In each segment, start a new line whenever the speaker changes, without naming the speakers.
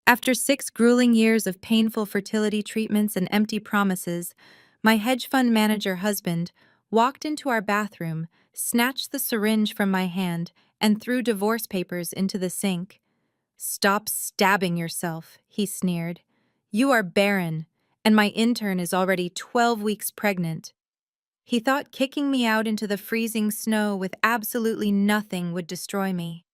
After 6 grueling years of painful fertility treatments and empty promises, my hedge fund manager husband walked into our bathroom, snatched the syringe from my hand, and threw divorce papers into the sink. "Stop stabbing yourself," he sneered. "You are barren, and my intern is already 12 weeks pregnant." He thought kicking me out into the freezing snow with absolutely nothing would destroy me.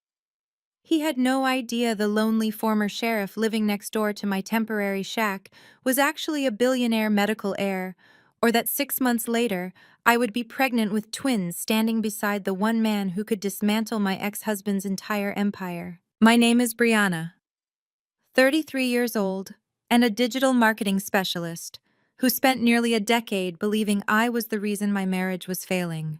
He had no idea the lonely former sheriff living next door to my temporary shack was actually a billionaire medical heir, or that 6 months later, I would be pregnant with twins standing beside the one man who could dismantle my ex-husband's entire empire. My name is Brianna, 33 years old, and a digital marketing specialist who spent nearly a decade believing I was the reason my marriage was failing.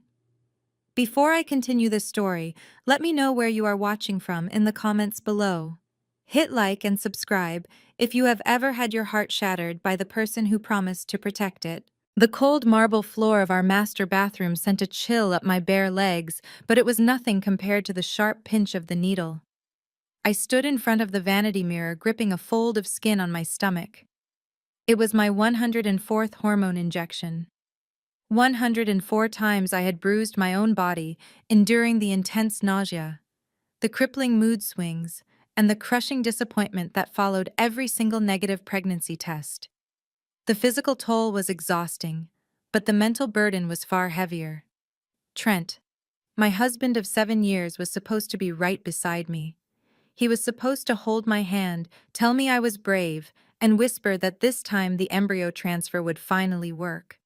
Before I continue this story, let me know where you are watching from in the comments below. Hit like and subscribe if you have ever had your heart shattered by the person who promised to protect it. The cold marble floor of our master bathroom sent a chill up my bare legs, but it was nothing compared to the sharp pinch of the needle. I stood in front of the vanity mirror, gripping a fold of skin on my stomach. It was my 104th hormone injection. 104 times I had bruised my own body, enduring the intense nausea, the crippling mood swings, and the crushing disappointment that followed every single negative pregnancy test. The physical toll was exhausting, but the mental burden was far heavier. Trent, my husband of 7 years, was supposed to be right beside me. He was supposed to hold my hand, tell me I was brave, and whisper that this time the embryo transfer would finally work.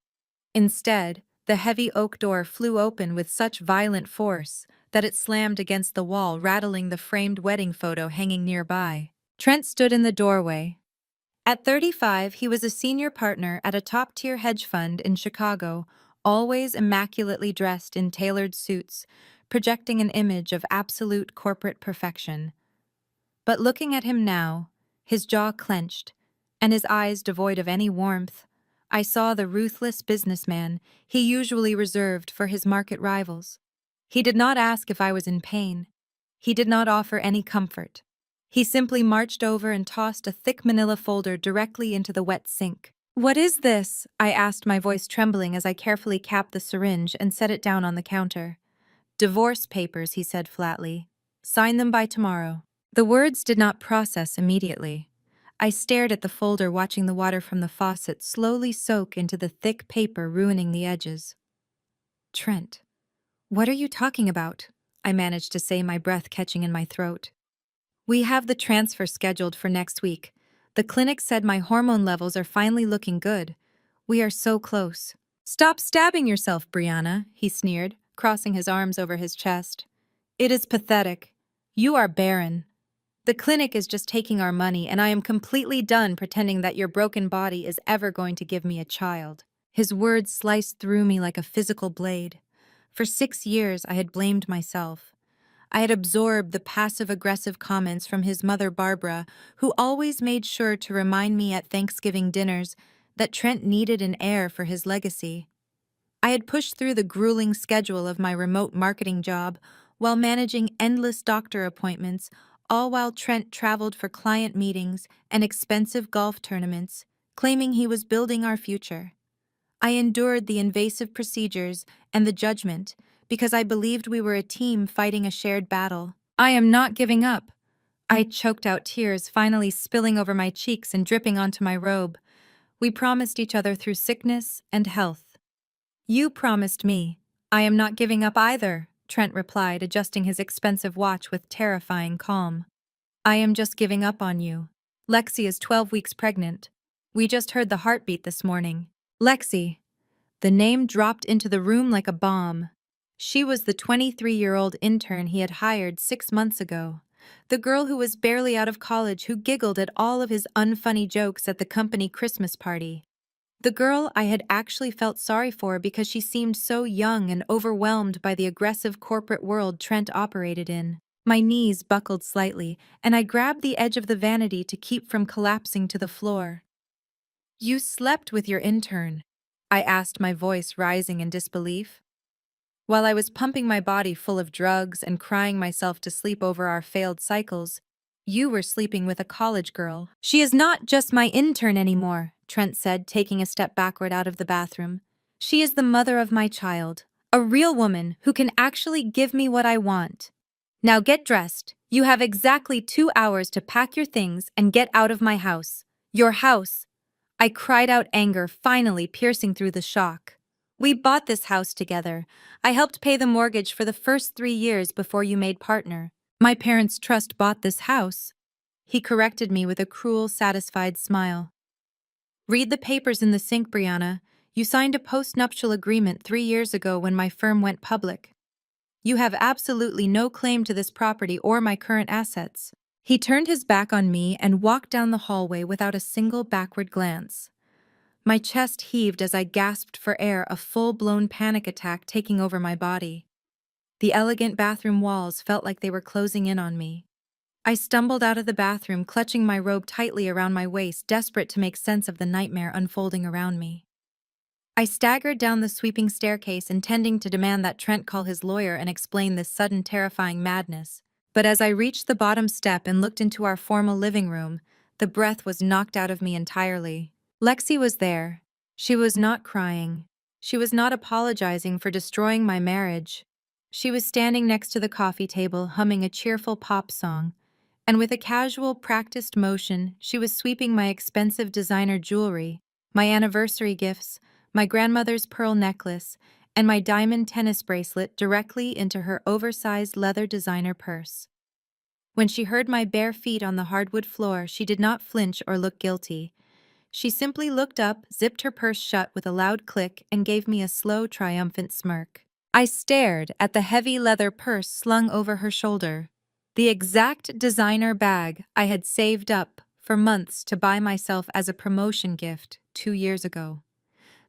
Instead, the heavy oak door flew open with such violent force that it slammed against the wall, rattling the framed wedding photo hanging nearby. Trent stood in the doorway. At 35, he was a senior partner at a top-tier hedge fund in Chicago, always immaculately dressed in tailored suits, projecting an image of absolute corporate perfection. But looking at him now, his jaw clenched, and his eyes devoid of any warmth, I saw the ruthless businessman he usually reserved for his market rivals. He did not ask if I was in pain. He did not offer any comfort. He simply marched over and tossed a thick manila folder directly into the wet sink. "What is this?" I asked, my voice trembling as I carefully capped the syringe and set it down on the counter. "Divorce papers," he said flatly. "Sign them by tomorrow." The words did not process immediately. I stared at the folder, watching the water from the faucet slowly soak into the thick paper, ruining the edges. "Trent, what are you talking about?" I managed to say, my breath catching in my throat. "We have the transfer scheduled for next week. The clinic said my hormone levels are finally looking good. We are so close." "Stop stabbing yourself, Brianna," he sneered, crossing his arms over his chest. "It is pathetic. You are barren. The clinic is just taking our money, and I am completely done pretending that your broken body is ever going to give me a child." His words sliced through me like a physical blade. For 6 years, I had blamed myself. I had absorbed the passive-aggressive comments from his mother, Barbara, who always made sure to remind me at Thanksgiving dinners that Trent needed an heir for his legacy. I had pushed through the grueling schedule of my remote marketing job while managing endless doctor appointments, all while Trent traveled for client meetings and expensive golf tournaments, claiming he was building our future. I endured the invasive procedures and the judgment because I believed we were a team fighting a shared battle. "I am not giving up." I choked out, tears finally spilling over my cheeks and dripping onto my robe. "We promised each other through sickness and health." "You promised me. I am not giving up either," Trent replied, adjusting his expensive watch with terrifying calm. "I am just giving up on you. Lexi is 12 weeks pregnant. We just heard the heartbeat this morning." Lexi. The name dropped into the room like a bomb. She was the 23-year-old intern he had hired 6 months ago. The girl who was barely out of college, who giggled at all of his unfunny jokes at the company Christmas party. The girl I had actually felt sorry for because she seemed so young and overwhelmed by the aggressive corporate world Trent operated in. My knees buckled slightly, and I grabbed the edge of the vanity to keep from collapsing to the floor. "You slept with your intern?" I asked, my voice rising in disbelief. While I was pumping my body full of drugs and crying myself to sleep over our failed cycles, You were sleeping with a college girl. She is not just my intern anymore, Trent said, taking a step backward out of the bathroom. She is the mother of my child, a real woman who can actually give me what I want. Now get dressed. You have exactly 2 hours to pack your things and get out of my house. Your house. I cried out, anger finally piercing through the shock. We bought this house together. I helped pay the mortgage for the first 3 years before you made partner. My parents' trust bought this house. He corrected me with a cruel, satisfied smile. Read the papers in the sink, Brianna. You signed a post-nuptial agreement 3 years ago when my firm went public. You have absolutely no claim to this property or my current assets. He turned his back on me and walked down the hallway without a single backward glance. My chest heaved as I gasped for air, a full-blown panic attack taking over my body. The elegant bathroom walls felt like they were closing in on me. I stumbled out of the bathroom, clutching my robe tightly around my waist, desperate to make sense of the nightmare unfolding around me. I staggered down the sweeping staircase, intending to demand that Trent call his lawyer and explain this sudden, terrifying madness. But as I reached the bottom step and looked into our formal living room, the breath was knocked out of me entirely. Lexi was there. She was not crying. She was not apologizing for destroying my marriage. She was standing next to the coffee table, humming a cheerful pop song. And with a casual, practiced motion, she was sweeping my expensive designer jewelry, my anniversary gifts, my grandmother's pearl necklace, and my diamond tennis bracelet directly into her oversized leather designer purse. When she heard my bare feet on the hardwood floor, she did not flinch or look guilty. She simply looked up, zipped her purse shut with a loud click, and gave me a slow, triumphant smirk. I stared at the heavy leather purse slung over her shoulder, the exact designer bag I had saved up for months to buy myself as a promotion gift 2 years ago.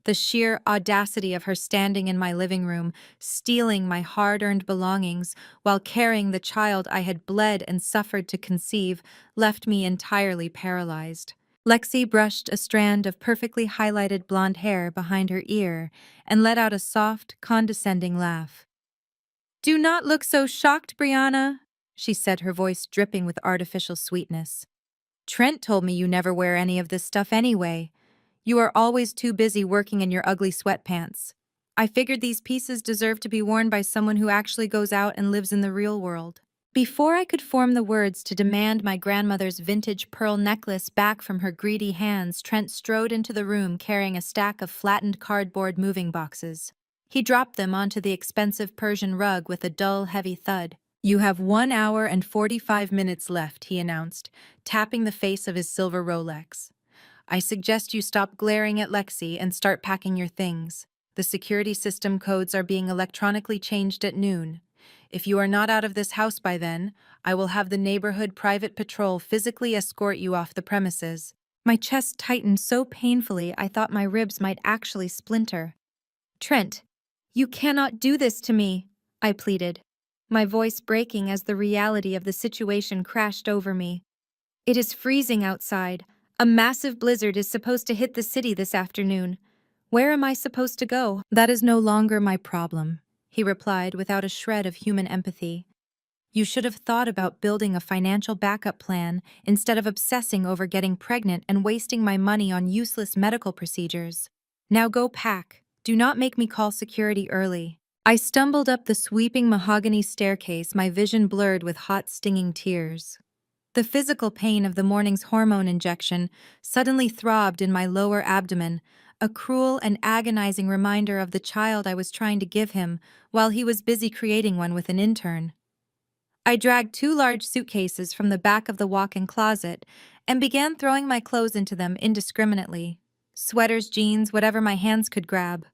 The sheer audacity of her standing in my living room, stealing my hard-earned belongings while carrying the child I had bled and suffered to conceive, left me entirely paralyzed. Lexi brushed a strand of perfectly highlighted blonde hair behind her ear and let out a soft, condescending laugh. "Do not look so shocked, Brianna," she said, her voice dripping with artificial sweetness. "Trent told me you never wear any of this stuff anyway. You are always too busy working in your ugly sweatpants. I figured these pieces deserve to be worn by someone who actually goes out and lives in the real world." Before I could form the words to demand my grandmother's vintage pearl necklace back from her greedy hands, Trent strode into the room carrying a stack of flattened cardboard moving boxes. He dropped them onto the expensive Persian rug with a dull, heavy thud. "You have 1 hour and 45 minutes left," he announced, tapping the face of his silver Rolex. "I suggest you stop glaring at Lexi and start packing your things. The security system codes are being electronically changed at noon. If you are not out of this house by then, I will have the neighborhood private patrol physically escort you off the premises." My chest tightened so painfully I thought my ribs might actually splinter. "Trent, you cannot do this to me," I pleaded, my voice breaking as the reality of the situation crashed over me. "It is freezing outside. A massive blizzard is supposed to hit the city this afternoon. Where am I supposed to go?" "That is no longer my problem," he replied without a shred of human empathy. "You should have thought about building a financial backup plan instead of obsessing over getting pregnant and wasting my money on useless medical procedures. Now go pack. Do not make me call security early." I stumbled up the sweeping mahogany staircase, my vision blurred with hot, stinging tears. The physical pain of the morning's hormone injection suddenly throbbed in my lower abdomen, a cruel and agonizing reminder of the child I was trying to give him while he was busy creating one with an intern. I dragged 2 large suitcases from the back of the walk-in closet and began throwing my clothes into them indiscriminately. Sweaters, jeans, whatever my hands could grab.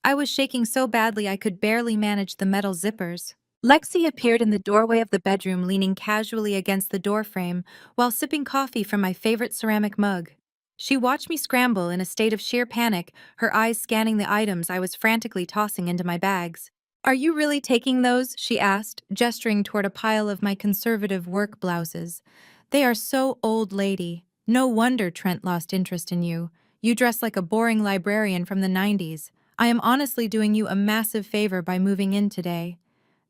I was shaking so badly I could barely manage the metal zippers. Lexi appeared in the doorway of the bedroom, leaning casually against the doorframe while sipping coffee from my favorite ceramic mug. She watched me scramble in a state of sheer panic, her eyes scanning the items I was frantically tossing into my bags. "Are you really taking those?" she asked, gesturing toward a pile of my conservative work blouses. "They are so old, lady. No wonder Trent lost interest in you. You dress like a boring librarian from the 90s. I am honestly doing you a massive favor by moving in today."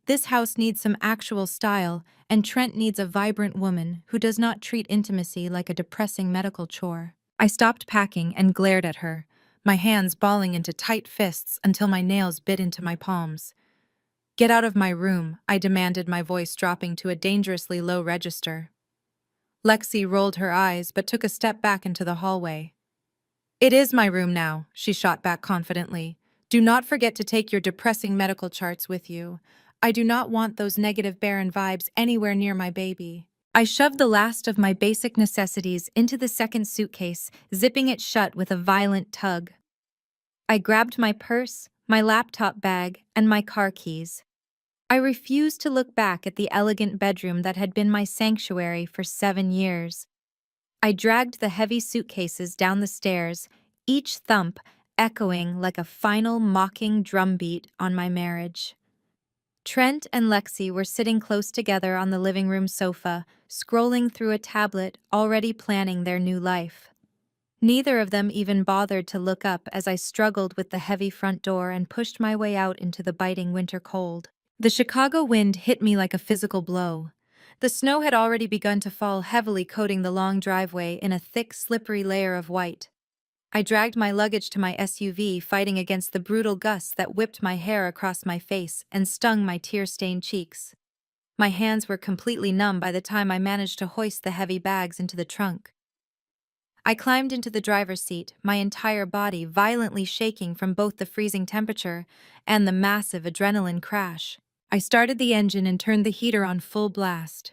This house needs some actual style, and Trent needs a vibrant woman who does not treat intimacy like a depressing medical chore. I stopped packing and glared at her, my hands balling into tight fists until my nails bit into my palms. "Get out of my room," I demanded, my voice dropping to a dangerously low register. Lexi rolled her eyes but took a step back into the hallway. "It is my room now," she shot back confidently. "Do not forget to take your depressing medical charts with you. I do not want those negative barren vibes anywhere near my baby." I shoved the last of my basic necessities into the second suitcase, zipping it shut with a violent tug. I grabbed my purse, my laptop bag, and my car keys. I refused to look back at the elegant bedroom that had been my sanctuary for 7 years. I dragged the heavy suitcases down the stairs, each thump echoing like a final mocking drumbeat on my marriage. Trent and Lexi were sitting close together on the living room sofa, scrolling through a tablet, already planning their new life. Neither of them even bothered to look up as I struggled with the heavy front door and pushed my way out into the biting winter cold. The Chicago wind hit me like a physical blow. The snow had already begun to fall heavily, coating the long driveway in a thick, slippery layer of white. I dragged my luggage to my SUV, fighting against the brutal gusts that whipped my hair across my face and stung my tear-stained cheeks. My hands were completely numb by the time I managed to hoist the heavy bags into the trunk. I climbed into the driver's seat, my entire body violently shaking from both the freezing temperature and the massive adrenaline crash. I started the engine and turned the heater on full blast.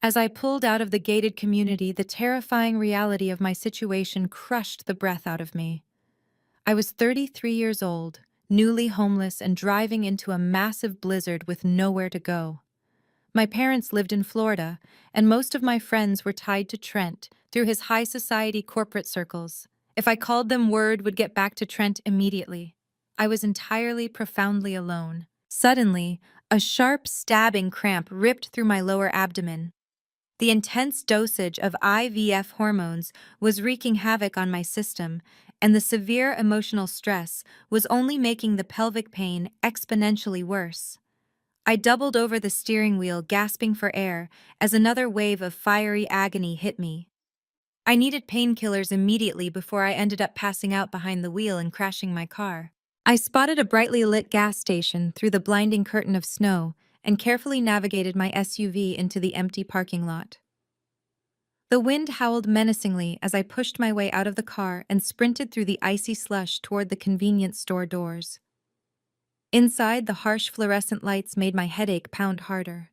As I pulled out of the gated community, the terrifying reality of my situation crushed the breath out of me. I was 33 years old, newly homeless, and driving into a massive blizzard with nowhere to go. My parents lived in Florida, and most of my friends were tied to Trent through his high society corporate circles. If I called them, word would get back to Trent immediately. I was entirely, profoundly alone. Suddenly, a sharp, stabbing cramp ripped through my lower abdomen. The intense dosage of IVF hormones was wreaking havoc on my system, and the severe emotional stress was only making the pelvic pain exponentially worse. I doubled over the steering wheel, gasping for air, as another wave of fiery agony hit me. I needed painkillers immediately before I ended up passing out behind the wheel and crashing my car. I spotted a brightly lit gas station through the blinding curtain of snow and carefully navigated my SUV into the empty parking lot. The wind howled menacingly as I pushed my way out of the car and sprinted through the icy slush toward the convenience store doors. Inside, the harsh fluorescent lights made my headache pound harder.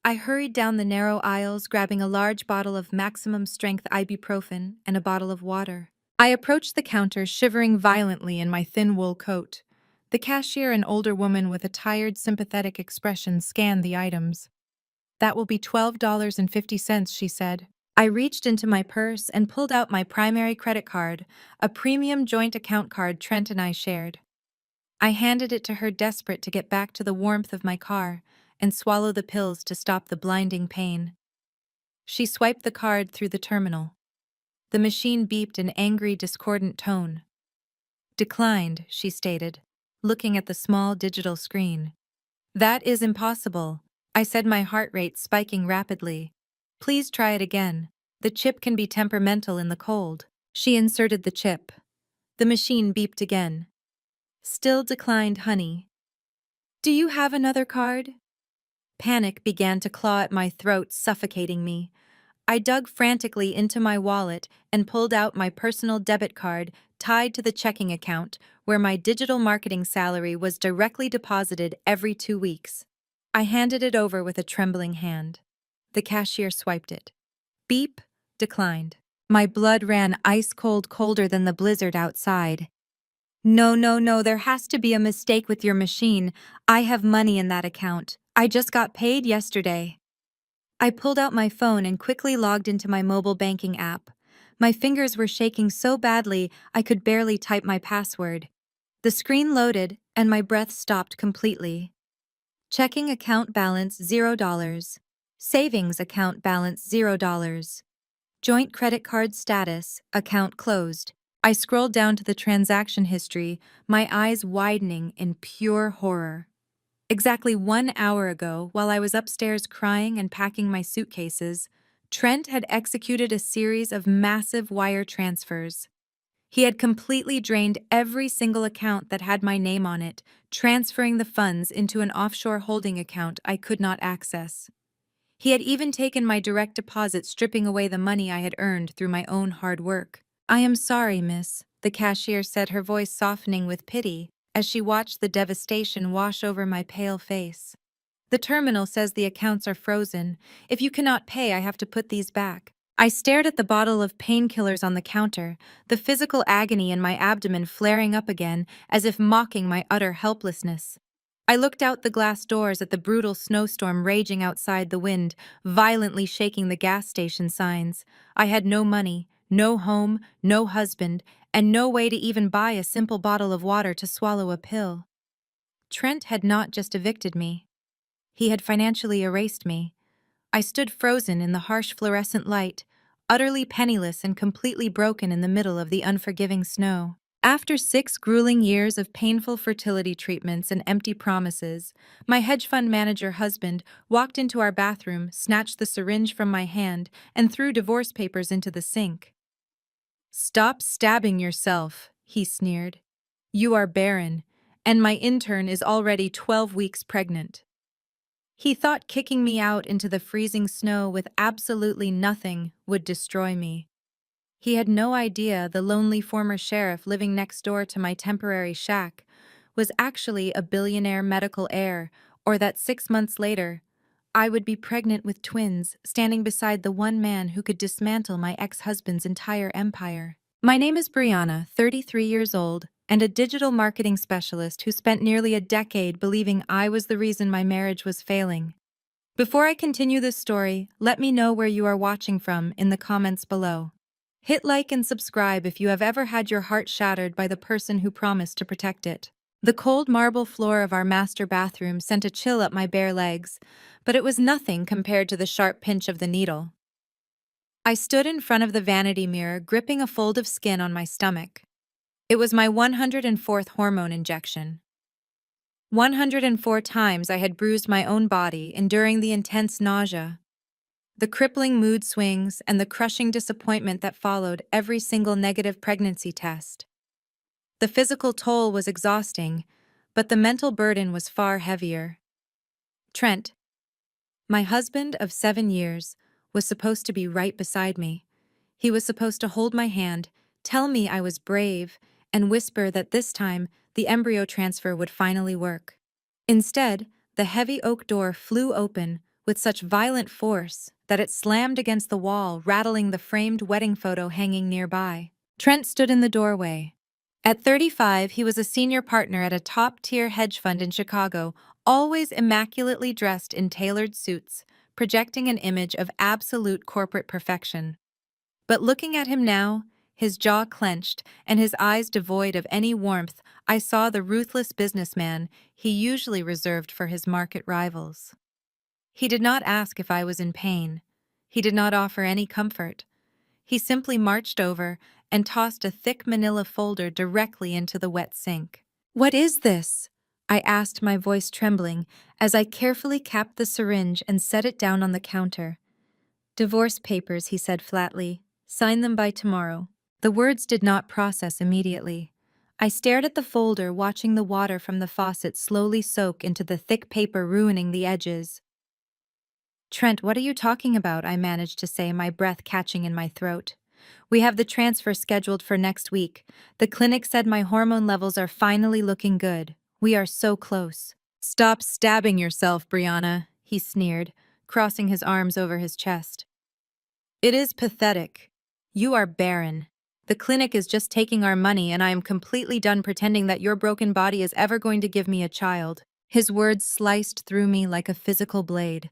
I hurried down the narrow aisles, grabbing a large bottle of maximum-strength ibuprofen and a bottle of water. I approached the counter, shivering violently in my thin wool coat. The cashier, an older woman with a tired, sympathetic expression, scanned the items. "That will be $12.50, she said. I reached into my purse and pulled out my primary credit card, a premium joint account card Trent and I shared. I handed it to her, desperate to get back to the warmth of my car and swallow the pills to stop the blinding pain. She swiped the card through the terminal. The machine beeped an angry, discordant tone. "Declined," she stated, looking at the small digital screen. "That is impossible," I said, my heart rate spiking rapidly. "Please try it again. The chip can be temperamental in the cold." She inserted the chip. The machine beeped again. "Still declined, honey. Do you have another card?" Panic began to claw at my throat, suffocating me. I dug frantically into my wallet and pulled out my personal debit card tied to the checking account where my digital marketing salary was directly deposited every 2 weeks. I handed it over with a trembling hand. The cashier swiped it. Beep, declined. My blood ran ice cold, colder than the blizzard outside. "No, no, no, there has to be a mistake with your machine. I have money in that account. I just got paid yesterday." I pulled out my phone and quickly logged into my mobile banking app. My fingers were shaking so badly I could barely type my password. The screen loaded and my breath stopped completely. Checking account balance $0. Savings account balance $0. Joint credit card status, account closed. I scrolled down to the transaction history, my eyes widening in pure horror. Exactly 1 hour ago, while I was upstairs crying and packing my suitcases, Trent had executed a series of massive wire transfers. He had completely drained every single account that had my name on it, transferring the funds into an offshore holding account I could not access. He had even taken my direct deposit, stripping away the money I had earned through my own hard work. "I am sorry, miss," the cashier said, her voice softening with pity as she watched the devastation wash over my pale face. "The terminal says the accounts are frozen. If you cannot pay, I have to put these back." I stared at the bottle of painkillers on the counter, the physical agony in my abdomen flaring up again as if mocking my utter helplessness. I looked out the glass doors at the brutal snowstorm raging outside, the wind violently shaking the gas station signs. I had no money, no home, no husband, and no way to even buy a simple bottle of water to swallow a pill. Trent had not just evicted me. He had financially erased me. I stood frozen in the harsh fluorescent light, utterly penniless and completely broken in the middle of the unforgiving snow. After 6 grueling years of painful fertility treatments and empty promises, my hedge fund manager husband walked into our bathroom, snatched the syringe from my hand, and threw divorce papers into the sink. "Stop stabbing yourself," he sneered. "You are barren, and my intern is already 12 weeks pregnant." He thought kicking me out into the freezing snow with absolutely nothing would destroy me. He had no idea the lonely former sheriff living next door to my temporary shack was actually a billionaire medical heir, or that 6 months later, I would be pregnant with twins, standing beside the one man who could dismantle my ex-husband's entire empire. My name is Brianna, 33 years old, and a digital marketing specialist who spent nearly a decade believing I was the reason my marriage was failing. Before I continue this story, let me know where you are watching from in the comments below. Hit like and subscribe if you have ever had your heart shattered by the person who promised to protect it. The cold marble floor of our master bathroom sent a chill up my bare legs, but it was nothing compared to the sharp pinch of the needle. I stood in front of the vanity mirror, gripping a fold of skin on my stomach. It was my 104th hormone injection. 104 times I had bruised my own body, enduring the intense nausea, the crippling mood swings, and the crushing disappointment that followed every single negative pregnancy test. The physical toll was exhausting, but the mental burden was far heavier. Trent, my husband of 7 years, was supposed to be right beside me. He was supposed to hold my hand, tell me I was brave, and whisper that this time the embryo transfer would finally work. Instead, the heavy oak door flew open with such violent force that it slammed against the wall, rattling the framed wedding photo hanging nearby. Trent stood in the doorway. At 35, he was a senior partner at a top-tier hedge fund in Chicago, always immaculately dressed in tailored suits, projecting an image of absolute corporate perfection. But looking at him now, his jaw clenched and his eyes devoid of any warmth, I saw the ruthless businessman he usually reserved for his market rivals. He did not ask if I was in pain. He did not offer any comfort. He simply marched over and tossed a thick manila folder directly into the wet sink. "What is this?" I asked, my voice trembling, as I carefully capped the syringe and set it down on the counter. "Divorce papers," he said flatly. "Sign them by tomorrow." The words did not process immediately. I stared at the folder, watching the water from the faucet slowly soak into the thick paper, ruining the edges. "Trent, what are you talking about?" I managed to say, my breath catching in my throat. "We have the transfer scheduled for next week. The clinic said my hormone levels are finally looking good. We are so close." "Stop stabbing yourself, Brianna," he sneered, crossing his arms over his chest. "It is pathetic. You are barren. The clinic is just taking our money, and I am completely done pretending that your broken body is ever going to give me a child." His words sliced through me like a physical blade.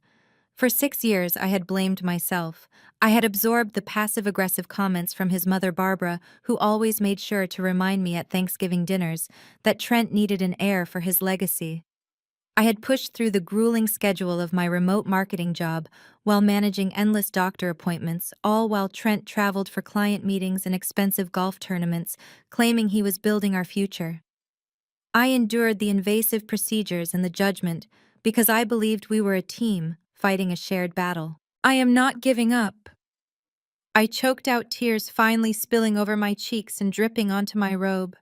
For 6 years, I had blamed myself. I had absorbed the passive-aggressive comments from his mother, Barbara, who always made sure to remind me at Thanksgiving dinners that Trent needed an heir for his legacy. I had pushed through the grueling schedule of my remote marketing job while managing endless doctor appointments, all while Trent traveled for client meetings and expensive golf tournaments, claiming he was building our future. I endured the invasive procedures and the judgment because I believed we were a team fighting a shared battle. I am not giving up. I choked out tears finally spilling over my cheeks and dripping onto my robe.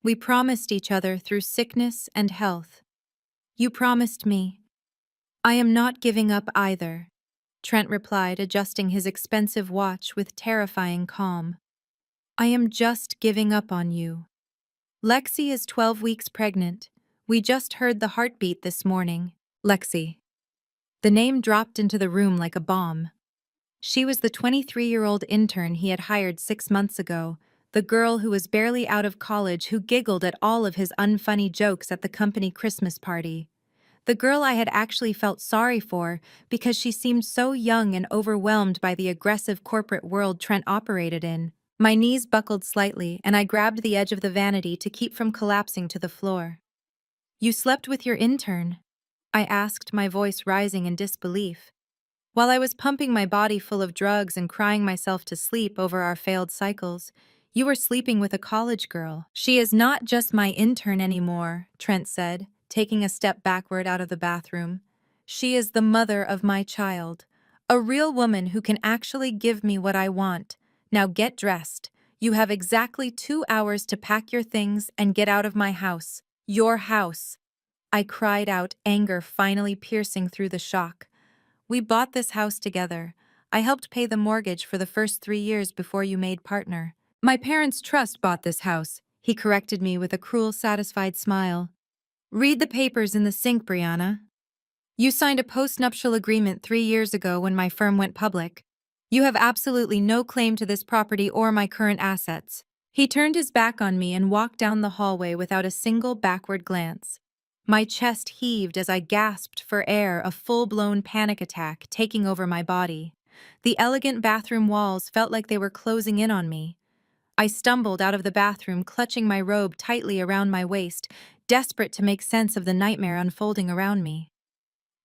We promised each other through sickness and health. You promised me. I am not giving up either, Trent replied, adjusting his expensive watch with terrifying calm. I am just giving up on you. Lexi is 12 weeks pregnant. We just heard the heartbeat this morning. Lexi. The name dropped into the room like a bomb. She was the 23-year-old intern he had hired 6 months ago, the girl who was barely out of college who giggled at all of his unfunny jokes at the company Christmas party. The girl I had actually felt sorry for because she seemed so young and overwhelmed by the aggressive corporate world Trent operated in. My knees buckled slightly, and I grabbed the edge of the vanity to keep from collapsing to the floor. You slept with your intern? I asked, my voice rising in disbelief. While I was pumping my body full of drugs and crying myself to sleep over our failed cycles, you were sleeping with a college girl. She is not just my intern anymore, Trent said, taking a step backward out of the bathroom. She is the mother of my child. A real woman who can actually give me what I want. Now get dressed. You have exactly 2 hours to pack your things and get out of my house. Your house. I cried out, anger finally piercing through the shock. We bought this house together. I helped pay the mortgage for the first 3 years before you made partner. My parents' trust bought this house, he corrected me with a cruel, satisfied smile. Read the papers in the sink, Brianna. You signed a post-nuptial agreement 3 years ago when my firm went public. You have absolutely no claim to this property or my current assets. He turned his back on me and walked down the hallway without a single backward glance. My chest heaved as I gasped for air, a full-blown panic attack taking over my body. The elegant bathroom walls felt like they were closing in on me. I stumbled out of the bathroom, clutching my robe tightly around my waist, desperate to make sense of the nightmare unfolding around me.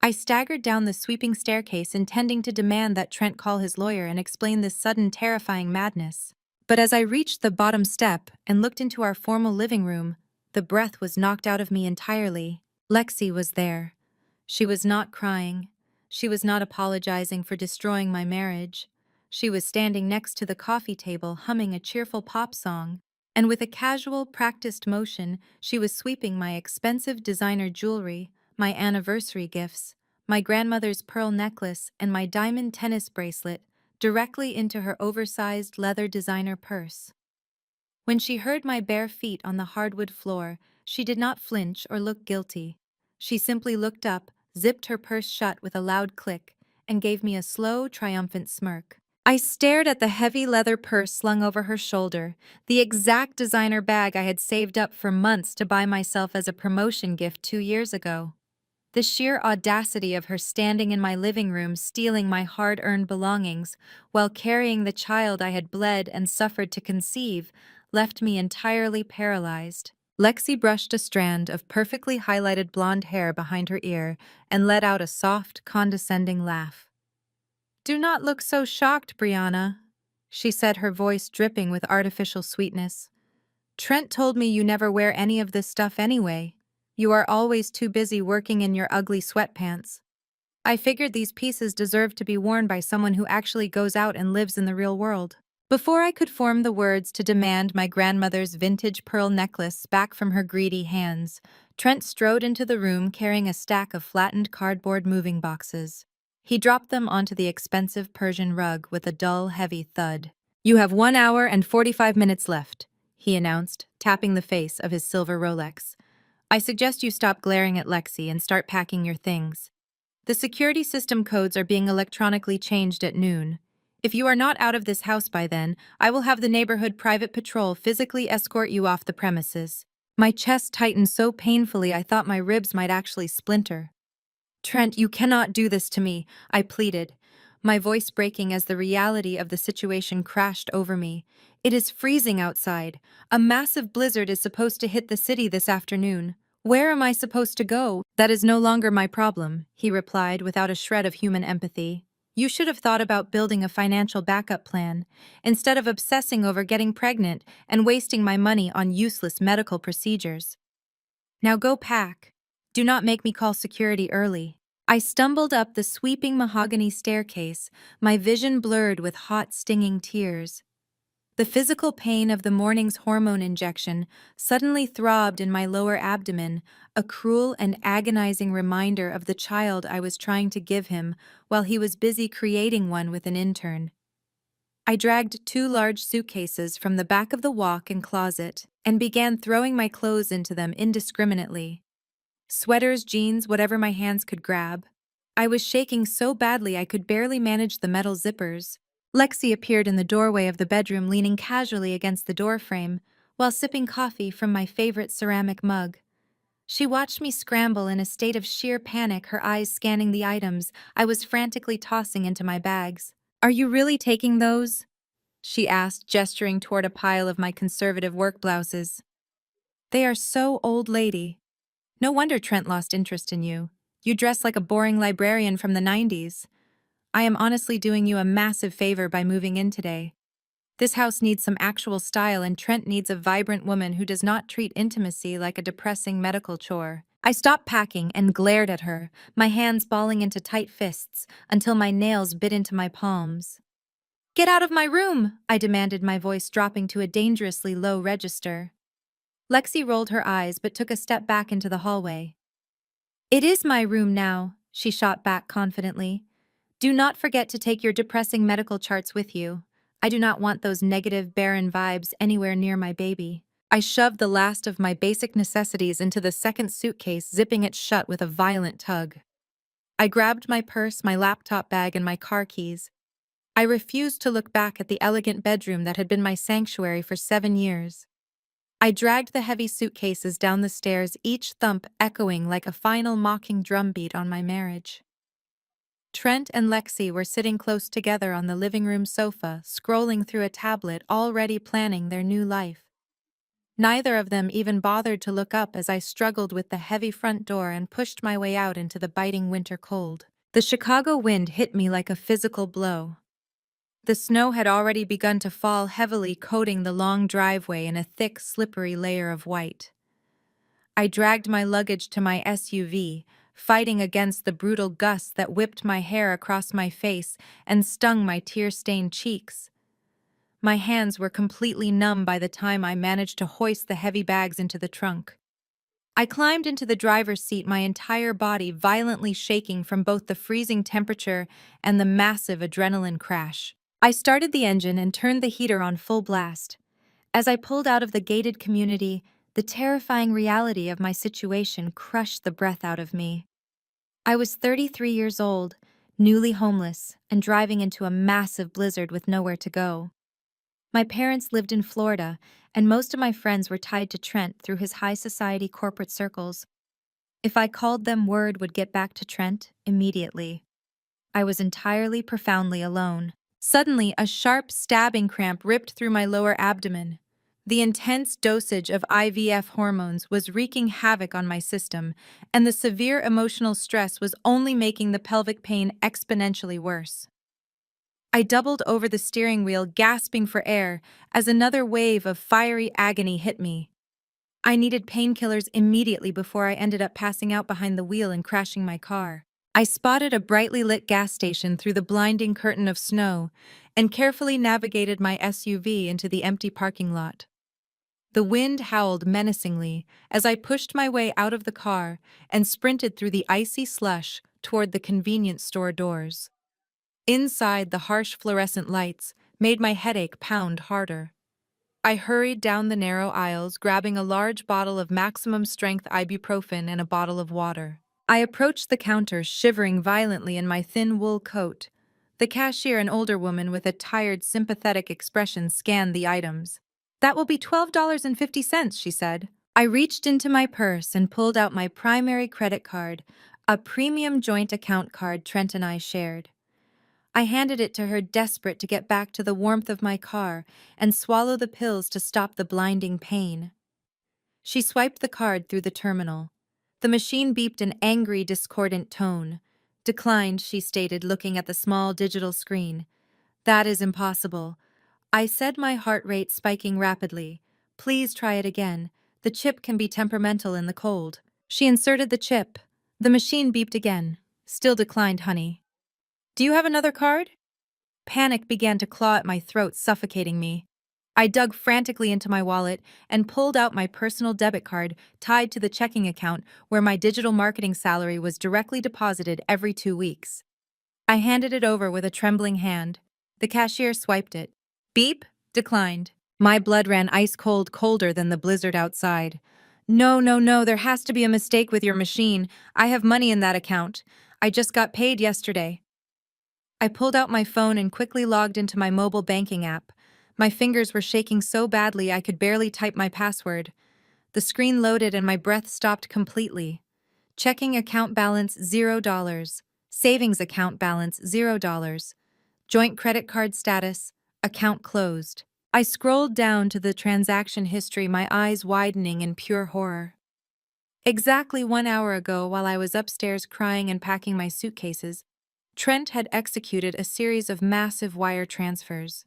I staggered down the sweeping staircase, intending to demand that Trent call his lawyer and explain this sudden, terrifying madness. But as I reached the bottom step and looked into our formal living room, the breath was knocked out of me entirely. Lexi was there. She was not crying. She was not apologizing for destroying my marriage. She was standing next to the coffee table, humming a cheerful pop song. And with a casual, practiced motion, she was sweeping my expensive designer jewelry, my anniversary gifts, my grandmother's pearl necklace, and my diamond tennis bracelet directly into her oversized leather designer purse. When she heard my bare feet on the hardwood floor, she did not flinch or look guilty. She simply looked up, zipped her purse shut with a loud click, and gave me a slow, triumphant smirk. I stared at the heavy leather purse slung over her shoulder, the exact designer bag I had saved up for months to buy myself as a promotion gift 2 years ago. The sheer audacity of her standing in my living room stealing my hard-earned belongings while carrying the child I had bled and suffered to conceive left me entirely paralyzed. Lexi brushed a strand of perfectly highlighted blonde hair behind her ear and let out a soft, condescending laugh. "Do not look so shocked, Brianna," she said, her voice dripping with artificial sweetness. "Trent told me you never wear any of this stuff anyway. You are always too busy working in your ugly sweatpants. I figured these pieces deserved to be worn by someone who actually goes out and lives in the real world." Before I could form the words to demand my grandmother's vintage pearl necklace back from her greedy hands, Trent strode into the room carrying a stack of flattened cardboard moving boxes. He dropped them onto the expensive Persian rug with a dull, heavy thud. "You have 1 hour and 45 minutes left," he announced, tapping the face of his silver Rolex. "I suggest you stop glaring at Lexi and start packing your things. The security system codes are being electronically changed at noon. If you are not out of this house by then, I will have the neighborhood private patrol physically escort you off the premises." My chest tightened so painfully I thought my ribs might actually splinter. "Trent, you cannot do this to me," I pleaded, my voice breaking as the reality of the situation crashed over me. "It is freezing outside. A massive blizzard is supposed to hit the city this afternoon. Where am I supposed to go?" "That is no longer my problem," he replied without a shred of human empathy. "You should have thought about building a financial backup plan, instead of obsessing over getting pregnant and wasting my money on useless medical procedures." Now go pack. Do not make me call security early. I stumbled up the sweeping mahogany staircase, my vision blurred with hot, stinging tears. The physical pain of the morning's hormone injection suddenly throbbed in my lower abdomen, a cruel and agonizing reminder of the child I was trying to give him while he was busy creating one with an intern. I dragged 2 large suitcases from the back of the walk-in closet and began throwing my clothes into them indiscriminately. Sweaters, jeans, whatever my hands could grab. I was shaking so badly I could barely manage the metal zippers. Lexi appeared in the doorway of the bedroom, leaning casually against the doorframe while sipping coffee from my favorite ceramic mug. She watched me scramble in a state of sheer panic, her eyes scanning the items I was frantically tossing into my bags. "Are you really taking those?" she asked, gesturing toward a pile of my conservative work blouses. "They are so old lady. No wonder Trent lost interest in you. You dress like a boring librarian from the 90s. I am honestly doing you a massive favor by moving in today. This house needs some actual style, and Trent needs a vibrant woman who does not treat intimacy like a depressing medical chore." I stopped packing and glared at her, my hands balling into tight fists until my nails bit into my palms. "Get out of my room!" I demanded, my voice dropping to a dangerously low register. Lexi rolled her eyes but took a step back into the hallway. "It is my room now," she shot back confidently. "Do not forget to take your depressing medical charts with you. I do not want those negative, barren vibes anywhere near my baby." I shoved the last of my basic necessities into the second suitcase, zipping it shut with a violent tug. I grabbed my purse, my laptop bag, and my car keys. I refused to look back at the elegant bedroom that had been my sanctuary for 7 years. I dragged the heavy suitcases down the stairs, each thump echoing like a final mocking drumbeat on my marriage. Trent and Lexi were sitting close together on the living room sofa, scrolling through a tablet, already planning their new life. Neither of them even bothered to look up as I struggled with the heavy front door and pushed my way out into the biting winter cold. The Chicago wind hit me like a physical blow. The snow had already begun to fall heavily, coating the long driveway in a thick, slippery layer of white. I dragged my luggage to my SUV, fighting against the brutal gusts that whipped my hair across my face and stung my tear-stained cheeks. My hands were completely numb by the time I managed to hoist the heavy bags into the trunk. I climbed into the driver's seat, my entire body violently shaking from both the freezing temperature and the massive adrenaline crash. I started the engine and turned the heater on full blast. As I pulled out of the gated community, the terrifying reality of my situation crushed the breath out of me. I was 33 years old, newly homeless, and driving into a massive blizzard with nowhere to go. My parents lived in Florida, and most of my friends were tied to Trent through his high society corporate circles. If I called them, word would get back to Trent immediately. I was entirely, profoundly alone. Suddenly, a sharp, stabbing cramp ripped through my lower abdomen. The intense dosage of IVF hormones was wreaking havoc on my system, and the severe emotional stress was only making the pelvic pain exponentially worse. I doubled over the steering wheel, gasping for air, as another wave of fiery agony hit me. I needed painkillers immediately before I ended up passing out behind the wheel and crashing my car. I spotted a brightly lit gas station through the blinding curtain of snow and carefully navigated my SUV into the empty parking lot. The wind howled menacingly as I pushed my way out of the car and sprinted through the icy slush toward the convenience store doors. Inside, the harsh fluorescent lights made my headache pound harder. I hurried down the narrow aisles, grabbing a large bottle of maximum-strength ibuprofen and a bottle of water. I approached the counter, shivering violently in my thin wool coat. The cashier, an older woman with a tired, sympathetic expression, scanned the items. "That will be $12.50, she said. I reached into my purse and pulled out my primary credit card, a premium joint account card Trent and I shared. I handed it to her, desperate to get back to the warmth of my car and swallow the pills to stop the blinding pain. She swiped the card through the terminal. The machine beeped an angry, discordant tone. "Declined," she stated, looking at the small digital screen. "That is impossible," I said, my heart rate spiking rapidly. "Please try it again. The chip can be temperamental in the cold. She inserted the chip. The machine beeped again. Still declined, honey. Do you have another card? Panic began to claw at my throat, suffocating me. I dug frantically into my wallet and pulled out my personal debit card tied to the checking account where my digital marketing salary was directly deposited every 2 weeks. I handed it over with a trembling hand. The cashier swiped it. Beep, declined. My blood ran ice cold, colder than the blizzard outside. No, no, no, there has to be a mistake with your machine. I have money in that account. I just got paid yesterday. I pulled out my phone and quickly logged into my mobile banking app. My fingers were shaking so badly I could barely type my password. The screen loaded and my breath stopped completely. Checking account balance $0. Savings account balance $0. Joint credit card status, account closed. I scrolled down to the transaction history, my eyes widening in pure horror. Exactly 1 hour ago, while I was upstairs crying and packing my suitcases, Trent had executed a series of massive wire transfers.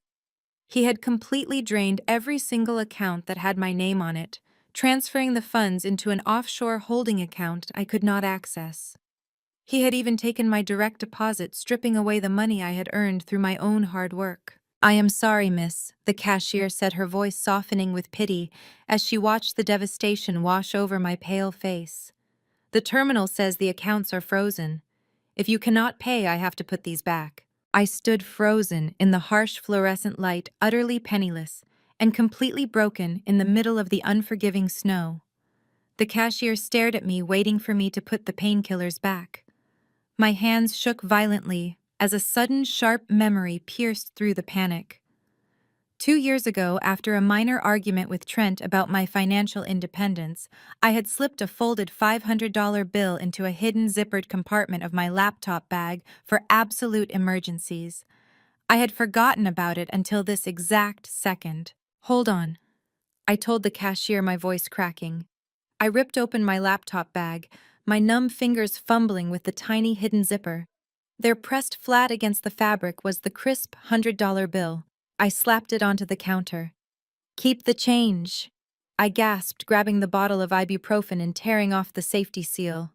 He had completely drained every single account that had my name on it, transferring the funds into an offshore holding account I could not access. He had even taken my direct deposit, stripping away the money I had earned through my own hard work. I am sorry, miss, the cashier said, her voice softening with pity as she watched the devastation wash over my pale face. The terminal says the accounts are frozen. If you cannot pay, I have to put these back. I stood frozen in the harsh fluorescent light, utterly penniless, and completely broken in the middle of the unforgiving snow. The cashier stared at me, waiting for me to put the painkillers back. My hands shook violently as a sudden sharp memory pierced through the panic. 2 years ago, after a minor argument with Trent about my financial independence, I had slipped a folded $500 bill into a hidden zippered compartment of my laptop bag for absolute emergencies. I had forgotten about it until this exact second. Hold on, I told the cashier, my voice cracking. I ripped open my laptop bag, my numb fingers fumbling with the tiny hidden zipper. There, pressed flat against the fabric, was the crisp $100 bill. I slapped it onto the counter. Keep the change, I gasped, grabbing the bottle of ibuprofen and tearing off the safety seal.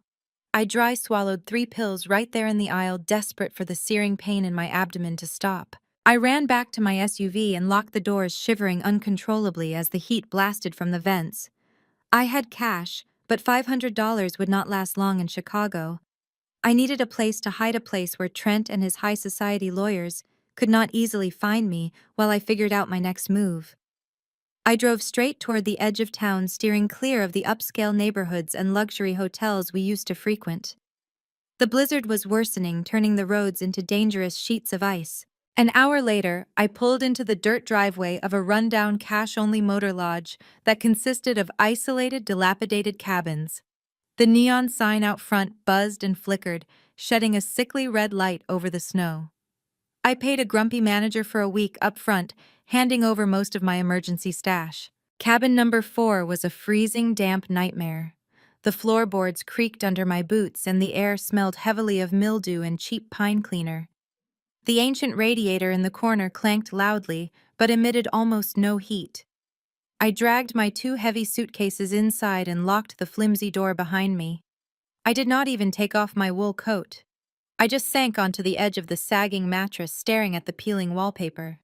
I dry swallowed 3 pills right there in the aisle, desperate for the searing pain in my abdomen to stop. I ran back to my SUV and locked the doors, shivering uncontrollably as the heat blasted from the vents. I had cash, but $500 would not last long in Chicago. I needed a place to hide, a place where Trent and his high society lawyers could not easily find me while I figured out my next move. I drove straight toward the edge of town, steering clear of the upscale neighborhoods and luxury hotels we used to frequent. The blizzard was worsening, turning the roads into dangerous sheets of ice. An hour later, I pulled into the dirt driveway of a rundown cash-only motor lodge that consisted of isolated, dilapidated cabins. The neon sign out front buzzed and flickered, shedding a sickly red light over the snow. I paid a grumpy manager for a week up front, handing over most of my emergency stash. Cabin number 4 was a freezing, damp nightmare. The floorboards creaked under my boots and the air smelled heavily of mildew and cheap pine cleaner. The ancient radiator in the corner clanked loudly, but emitted almost no heat. I dragged my 2 heavy suitcases inside and locked the flimsy door behind me. I did not even take off my wool coat. I just sank onto the edge of the sagging mattress, staring at the peeling wallpaper.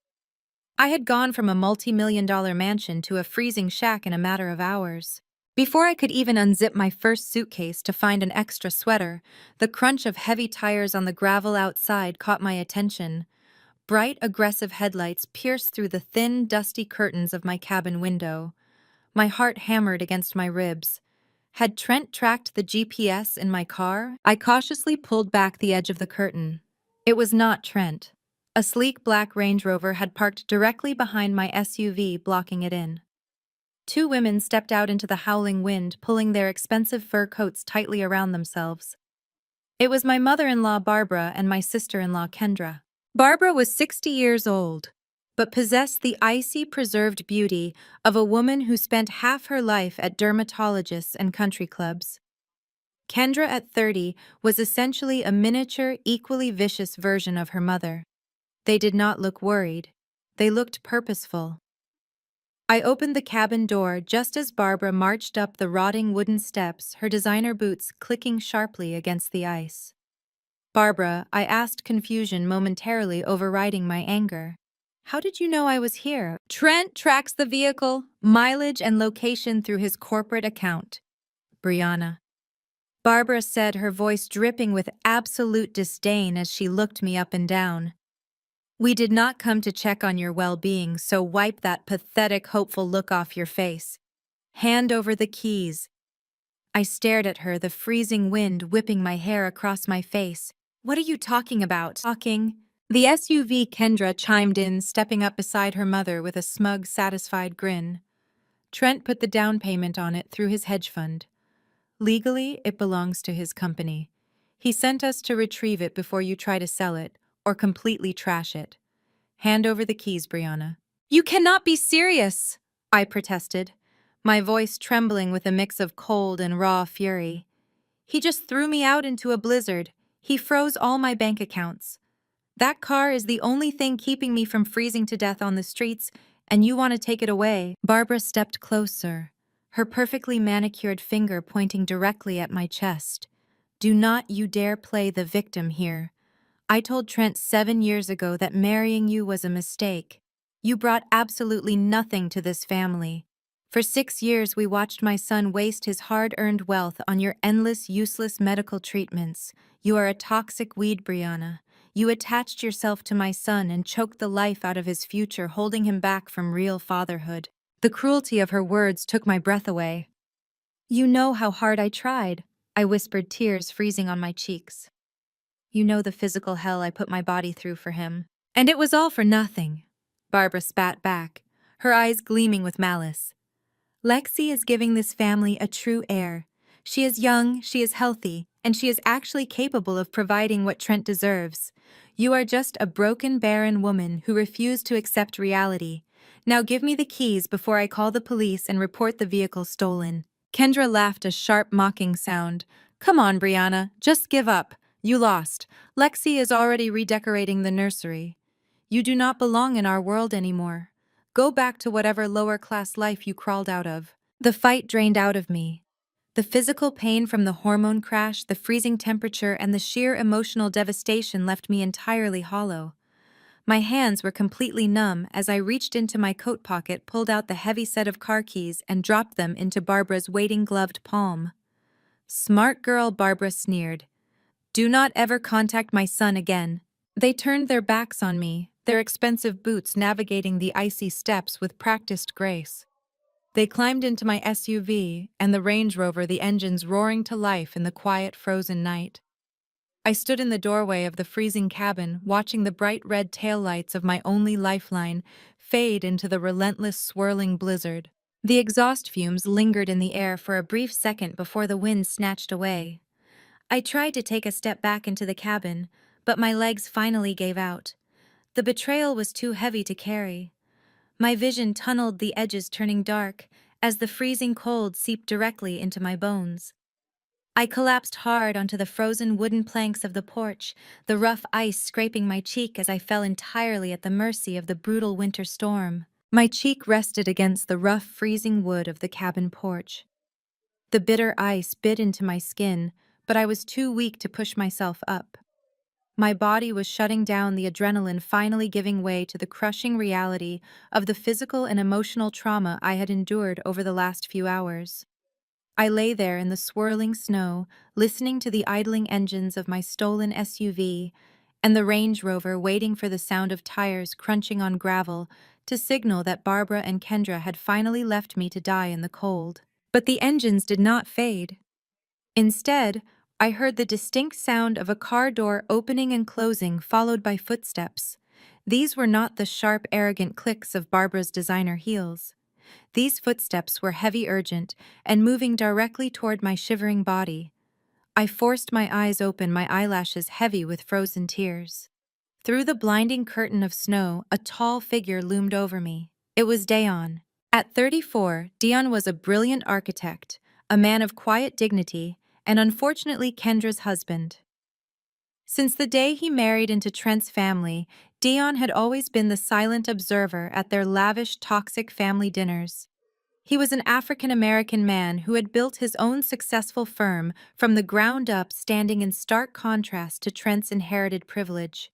I had gone from a multi-million-dollar mansion to a freezing shack in a matter of hours. Before I could even unzip my first suitcase to find an extra sweater, the crunch of heavy tires on the gravel outside caught my attention. Bright, aggressive headlights pierced through the thin, dusty curtains of my cabin window. My heart hammered against my ribs. Had Trent tracked the GPS in my car? I cautiously pulled back the edge of the curtain. It was not Trent. A sleek black Range Rover had parked directly behind my SUV, blocking it in. 2 women stepped out into the howling wind, pulling their expensive fur coats tightly around themselves. It was my mother-in-law, Barbara, and my sister-in-law, Kendra. Barbara was 60 years old, but possessed the icy, preserved beauty of a woman who spent half her life at dermatologists and country clubs. Kendra, at 30, was essentially a miniature, equally vicious version of her mother. They did not look worried. They looked purposeful. I opened the cabin door just as Barbara marched up the rotting wooden steps, her designer boots clicking sharply against the ice. "Barbara," I asked, confusion momentarily overriding my anger. "How did you know I was here?" "Trent tracks the vehicle, mileage and location through his corporate account." "Brianna," Barbara said, her voice dripping with absolute disdain as she looked me up and down. "We did not come to check on your well-being, so wipe that pathetic, hopeful look off your face. Hand over the keys." I stared at her, the freezing wind whipping my hair across my face. "What are you talking about?" "Talking." The SUV Kendra chimed in, stepping up beside her mother with a smug, satisfied grin. "Trent put the down payment on it through his hedge fund. Legally, it belongs to his company. He sent us to retrieve it before you try to sell it, or completely trash it. Hand over the keys, Brianna." "You cannot be serious!" I protested, my voice trembling with a mix of cold and raw fury. "He just threw me out into a blizzard. He froze all my bank accounts. That car is the only thing keeping me from freezing to death on the streets, and you want to take it away." Barbara stepped closer, her perfectly manicured finger pointing directly at my chest. "Do not you dare play the victim here. I told Trent 7 years ago that marrying you was a mistake. You brought absolutely nothing to this family. For 6 years we watched my son waste his hard-earned wealth on your endless, useless medical treatments. You are a toxic weed, Brianna. You attached yourself to my son and choked the life out of his future, holding him back from real fatherhood." The cruelty of her words took my breath away. "You know how hard I tried," I whispered, tears freezing on my cheeks. "You know the physical hell I put my body through for him. And it was all for nothing." Barbara spat back, her eyes gleaming with malice. "Lexi is giving this family a true heir. She is young, she is healthy, and she is actually capable of providing what Trent deserves. You are just a broken, barren woman who refused to accept reality. Now give me the keys before I call the police and report the vehicle stolen." Kendra laughed, a sharp, mocking sound. "Come on, Brianna, just give up. You lost. Lexi is already redecorating the nursery. You do not belong in our world anymore. Go back to whatever lower-class life you crawled out of." The fight drained out of me. The physical pain from the hormone crash, the freezing temperature, and the sheer emotional devastation left me entirely hollow. My hands were completely numb as I reached into my coat pocket, pulled out the heavy set of car keys, and dropped them into Barbara's waiting gloved palm. "Smart girl," Barbara sneered. "Do not ever contact my son again." They turned their backs on me, their expensive boots navigating the icy steps with practiced grace. They climbed into my SUV, and the Range Rover, the engines roaring to life in the quiet, frozen night. I stood in the doorway of the freezing cabin, watching the bright red taillights of my only lifeline fade into the relentless, swirling blizzard. The exhaust fumes lingered in the air for a brief second before the wind snatched away. I tried to take a step back into the cabin, but my legs finally gave out. The betrayal was too heavy to carry. My vision tunneled, the edges turning dark, as the freezing cold seeped directly into my bones. I collapsed hard onto the frozen wooden planks of the porch, the rough ice scraping my cheek as I fell entirely at the mercy of the brutal winter storm. My cheek rested against the rough, freezing wood of the cabin porch. The bitter ice bit into my skin, but I was too weak to push myself up. My body was shutting down, the adrenaline finally giving way to the crushing reality of the physical and emotional trauma I had endured over the last few hours. I lay there in the swirling snow, listening to the idling engines of my stolen SUV and the Range Rover, waiting for the sound of tires crunching on gravel to signal that Barbara and Kendra had finally left me to die in the cold. But the engines did not fade. Instead, I heard the distinct sound of a car door opening and closing, followed by footsteps. These were not the sharp, arrogant clicks of Barbara's designer heels. These footsteps were heavy, urgent, and moving directly toward my shivering body. I forced my eyes open, my eyelashes heavy with frozen tears. Through the blinding curtain of snow, a tall figure loomed over me. It was Dayon. At 34, Dion was a brilliant architect, a man of quiet dignity, and unfortunately Kendra's husband. Since the day he married into Trent's family, Dion had always been the silent observer at their lavish, toxic family dinners. He was an African-American man who had built his own successful firm from the ground up, standing in stark contrast to Trent's inherited privilege.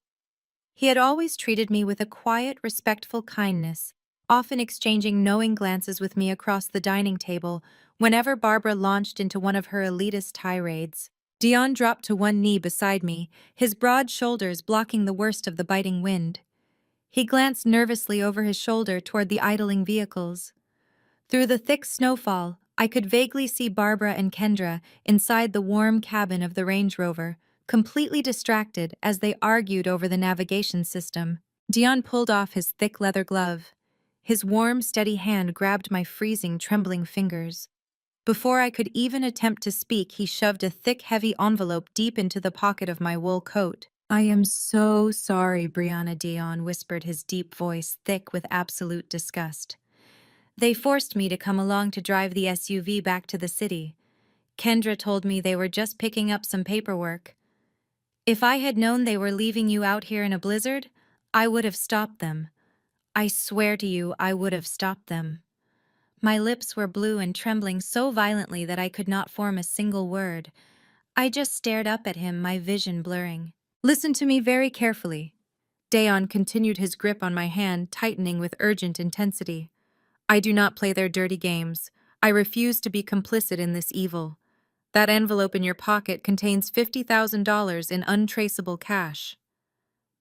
He had always treated me with a quiet, respectful kindness, often exchanging knowing glances with me across the dining table whenever Barbara launched into one of her elitist tirades. Dion dropped to one knee beside me, his broad shoulders blocking the worst of the biting wind. He glanced nervously over his shoulder toward the idling vehicles. Through the thick snowfall, I could vaguely see Barbara and Kendra inside the warm cabin of the Range Rover, completely distracted as they argued over the navigation system. Dion pulled off his thick leather glove. His warm, steady hand grabbed my freezing, trembling fingers. Before I could even attempt to speak, he shoved a thick, heavy envelope deep into the pocket of my wool coat. "I am so sorry," Brianna, Dion whispered, his deep voice thick with absolute disgust. "They forced me to come along to drive the SUV back to the city. Kendra told me they were just picking up some paperwork. If I had known they were leaving you out here in a blizzard, I would have stopped them. I swear to you, I would have stopped them." My lips were blue and trembling so violently that I could not form a single word. I just stared up at him, my vision blurring. "Listen to me very carefully." Dayon continued, his grip on my hand tightening with urgent intensity. "I do not play their dirty games. I refuse to be complicit in this evil. That envelope in your pocket contains $50,000 in untraceable cash."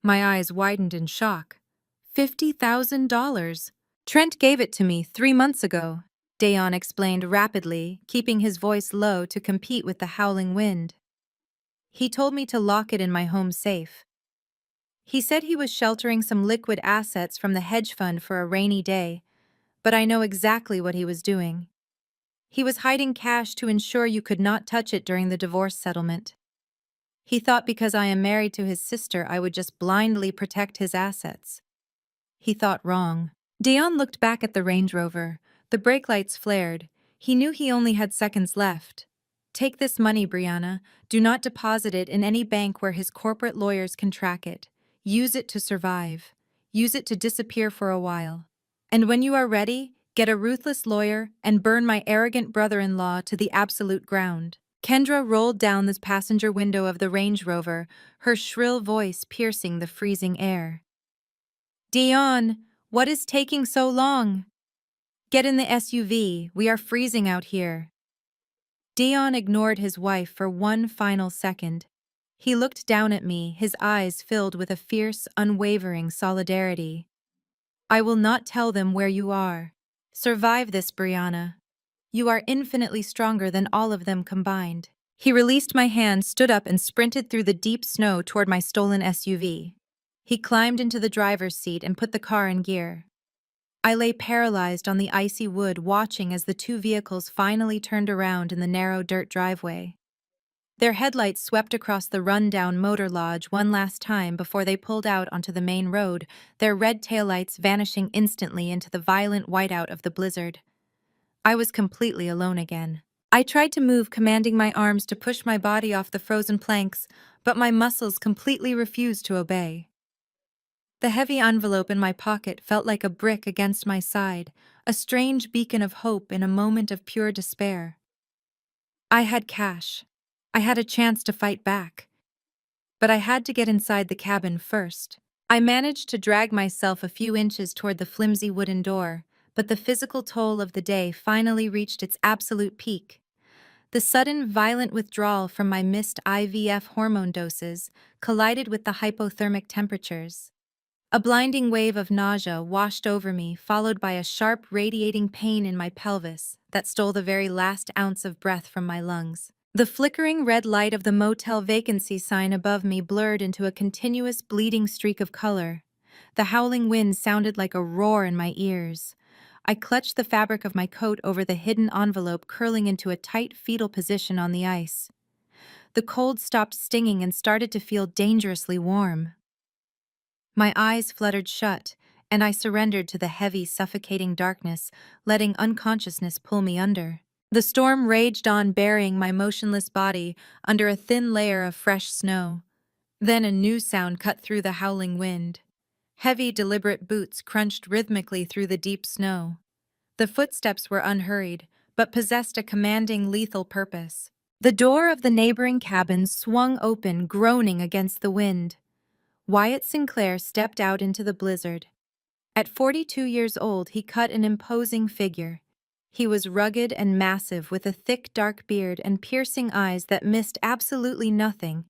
My eyes widened in shock. $50,000? "Trent gave it to me 3 months ago," Dayon explained rapidly, keeping his voice low to compete with the howling wind. "He told me to lock it in my home safe. He said he was sheltering some liquid assets from the hedge fund for a rainy day, but I know exactly what he was doing. He was hiding cash to ensure you could not touch it during the divorce settlement. He thought because I am married to his sister, I would just blindly protect his assets. He thought wrong." Dion looked back at the Range Rover. The brake lights flared. He knew he only had seconds left. "Take this money, Brianna. Do not deposit it in any bank where his corporate lawyers can track it. Use it to survive. Use it to disappear for a while. And when you are ready, get a ruthless lawyer and burn my arrogant brother-in-law to the absolute ground." Kendra rolled down the passenger window of the Range Rover, her shrill voice piercing the freezing air. "Dion, what is taking so long? Get in the SUV, we are freezing out here." Dion ignored his wife for one final second. He looked down at me, his eyes filled with a fierce, unwavering solidarity. "I will not tell them where you are. Survive this, Brianna. You are infinitely stronger than all of them combined." He released my hand, stood up, and sprinted through the deep snow toward my stolen SUV. He climbed into the driver's seat and put the car in gear. I lay paralyzed on the icy wood, watching as the two vehicles finally turned around in the narrow dirt driveway. Their headlights swept across the run-down motor lodge one last time before they pulled out onto the main road, their red taillights vanishing instantly into the violent whiteout of the blizzard. I was completely alone again. I tried to move, commanding my arms to push my body off the frozen planks, but my muscles completely refused to obey. The heavy envelope in my pocket felt like a brick against my side, a strange beacon of hope in a moment of pure despair. I had cash. I had a chance to fight back. But I had to get inside the cabin first. I managed to drag myself a few inches toward the flimsy wooden door, but the physical toll of the day finally reached its absolute peak. The sudden, violent withdrawal from my missed IVF hormone doses collided with the hypothermic temperatures. A blinding wave of nausea washed over me, followed by a sharp, radiating pain in my pelvis that stole the very last ounce of breath from my lungs. The flickering red light of the motel vacancy sign above me blurred into a continuous bleeding streak of color. The howling wind sounded like a roar in my ears. I clutched the fabric of my coat over the hidden envelope, curling into a tight fetal position on the ice. The cold stopped stinging and started to feel dangerously warm. My eyes fluttered shut, and I surrendered to the heavy, suffocating darkness, letting unconsciousness pull me under. The storm raged on, burying my motionless body under a thin layer of fresh snow. Then a new sound cut through the howling wind. Heavy, deliberate boots crunched rhythmically through the deep snow. The footsteps were unhurried, but possessed a commanding, lethal purpose. The door of the neighboring cabin swung open, groaning against the wind. Wyatt Sinclair stepped out into the blizzard. At 42 years old, he cut an imposing figure. He was rugged and massive, with a thick, dark beard and piercing eyes that missed absolutely nothing.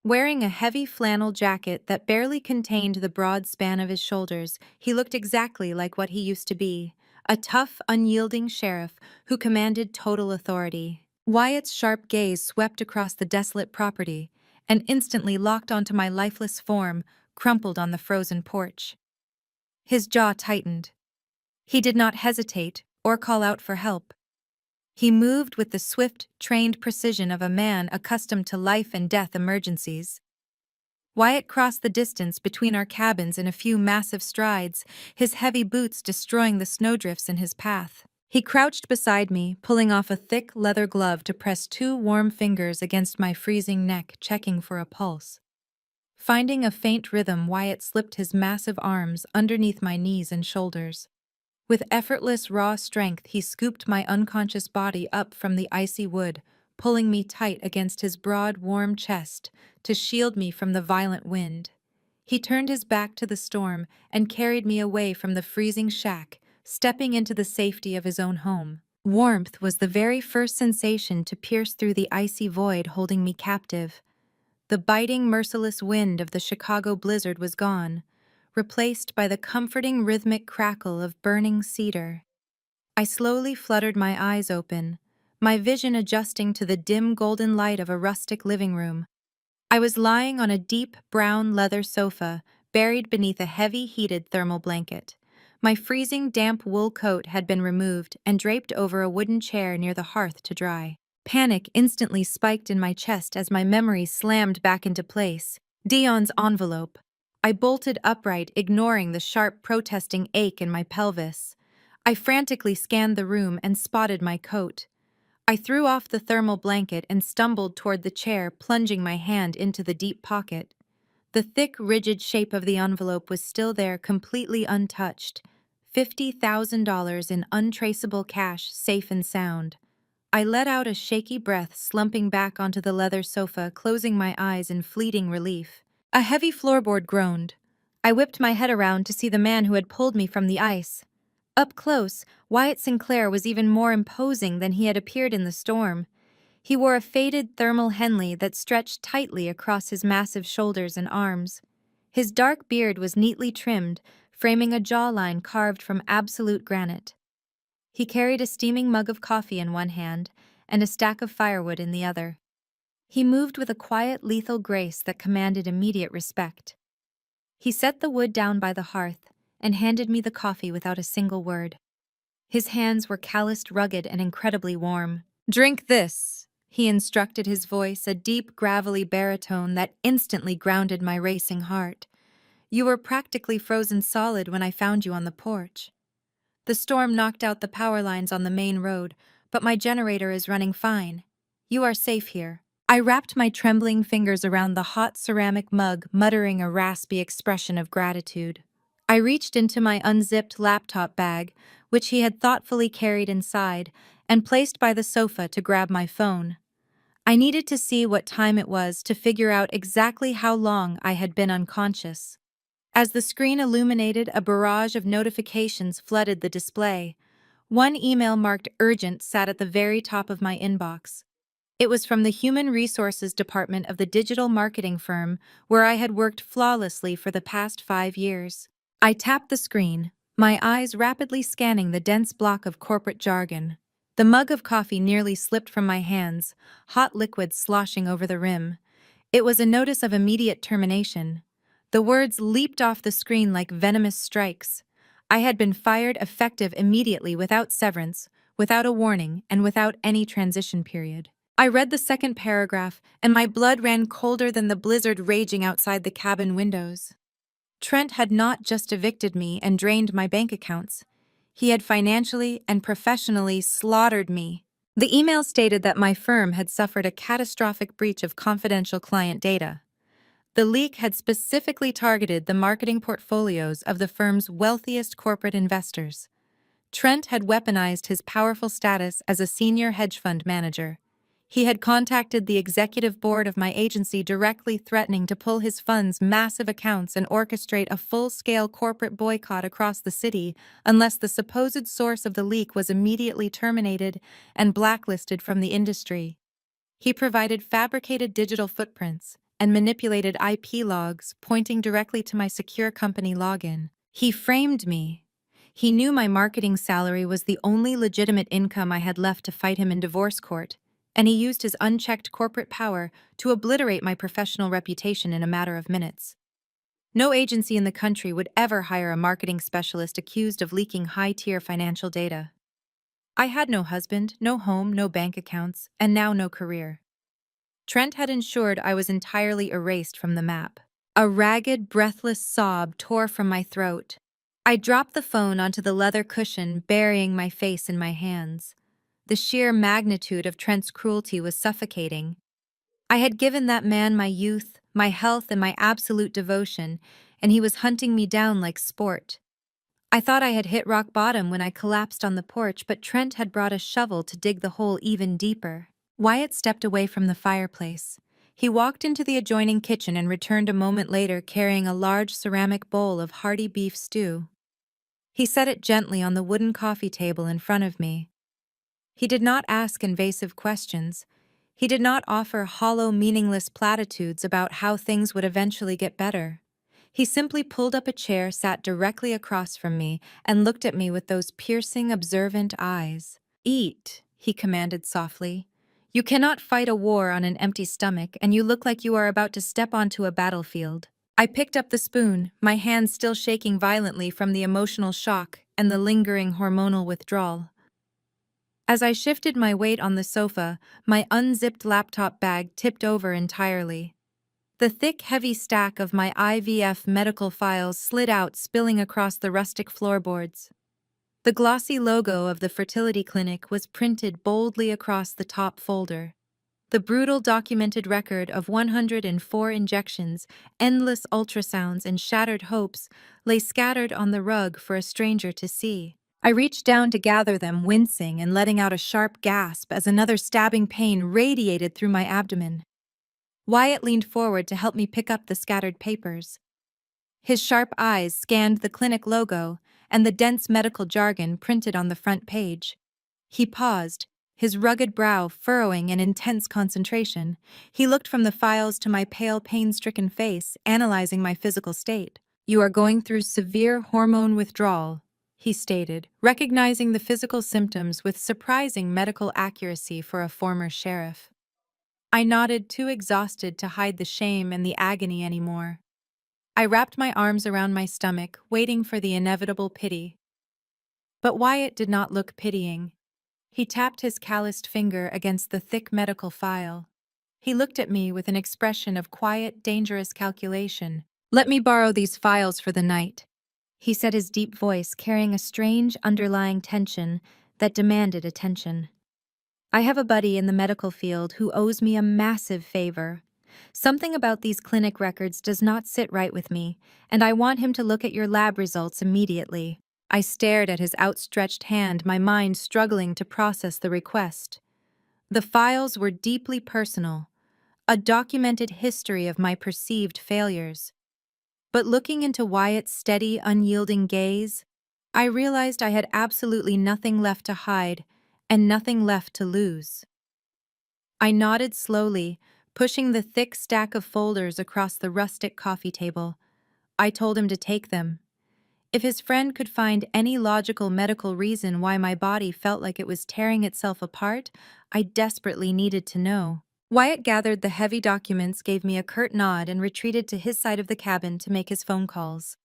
Wearing a heavy flannel jacket that barely contained the broad span of his shoulders, he looked exactly like what he used to be, a tough, unyielding sheriff who commanded total authority. Wyatt's sharp gaze swept across the desolate property and instantly locked onto my lifeless form, crumpled on the frozen porch. His jaw tightened. He did not hesitate or call out for help. He moved with the swift, trained precision of a man accustomed to life and death emergencies. Wyatt crossed the distance between our cabins in a few massive strides, his heavy boots destroying the snowdrifts in his path. He crouched beside me, pulling off a thick leather glove to press two warm fingers against my freezing neck, checking for a pulse. Finding a faint rhythm, Wyatt slipped his massive arms underneath my knees and shoulders. With effortless, raw strength, he scooped my unconscious body up from the icy wood, pulling me tight against his broad, warm chest to shield me from the violent wind. He turned his back to the storm and carried me away from the freezing shack, stepping into the safety of his own home. Warmth was the very first sensation to pierce through the icy void holding me captive. The biting, merciless wind of the Chicago blizzard was gone, replaced by the comforting rhythmic crackle of burning cedar. I slowly fluttered my eyes open, my vision adjusting to the dim golden light of a rustic living room. I was lying on a deep brown leather sofa, buried beneath a heavy heated thermal blanket. My freezing damp wool coat had been removed and draped over a wooden chair near the hearth to dry. Panic instantly spiked in my chest as my memory slammed back into place. Dion's envelope. I bolted upright, ignoring the sharp, protesting ache in my pelvis. I frantically scanned the room and spotted my coat. I threw off the thermal blanket and stumbled toward the chair, plunging my hand into the deep pocket. The thick, rigid shape of the envelope was still there, completely untouched. $50,000 in untraceable cash, safe and sound. I let out a shaky breath, slumping back onto the leather sofa, closing my eyes in fleeting relief. A heavy floorboard groaned. I whipped my head around to see the man who had pulled me from the ice. Up close, Wyatt Sinclair was even more imposing than he had appeared in the storm. He wore a faded thermal Henley that stretched tightly across his massive shoulders and arms. His dark beard was neatly trimmed, framing a jawline carved from absolute granite. He carried a steaming mug of coffee in one hand and a stack of firewood in the other. He moved with a quiet, lethal grace that commanded immediate respect. He set the wood down by the hearth and handed me the coffee without a single word. His hands were calloused, rugged, and incredibly warm. "Drink this," he instructed, his voice a deep, gravelly baritone that instantly grounded my racing heart. "You were practically frozen solid when I found you on the porch. The storm knocked out the power lines on the main road, but my generator is running fine. You are safe here." I wrapped my trembling fingers around the hot ceramic mug, muttering a raspy expression of gratitude. I reached into my unzipped laptop bag, which he had thoughtfully carried inside, and placed by the sofa to grab my phone. I needed to see what time it was to figure out exactly how long I had been unconscious. As the screen illuminated, a barrage of notifications flooded the display. One email marked urgent sat at the very top of my inbox. It was from the Human Resources Department of the digital marketing firm where I had worked flawlessly for the past 5 years. I tapped the screen, my eyes rapidly scanning the dense block of corporate jargon. The mug of coffee nearly slipped from my hands, hot liquid sloshing over the rim. It was a notice of immediate termination. The words leaped off the screen like venomous strikes. I had been fired, effective immediately, without severance, without a warning, and without any transition period. I read the second paragraph, and my blood ran colder than the blizzard raging outside the cabin windows. Trent had not just evicted me and drained my bank accounts. He had financially and professionally slaughtered me. The email stated that my firm had suffered a catastrophic breach of confidential client data. The leak had specifically targeted the marketing portfolios of the firm's wealthiest corporate investors. Trent had weaponized his powerful status as a senior hedge fund manager. He had contacted the executive board of my agency directly threatening to pull his fund's massive accounts and orchestrate a full-scale corporate boycott across the city unless the supposed source of the leak was immediately terminated and blacklisted from the industry. He provided fabricated digital footprints and manipulated IP logs pointing directly to my secure company login. He framed me. He knew my marketing salary was the only legitimate income I had left to fight him in divorce court, and he used his unchecked corporate power to obliterate my professional reputation in a matter of minutes. No agency in the country would ever hire a marketing specialist accused of leaking high-tier financial data. I had no husband, no home, no bank accounts, and now no career. Trent had ensured I was entirely erased from the map. A ragged, breathless sob tore from my throat. I dropped the phone onto the leather cushion, burying my face in my hands. The sheer magnitude of Trent's cruelty was suffocating. I had given that man my youth, my health, and my absolute devotion, and he was hunting me down like sport. I thought I had hit rock bottom when I collapsed on the porch, but Trent had brought a shovel to dig the hole even deeper. Wyatt stepped away from the fireplace. He walked into the adjoining kitchen and returned a moment later carrying a large ceramic bowl of hearty beef stew. He set it gently on the wooden coffee table in front of me. He did not ask invasive questions. He did not offer hollow, meaningless platitudes about how things would eventually get better. He simply pulled up a chair, sat directly across from me, and looked at me with those piercing, observant eyes. "Eat," he commanded softly. "You cannot fight a war on an empty stomach, and you look like you are about to step onto a battlefield." I picked up the spoon, my hands still shaking violently from the emotional shock and the lingering hormonal withdrawal. As I shifted my weight on the sofa, my unzipped laptop bag tipped over entirely. The thick, heavy stack of my IVF medical files slid out, spilling across the rustic floorboards. The glossy logo of the fertility clinic was printed boldly across the top folder. The brutal documented record of 104 injections, endless ultrasounds, and shattered hopes lay scattered on the rug for a stranger to see. I reached down to gather them, wincing and letting out a sharp gasp as another stabbing pain radiated through my abdomen. Wyatt leaned forward to help me pick up the scattered papers. His sharp eyes scanned the clinic logo and the dense medical jargon printed on the front page. He paused, his rugged brow furrowing in intense concentration. He looked from the files to my pale, pain-stricken face, analyzing my physical state. "You are going through severe hormone withdrawal," he stated, recognizing the physical symptoms with surprising medical accuracy for a former sheriff. I nodded, too exhausted to hide the shame and the agony anymore. I wrapped my arms around my stomach, waiting for the inevitable pity. But Wyatt did not look pitying. He tapped his calloused finger against the thick medical file. He looked at me with an expression of quiet, dangerous calculation. "Let me borrow these files for the night," he said, his deep voice carrying a strange underlying tension that demanded attention. "I have a buddy in the medical field who owes me a massive favor. Something about these clinic records does not sit right with me, and I want him to look at your lab results immediately." I stared at his outstretched hand, my mind struggling to process the request. The files were deeply personal, a documented history of my perceived failures. But looking into Wyatt's steady, unyielding gaze, I realized I had absolutely nothing left to hide and nothing left to lose. I nodded slowly, pushing the thick stack of folders across the rustic coffee table. I told him to take them. If his friend could find any logical medical reason why my body felt like it was tearing itself apart, I desperately needed to know. Wyatt gathered the heavy documents, gave me a curt nod, and retreated to his side of the cabin to make his phone calls.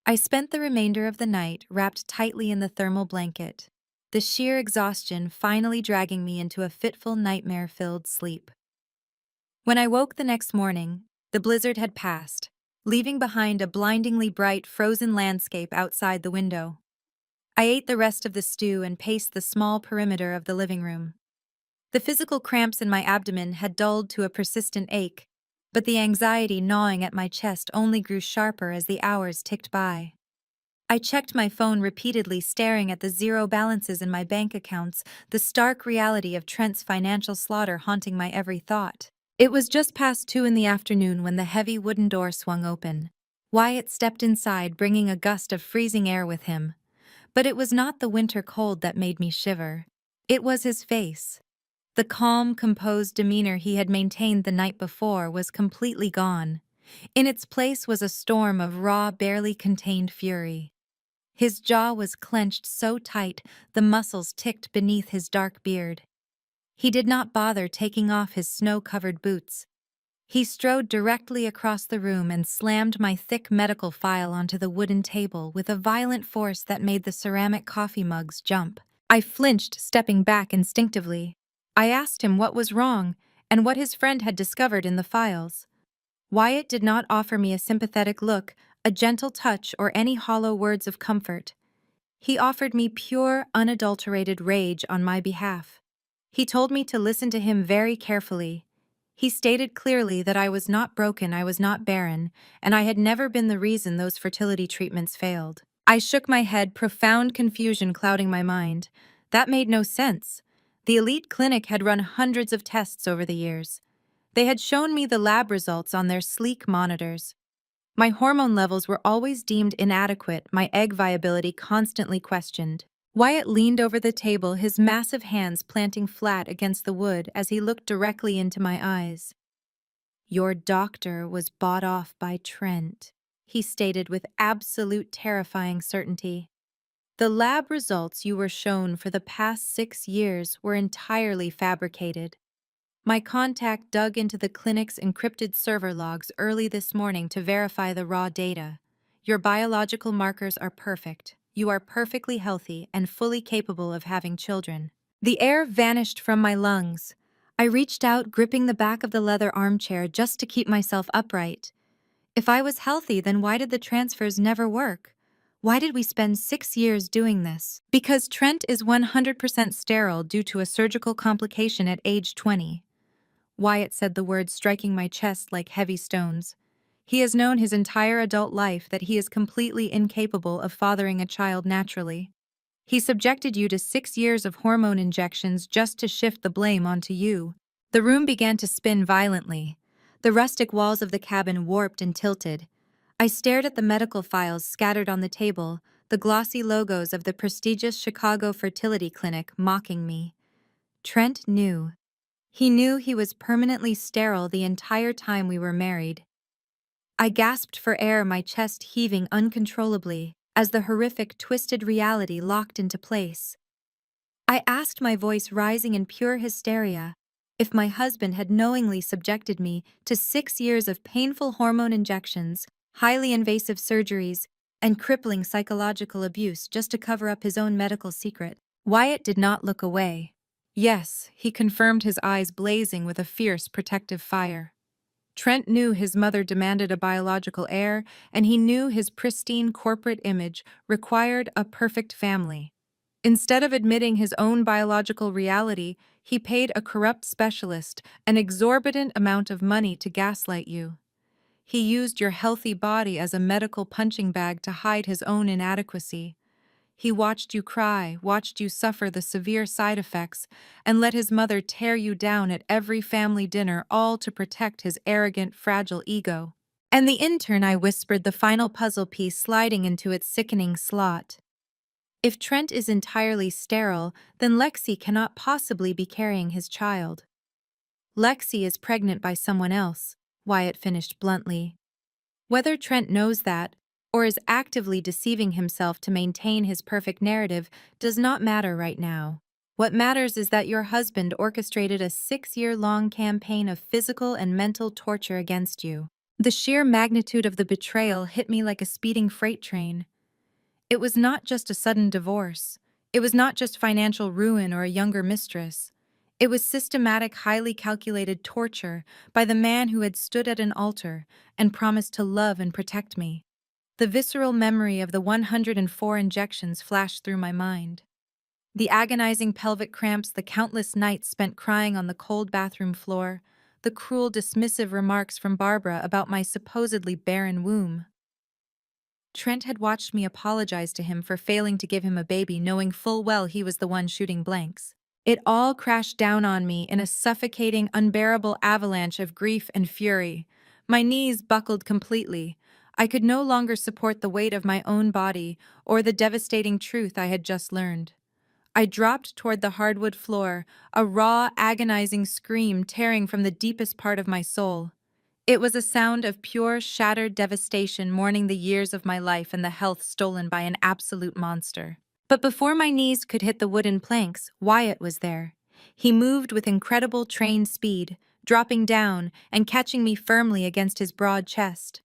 I spent the remainder of the night wrapped tightly in the thermal blanket, the sheer exhaustion finally dragging me into a fitful, nightmare-filled sleep. When I woke the next morning, the blizzard had passed, leaving behind a blindingly bright, frozen landscape outside the window. I ate the rest of the stew and paced the small perimeter of the living room. The physical cramps in my abdomen had dulled to a persistent ache, but the anxiety gnawing at my chest only grew sharper as the hours ticked by. I checked my phone repeatedly, staring at the zero balances in my bank accounts, the stark reality of Trent's financial slaughter haunting my every thought. It was just past 2 in the afternoon when the heavy wooden door swung open. Wyatt stepped inside, bringing a gust of freezing air with him. But it was not the winter cold that made me shiver. It was his face. The calm, composed demeanor he had maintained the night before was completely gone. In its place was a storm of raw, barely contained fury. His jaw was clenched so tight the muscles ticked beneath his dark beard. He did not bother taking off his snow-covered boots. He strode directly across the room and slammed my thick medical file onto the wooden table with a violent force that made the ceramic coffee mugs jump. I flinched, stepping back instinctively. I asked him what was wrong and what his friend had discovered in the files. Wyatt did not offer me a sympathetic look, a gentle touch, or any hollow words of comfort. He offered me pure, unadulterated rage on my behalf. He told me to listen to him very carefully. He stated clearly that I was not broken, I was not barren, and I had never been the reason those fertility treatments failed. I shook my head, profound confusion clouding my mind. That made no sense. The elite clinic had run hundreds of tests over the years. They had shown me the lab results on their sleek monitors. My hormone levels were always deemed inadequate, my egg viability constantly questioned. Wyatt leaned over the table, his massive hands planting flat against the wood as he looked directly into my eyes. "Your doctor was bought off by Trent," he stated with absolute terrifying certainty. "The lab results you were shown for the past 6 years were entirely fabricated. My contact dug into the clinic's encrypted server logs early this morning to verify the raw data. Your biological markers are perfect. You are perfectly healthy and fully capable of having children." The air vanished from my lungs. I reached out, gripping the back of the leather armchair just to keep myself upright. If I was healthy, then why did the transfers never work? Why did we spend 6 years doing this? Because Trent is 100% sterile due to a surgical complication at age 20. Wyatt said the words, striking my chest like heavy stones. He has known his entire adult life that he is completely incapable of fathering a child naturally. He subjected you to 6 years of hormone injections just to shift the blame onto you. The room began to spin violently. The rustic walls of the cabin warped and tilted. I stared at the medical files scattered on the table, the glossy logos of the prestigious Chicago fertility clinic mocking me. Trent knew. He knew he was permanently sterile the entire time we were married. I gasped for air, my chest heaving uncontrollably as the horrific, twisted reality locked into place. I asked, my voice rising in pure hysteria, if my husband had knowingly subjected me to 6 years of painful hormone injections, highly invasive surgeries, and crippling psychological abuse just to cover up his own medical secret. Wyatt did not look away. "Yes," he confirmed, his eyes blazing with a fierce, protective fire. Trent knew his mother demanded a biological heir, and he knew his pristine corporate image required a perfect family. Instead of admitting his own biological reality, he paid a corrupt specialist an exorbitant amount of money to gaslight you. He used your healthy body as a medical punching bag to hide his own inadequacy. He watched you cry, watched you suffer the severe side effects, and let his mother tear you down at every family dinner, all to protect his arrogant, fragile ego. "And the intern," I whispered, the final puzzle piece sliding into its sickening slot. "If Trent is entirely sterile, then Lexi cannot possibly be carrying his child." "Lexi is pregnant by someone else," Wyatt finished bluntly. "Whether Trent knows that, or is actively deceiving himself to maintain his perfect narrative, does not matter right now. What matters is that your husband orchestrated a 6-year-long campaign of physical and mental torture against you." The sheer magnitude of the betrayal hit me like a speeding freight train. It was not just a sudden divorce. It was not just financial ruin or a younger mistress. It was systematic, highly calculated torture by the man who had stood at an altar and promised to love and protect me. The visceral memory of the 104 injections flashed through my mind. The agonizing pelvic cramps, the countless nights spent crying on the cold bathroom floor, the cruel, dismissive remarks from Barbara about my supposedly barren womb. Trent had watched me apologize to him for failing to give him a baby, knowing full well he was the one shooting blanks. It all crashed down on me in a suffocating, unbearable avalanche of grief and fury. My knees buckled completely. I could no longer support the weight of my own body or the devastating truth I had just learned. I dropped toward the hardwood floor, a raw, agonizing scream tearing from the deepest part of my soul. It was a sound of pure, shattered devastation, mourning the years of my life and the health stolen by an absolute monster. But before my knees could hit the wooden planks, Wyatt was there. He moved with incredible trained speed, dropping down and catching me firmly against his broad chest.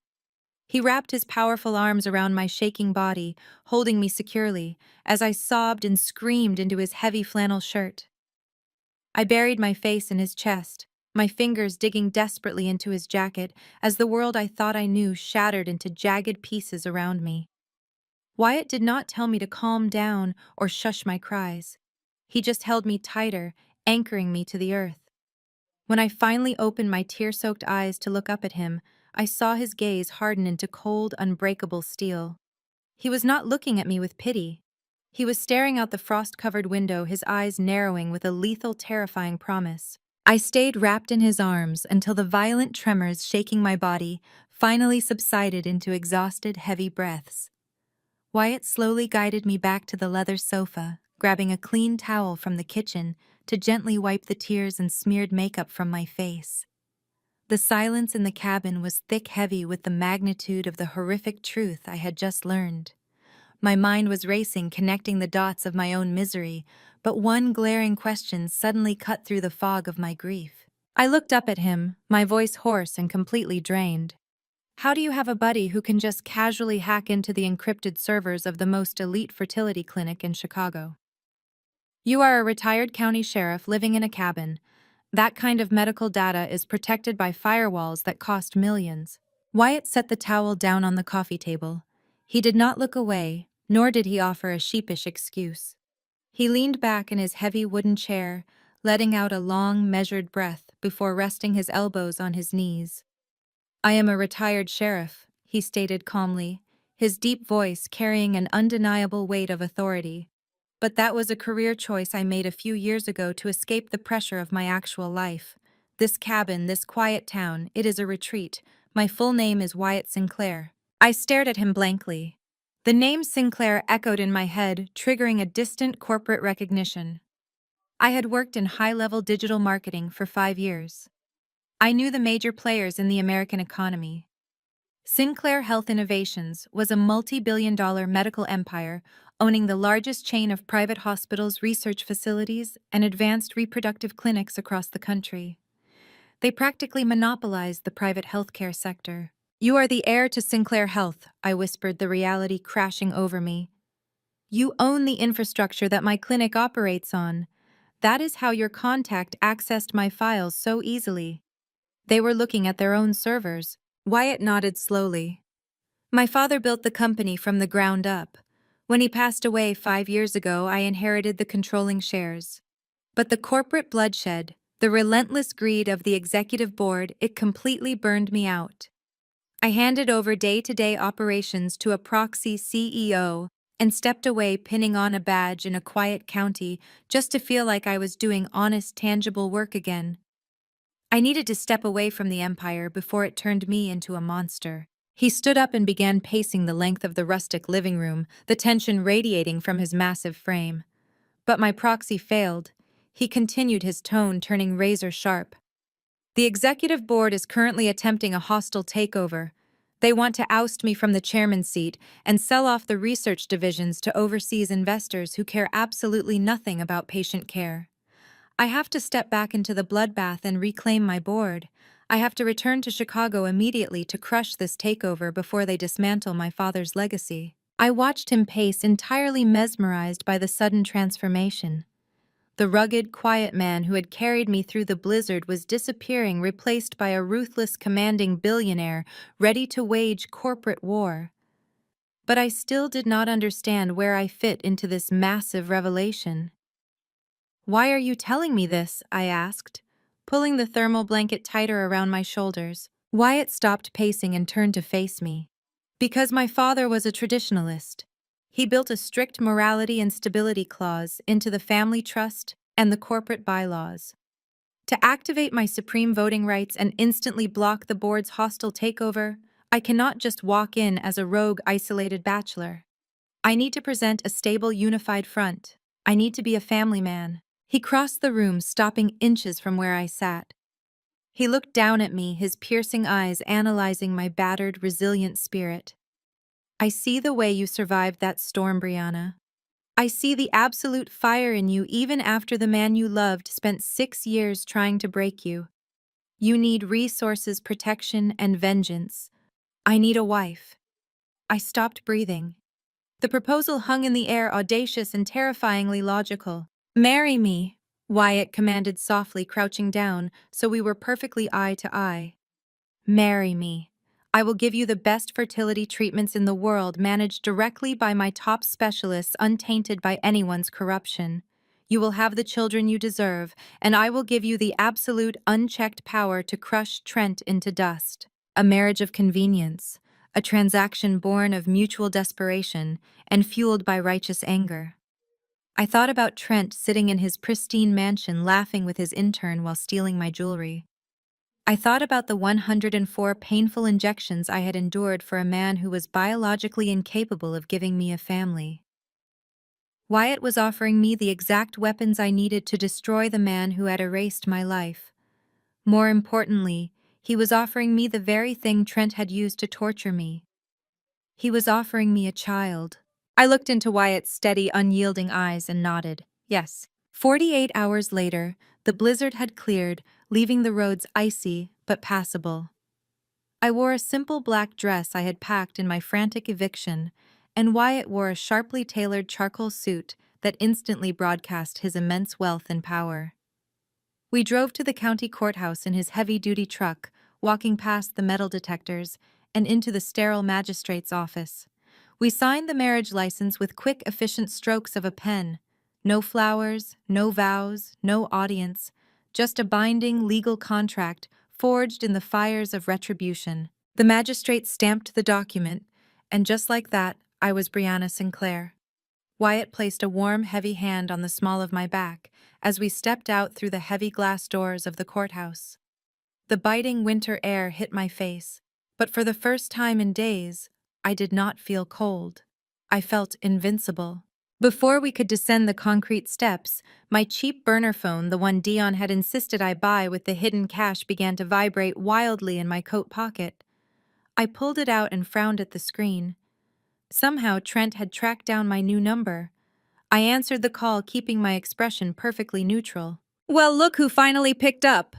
He wrapped his powerful arms around my shaking body, holding me securely, as I sobbed and screamed into his heavy flannel shirt. I buried my face in his chest, my fingers digging desperately into his jacket as the world I thought I knew shattered into jagged pieces around me. Wyatt did not tell me to calm down or shush my cries. He just held me tighter, anchoring me to the earth. When I finally opened my tear-soaked eyes to look up at him, I saw his gaze harden into cold, unbreakable steel. He was not looking at me with pity. He was staring out the frost-covered window, his eyes narrowing with a lethal, terrifying promise. I stayed wrapped in his arms until the violent tremors shaking my body finally subsided into exhausted, heavy breaths. Wyatt slowly guided me back to the leather sofa, grabbing a clean towel from the kitchen to gently wipe the tears and smeared makeup from my face. The silence in the cabin was thick-heavy with the magnitude of the horrific truth I had just learned. My mind was racing, connecting the dots of my own misery, but one glaring question suddenly cut through the fog of my grief. I looked up at him, my voice hoarse and completely drained. How do you have a buddy who can just casually hack into the encrypted servers of the most elite fertility clinic in Chicago? You are a retired county sheriff living in a cabin. That kind of medical data is protected by firewalls that cost millions. Wyatt set the towel down on the coffee table. He did not look away, nor did he offer a sheepish excuse. He leaned back in his heavy wooden chair, letting out a long, measured breath before resting his elbows on his knees. I am a retired sheriff, he stated calmly, his deep voice carrying an undeniable weight of authority. But that was a career choice I made a few years ago to escape the pressure of my actual life. This cabin, this quiet town, it is a retreat. My full name is Wyatt Sinclair. I stared at him blankly. The name Sinclair echoed in my head, triggering a distant corporate recognition. I had worked in high-level digital marketing for 5 years. I knew the major players in the American economy. Sinclair Health Innovations was a multi-billion-dollar medical empire owning the largest chain of private hospitals, research facilities, and advanced reproductive clinics across the country. They practically monopolized the private healthcare sector. You are the heir to Sinclair Health, I whispered, the reality crashing over me. You own the infrastructure that my clinic operates on. That is how your contact accessed my files so easily. They were looking at their own servers. Wyatt nodded slowly. My father built the company from the ground up. When he passed away 5 years ago, I inherited the controlling shares. But the corporate bloodshed, the relentless greed of the executive board, it completely burned me out. I handed over day-to-day operations to a proxy CEO and stepped away, pinning on a badge in a quiet county just to feel like I was doing honest, tangible work again. I needed to step away from the empire before it turned me into a monster. He stood up and began pacing the length of the rustic living room, the tension radiating from his massive frame. But my proxy failed. He continued, his tone turning razor sharp. The executive board is currently attempting a hostile takeover. They want to oust me from the chairman's seat and sell off the research divisions to overseas investors who care absolutely nothing about patient care. I have to step back into the bloodbath and reclaim my board. I have to return to Chicago immediately to crush this takeover before they dismantle my father's legacy. I watched him pace, entirely mesmerized by the sudden transformation. The rugged, quiet man who had carried me through the blizzard was disappearing, replaced by a ruthless, commanding billionaire ready to wage corporate war. But I still did not understand where I fit into this massive revelation. Why are you telling me this? I asked, pulling the thermal blanket tighter around my shoulders. Wyatt stopped pacing and turned to face me. Because my father was a traditionalist. He built a strict morality and stability clause into the family trust and the corporate bylaws. To activate my supreme voting rights and instantly block the board's hostile takeover, I cannot just walk in as a rogue, isolated bachelor. I need to present a stable, unified front. I need to be a family man. He crossed the room, stopping inches from where I sat. He looked down at me, his piercing eyes analyzing my battered, resilient spirit. I see the way you survived that storm, Brianna. I see the absolute fire in you even after the man you loved spent 6 years trying to break you. You need resources, protection, and vengeance. I need a wife. I stopped breathing. The proposal hung in the air, audacious and terrifyingly logical. "Marry me," Wyatt commanded softly, crouching down so we were perfectly eye to eye. "Marry me. I will give you the best fertility treatments in the world, managed directly by my top specialists, untainted by anyone's corruption. You will have the children you deserve, and I will give you the absolute, unchecked power to crush Trent into dust. A marriage of convenience, a transaction born of mutual desperation and fueled by righteous anger." I thought about Trent sitting in his pristine mansion laughing with his intern while stealing my jewelry. I thought about the 104 painful injections I had endured for a man who was biologically incapable of giving me a family. Wyatt was offering me the exact weapons I needed to destroy the man who had erased my life. More importantly, he was offering me the very thing Trent had used to torture me. He was offering me a child. I looked into Wyatt's steady, unyielding eyes and nodded. Yes. 48 hours later, the blizzard had cleared, leaving the roads icy but passable. I wore a simple black dress I had packed in my frantic eviction, and Wyatt wore a sharply tailored charcoal suit that instantly broadcast his immense wealth and power. We drove to the county courthouse in his heavy-duty truck, walking past the metal detectors and into the sterile magistrate's office. We signed the marriage license with quick, efficient strokes of a pen. No flowers, no vows, no audience, just a binding legal contract forged in the fires of retribution. The magistrate stamped the document, and just like that, I was Brianna Sinclair. Wyatt placed a warm, heavy hand on the small of my back as we stepped out through the heavy glass doors of the courthouse. The biting winter air hit my face, but for the first time in days, I did not feel cold. I felt invincible. Before we could descend the concrete steps, my cheap burner phone, the one Dion had insisted I buy with the hidden cash, began to vibrate wildly in my coat pocket. I pulled it out and frowned at the screen. Somehow Trent had tracked down my new number. I answered the call, keeping my expression perfectly neutral. "Well, look who finally picked up!"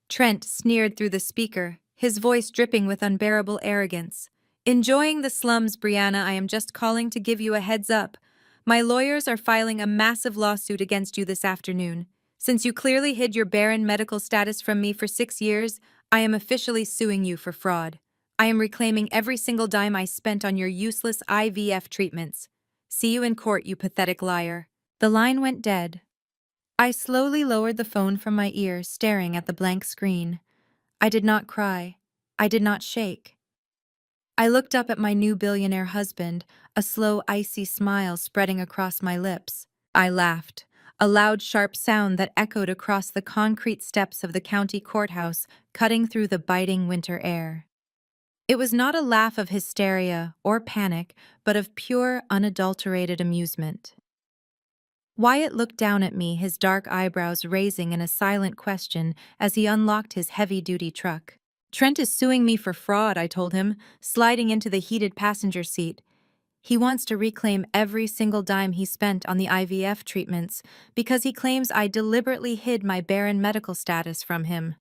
Trent sneered through the speaker, his voice dripping with unbearable arrogance. "Enjoying the slums, Brianna. I am just calling to give you a heads up. My lawyers are filing a massive lawsuit against you this afternoon. Since you clearly hid your barren medical status from me for 6 years, I am officially suing you for fraud. I am reclaiming every single dime I spent on your useless IVF treatments. See you in court, you pathetic liar." The line went dead. I slowly lowered the phone from my ear, staring at the blank screen. I did not cry. I did not shake. I looked up at my new billionaire husband, a slow, icy smile spreading across my lips. I laughed, a loud, sharp sound that echoed across the concrete steps of the county courthouse, cutting through the biting winter air. It was not a laugh of hysteria or panic, but of pure, unadulterated amusement. Wyatt looked down at me, his dark eyebrows raising in a silent question as he unlocked his heavy-duty truck. "Trent is suing me for fraud," I told him, sliding into the heated passenger seat. "He wants to reclaim every single dime he spent on the IVF treatments because he claims I deliberately hid my barren medical status from him."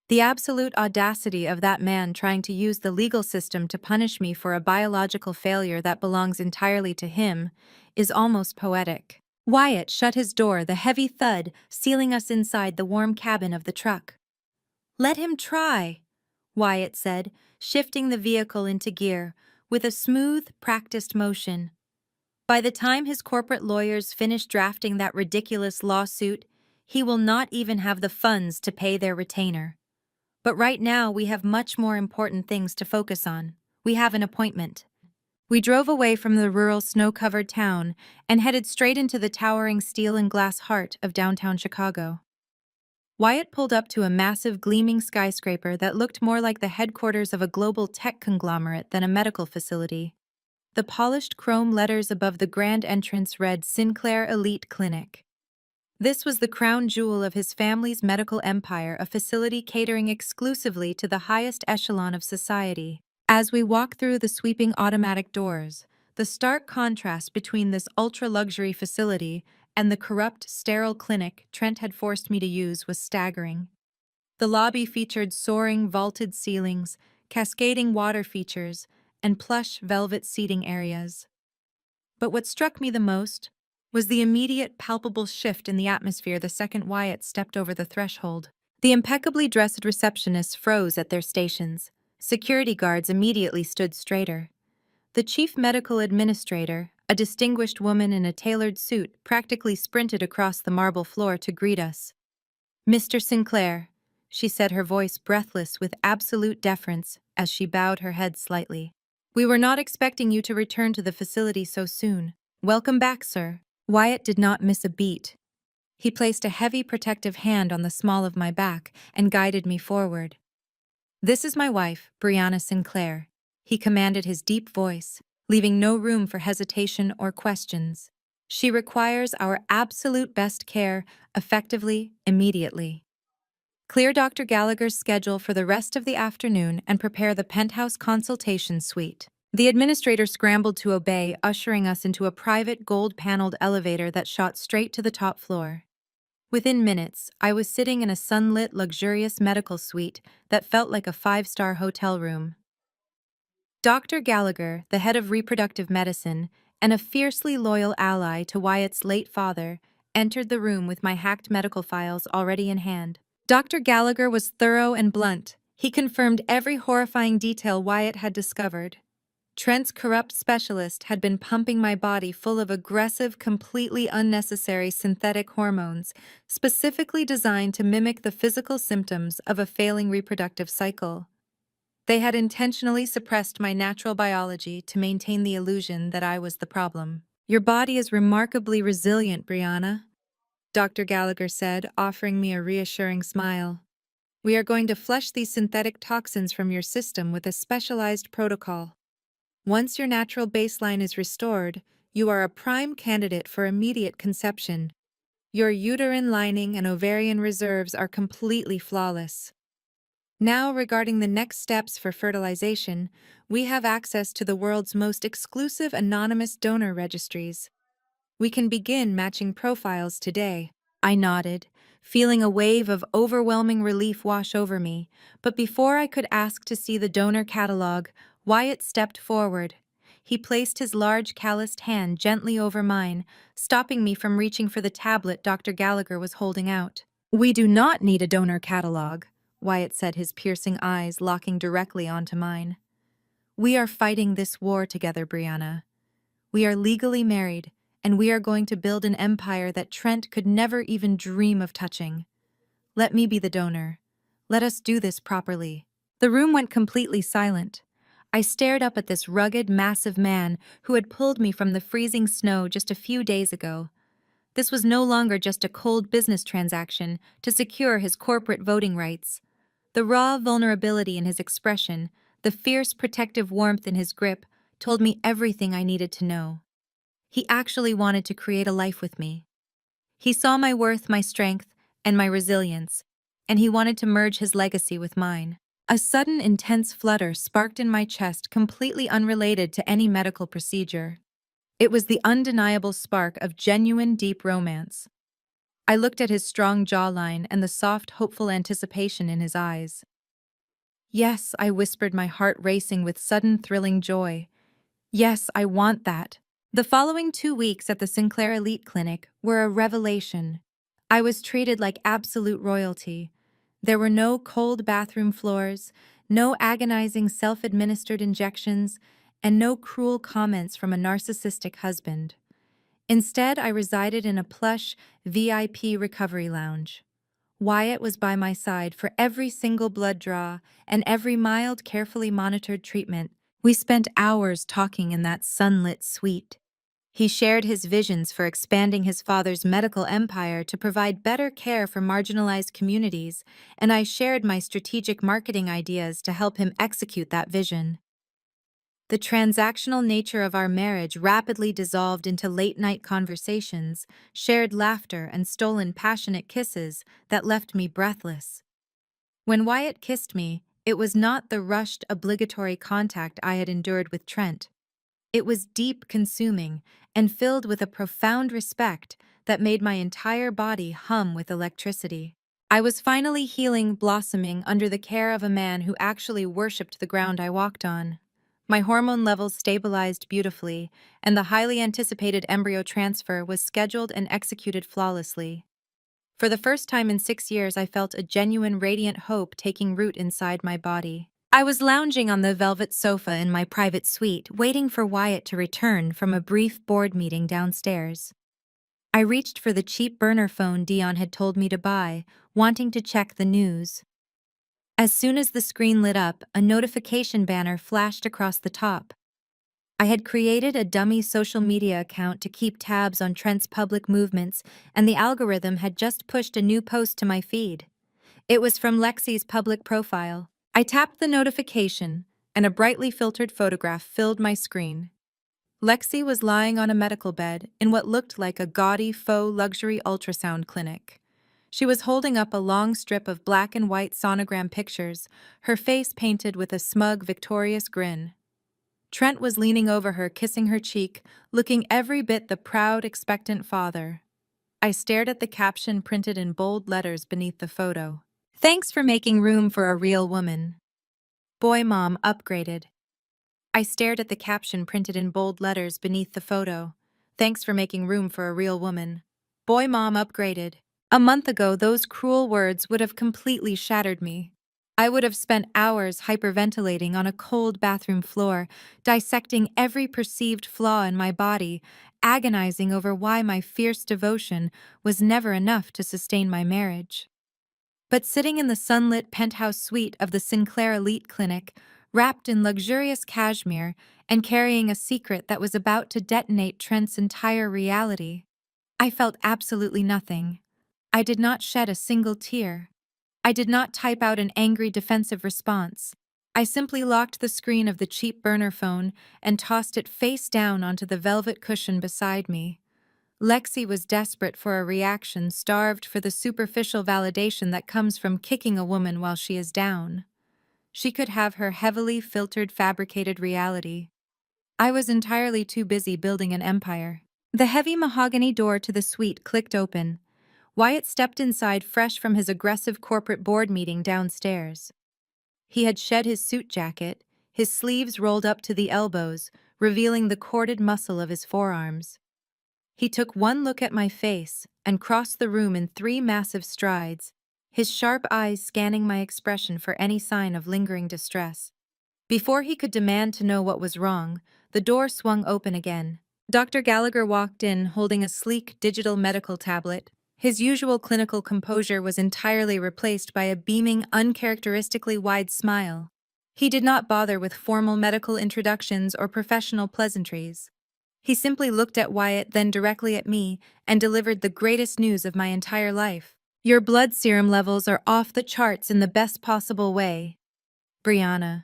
The absolute audacity of that man trying to use the legal system to punish me for a biological failure that belongs entirely to him is almost poetic. Wyatt shut his door, the heavy thud sealing us inside the warm cabin of the truck. "Let him try," Wyatt said, shifting the vehicle into gear with a smooth, practiced motion. By the time his corporate lawyers finished drafting that ridiculous lawsuit, He will not even have the funds to pay their retainer. But right now, we have much more important things to focus on. We have an appointment. We drove away from the rural snow-covered town and headed straight into the towering steel and glass heart of downtown Chicago. Wyatt pulled up to a massive gleaming skyscraper that looked more like the headquarters of a global tech conglomerate than a medical facility. The polished chrome letters above the grand entrance read Sinclair Elite Clinic. This was the crown jewel of his family's medical empire, a facility catering exclusively to the highest echelon of society. As we walked through the sweeping automatic doors, the stark contrast between this ultra-luxury facility and the corrupt, sterile clinic Trent had forced me to use was staggering. The lobby featured soaring, vaulted ceilings, cascading water features, and plush, velvet seating areas. But what struck me the most was the immediate, palpable shift in the atmosphere the second Wyatt stepped over the threshold. The impeccably dressed receptionists froze at their stations. Security guards immediately stood straighter. The chief medical administrator, a distinguished woman in a tailored suit, practically sprinted across the marble floor to greet us. "Mr. Sinclair," she said, her voice breathless with absolute deference as she bowed her head slightly. "We were not expecting you to return to the facility so soon. Welcome back, sir." Wyatt did not miss a beat. He placed a heavy protective hand on the small of my back and guided me forward. "This is my wife, Brianna Sinclair," he commanded, his deep voice, leaving no room for hesitation or questions. "She requires our absolute best care, effectively, immediately. Clear Dr. Gallagher's schedule for the rest of the afternoon and prepare the penthouse consultation suite." The administrator scrambled to obey, ushering us into a private gold-paneled elevator that shot straight to the top floor. Within minutes, I was sitting in a sunlit, luxurious medical suite that felt like a five-star hotel room. Dr. Gallagher, the head of reproductive medicine, and a fiercely loyal ally to Wyatt's late father, entered the room with my hacked medical files already in hand. Dr. Gallagher was thorough and blunt. He confirmed every horrifying detail Wyatt had discovered. Trent's corrupt specialist had been pumping my body full of aggressive, completely unnecessary synthetic hormones, specifically designed to mimic the physical symptoms of a failing reproductive cycle. They had intentionally suppressed my natural biology to maintain the illusion that I was the problem. "Your body is remarkably resilient, Brianna," Dr. Gallagher said, offering me a reassuring smile. "We are going to flush these synthetic toxins from your system with a specialized protocol. Once your natural baseline is restored, you are a prime candidate for immediate conception. Your uterine lining and ovarian reserves are completely flawless. Now, regarding the next steps for fertilization, we have access to the world's most exclusive anonymous donor registries. We can begin matching profiles today." I nodded, feeling a wave of overwhelming relief wash over me, but before I could ask to see the donor catalog, Wyatt stepped forward. He placed his large calloused hand gently over mine, stopping me from reaching for the tablet Dr. Gallagher was holding out. "We do not need a donor catalog," Wyatt said, his piercing eyes locking directly onto mine. "We are fighting this war together, Brianna. We are legally married, and we are going to build an empire that Trent could never even dream of touching. Let me be the donor. Let us do this properly." The room went completely silent. I stared up at this rugged, massive man who had pulled me from the freezing snow just a few days ago. This was no longer just a cold business transaction to secure his corporate voting rights. The raw vulnerability in his expression, the fierce protective warmth in his grip, told me everything I needed to know. He actually wanted to create a life with me. He saw my worth, my strength, and my resilience, and he wanted to merge his legacy with mine. A sudden, intense flutter sparked in my chest, completely unrelated to any medical procedure. It was the undeniable spark of genuine, deep romance. I looked at his strong jawline and the soft, hopeful anticipation in his eyes. "Yes," I whispered, my heart racing with sudden, thrilling joy. "Yes, I want that." The following 2 weeks at the Sinclair Elite Clinic were a revelation. I was treated like absolute royalty. There were no cold bathroom floors, no agonizing self-administered injections, and no cruel comments from a narcissistic husband. Instead, I resided in a plush, VIP recovery lounge. Wyatt was by my side for every single blood draw and every mild, carefully monitored treatment. We spent hours talking in that sunlit suite. He shared his visions for expanding his father's medical empire to provide better care for marginalized communities, and I shared my strategic marketing ideas to help him execute that vision. The transactional nature of our marriage rapidly dissolved into late-night conversations, shared laughter, and stolen passionate kisses that left me breathless. When Wyatt kissed me, it was not the rushed, obligatory contact I had endured with Trent. It was deep, consuming, and filled with a profound respect that made my entire body hum with electricity. I was finally healing, blossoming under the care of a man who actually worshipped the ground I walked on. My hormone levels stabilized beautifully, and the highly anticipated embryo transfer was scheduled and executed flawlessly. For the first time in 6 years, I felt a genuine radiant hope taking root inside my body. I was lounging on the velvet sofa in my private suite, waiting for Wyatt to return from a brief board meeting downstairs. I reached for the cheap burner phone Dion had told me to buy, wanting to check the news. As soon as the screen lit up, a notification banner flashed across the top. I had created a dummy social media account to keep tabs on Trent's public movements, and the algorithm had just pushed a new post to my feed. It was from Lexi's public profile. I tapped the notification, and a brightly filtered photograph filled my screen. Lexi was lying on a medical bed in what looked like a gaudy faux luxury ultrasound clinic. She was holding up a long strip of black and white sonogram pictures, her face painted with a smug, victorious grin. Trent was leaning over her, kissing her cheek, looking every bit the proud, expectant father. I stared at the caption printed in bold letters beneath the photo. "Thanks for making room for a real woman. Boy Mom upgraded." I stared at the caption printed in bold letters beneath the photo. "Thanks for making room for a real woman. Boy Mom upgraded." A month ago, those cruel words would have completely shattered me. I would have spent hours hyperventilating on a cold bathroom floor, dissecting every perceived flaw in my body, agonizing over why my fierce devotion was never enough to sustain my marriage. But sitting in the sunlit penthouse suite of the Sinclair Elite Clinic, wrapped in luxurious cashmere and carrying a secret that was about to detonate Trent's entire reality, I felt absolutely nothing. I did not shed a single tear. I did not type out an angry defensive response. I simply locked the screen of the cheap burner phone and tossed it face down onto the velvet cushion beside me. Lexi was desperate for a reaction, starved for the superficial validation that comes from kicking a woman while she is down. She could have her heavily filtered, fabricated reality. I was entirely too busy building an empire. The heavy mahogany door to the suite clicked open. Wyatt stepped inside fresh from his aggressive corporate board meeting downstairs. He had shed his suit jacket, his sleeves rolled up to the elbows, revealing the corded muscle of his forearms. He took one look at my face and crossed the room in 3 massive strides, his sharp eyes scanning my expression for any sign of lingering distress. Before he could demand to know what was wrong, the door swung open again. Dr. Gallagher walked in holding a sleek digital medical tablet. His usual clinical composure was entirely replaced by a beaming, uncharacteristically wide smile. He did not bother with formal medical introductions or professional pleasantries. He simply looked at Wyatt, then directly at me, and delivered the greatest news of my entire life. "Your blood serum levels are off the charts in the best possible way, Brianna."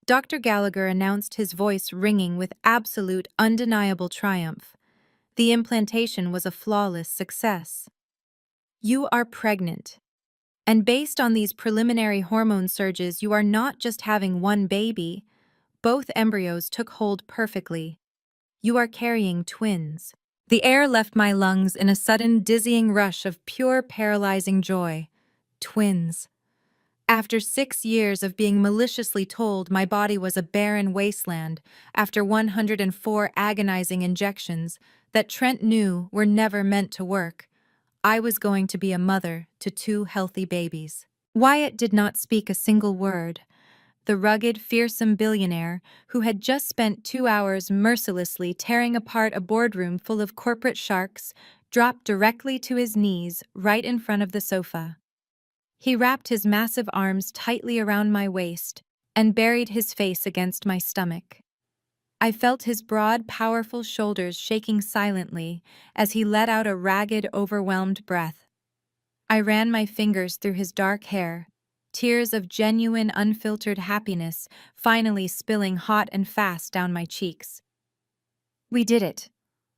Dr. Gallagher announced, his voice ringing with absolute, undeniable triumph. The implantation was a flawless success. "You are pregnant. And based on these preliminary hormone surges, you are not just having one baby. Both embryos took hold perfectly. You are carrying twins." The air left my lungs in a sudden, dizzying rush of pure, paralyzing joy. Twins. After 6 years of being maliciously told my body was a barren wasteland, after 104 agonizing injections that Trent knew were never meant to work, I was going to be a mother to 2 healthy babies. Wyatt did not speak a single word, The rugged, fearsome billionaire, who had just spent 2 hours mercilessly tearing apart a boardroom full of corporate sharks, dropped directly to his knees right in front of the sofa. He wrapped his massive arms tightly around my waist and buried his face against my stomach. I felt his broad, powerful shoulders shaking silently as he let out a ragged, overwhelmed breath. I ran my fingers through his dark hair, tears of genuine, unfiltered happiness finally spilling hot and fast down my cheeks. "We did it,"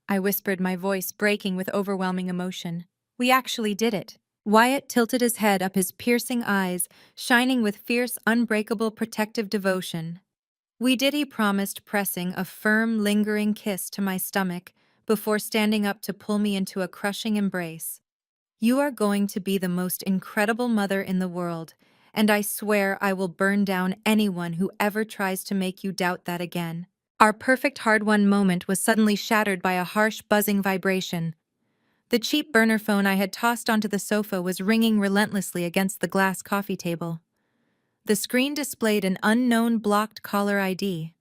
I whispered, my voice breaking with overwhelming emotion. "We actually did it." Wyatt tilted his head up, his piercing eyes shining with fierce, unbreakable protective devotion. "We did," he promised, pressing a firm, lingering kiss to my stomach before standing up to pull me into a crushing embrace. "You are going to be the most incredible mother in the world, and I swear I will burn down anyone who ever tries to make you doubt that again." Our perfect hard-won moment was suddenly shattered by a harsh, buzzing vibration. The cheap burner phone I had tossed onto the sofa was ringing relentlessly against the glass coffee table. The screen displayed an unknown blocked caller ID.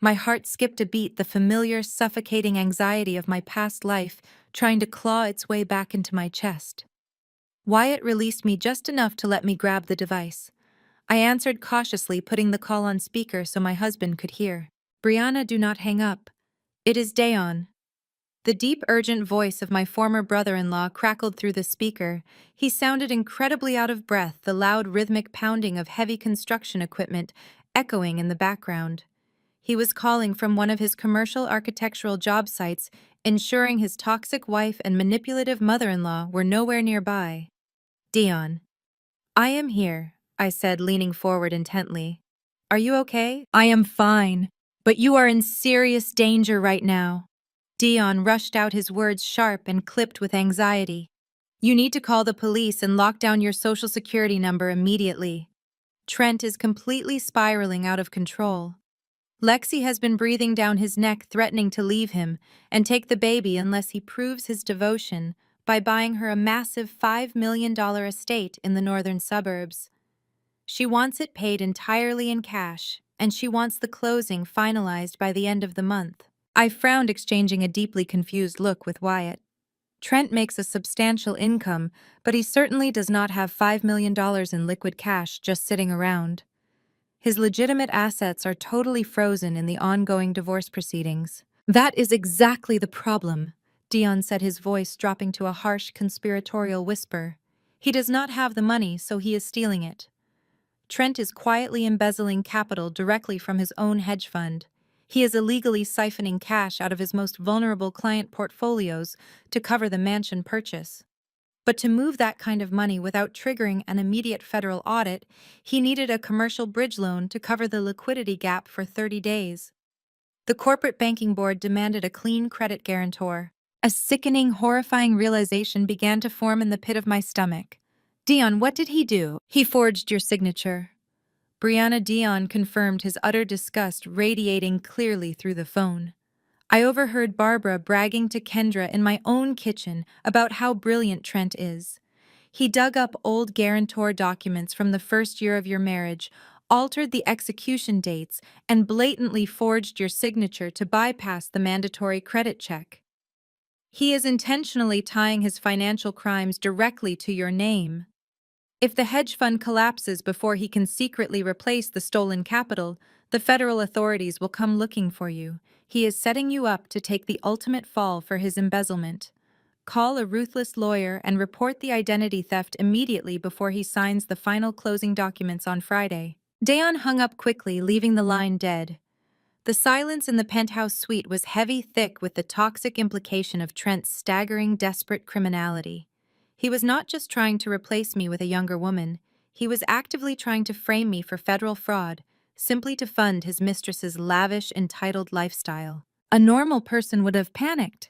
My heart skipped a beat, the familiar, suffocating anxiety of my past life trying to claw its way back into my chest. Wyatt released me just enough to let me grab the device. I answered cautiously, putting the call on speaker so my husband could hear. "Brianna, do not hang up. It is Dayon." The deep, urgent voice of my former brother-in-law crackled through the speaker. He sounded incredibly out of breath, the loud, rhythmic pounding of heavy construction equipment echoing in the background. He was calling from one of his commercial architectural job sites, ensuring his toxic wife and manipulative mother-in-law were nowhere nearby. "Dion." "I am here," I said, leaning forward intently. "Are you okay?" "I am fine, but you are in serious danger right now." Dion rushed out, his words sharp and clipped with anxiety. "You need to call the police and lock down your social security number immediately. Trent is completely spiraling out of control. Lexi has been breathing down his neck, threatening to leave him and take the baby unless he proves his devotion by buying her a massive $5 million estate in the northern suburbs. She wants it paid entirely in cash, and she wants the closing finalized by the end of the month." I frowned, exchanging a deeply confused look with Wyatt. Trent makes a substantial income, but he certainly does not have $5 million in liquid cash just sitting around. His legitimate assets are totally frozen in the ongoing divorce proceedings. "That is exactly the problem," Dion said, his voice dropping to a harsh, conspiratorial whisper. "He does not have the money, so he is stealing it. Trent is quietly embezzling capital directly from his own hedge fund. He is illegally siphoning cash out of his most vulnerable client portfolios to cover the mansion purchase. But to move that kind of money without triggering an immediate federal audit, he needed a commercial bridge loan to cover the liquidity gap for 30 days. The corporate banking board demanded a clean credit guarantor. A sickening, horrifying realization began to form in the pit of my stomach. "Dion, what did he do?" "He forged your signature." Brianna Dion confirmed, his utter disgust radiating clearly through the phone. I overheard Barbara bragging to Kendra in my own kitchen about how brilliant Trent is. "He dug up old guarantor documents from the first year of your marriage, altered the execution dates, and blatantly forged your signature to bypass the mandatory credit check. He is intentionally tying his financial crimes directly to your name. If the hedge fund collapses before he can secretly replace the stolen capital, the federal authorities will come looking for you. He is setting you up to take the ultimate fall for his embezzlement. Call a ruthless lawyer and report the identity theft immediately before he signs the final closing documents on Friday." Dayon hung up quickly, leaving the line dead. The silence in the penthouse suite was heavy, thick with the toxic implication of Trent's staggering, desperate criminality. He was not just trying to replace me with a younger woman. He was actively trying to frame me for federal fraud, simply to fund his mistress's lavish, entitled lifestyle. A normal person would have panicked.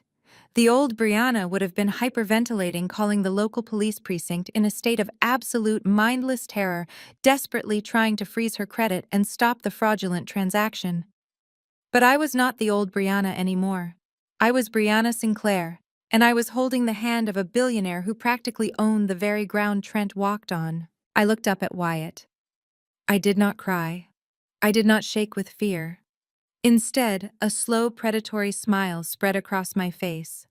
The old Brianna would have been hyperventilating, calling the local police precinct in a state of absolute mindless terror, desperately trying to freeze her credit and stop the fraudulent transaction. But I was not the old Brianna anymore. I was Brianna Sinclair, and I was holding the hand of a billionaire who practically owned the very ground Trent walked on. I looked up at Wyatt. I did not cry. I did not shake with fear. Instead, a slow, predatory smile spread across my face.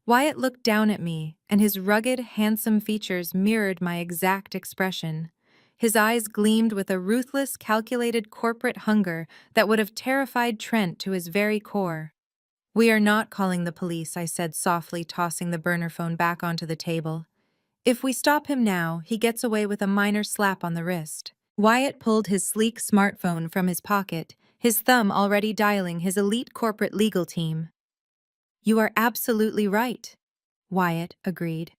Wyatt looked down at me, and his rugged, handsome features mirrored my exact expression. His eyes gleamed with a ruthless, calculated corporate hunger that would have terrified Trent to his very core. "We are not calling the police," I said softly, tossing the burner phone back onto the table. "If we stop him now, he gets away with a minor slap on the wrist." Wyatt pulled his sleek smartphone from his pocket, his thumb already dialing his elite corporate legal team. "You are absolutely right," Wyatt agreed,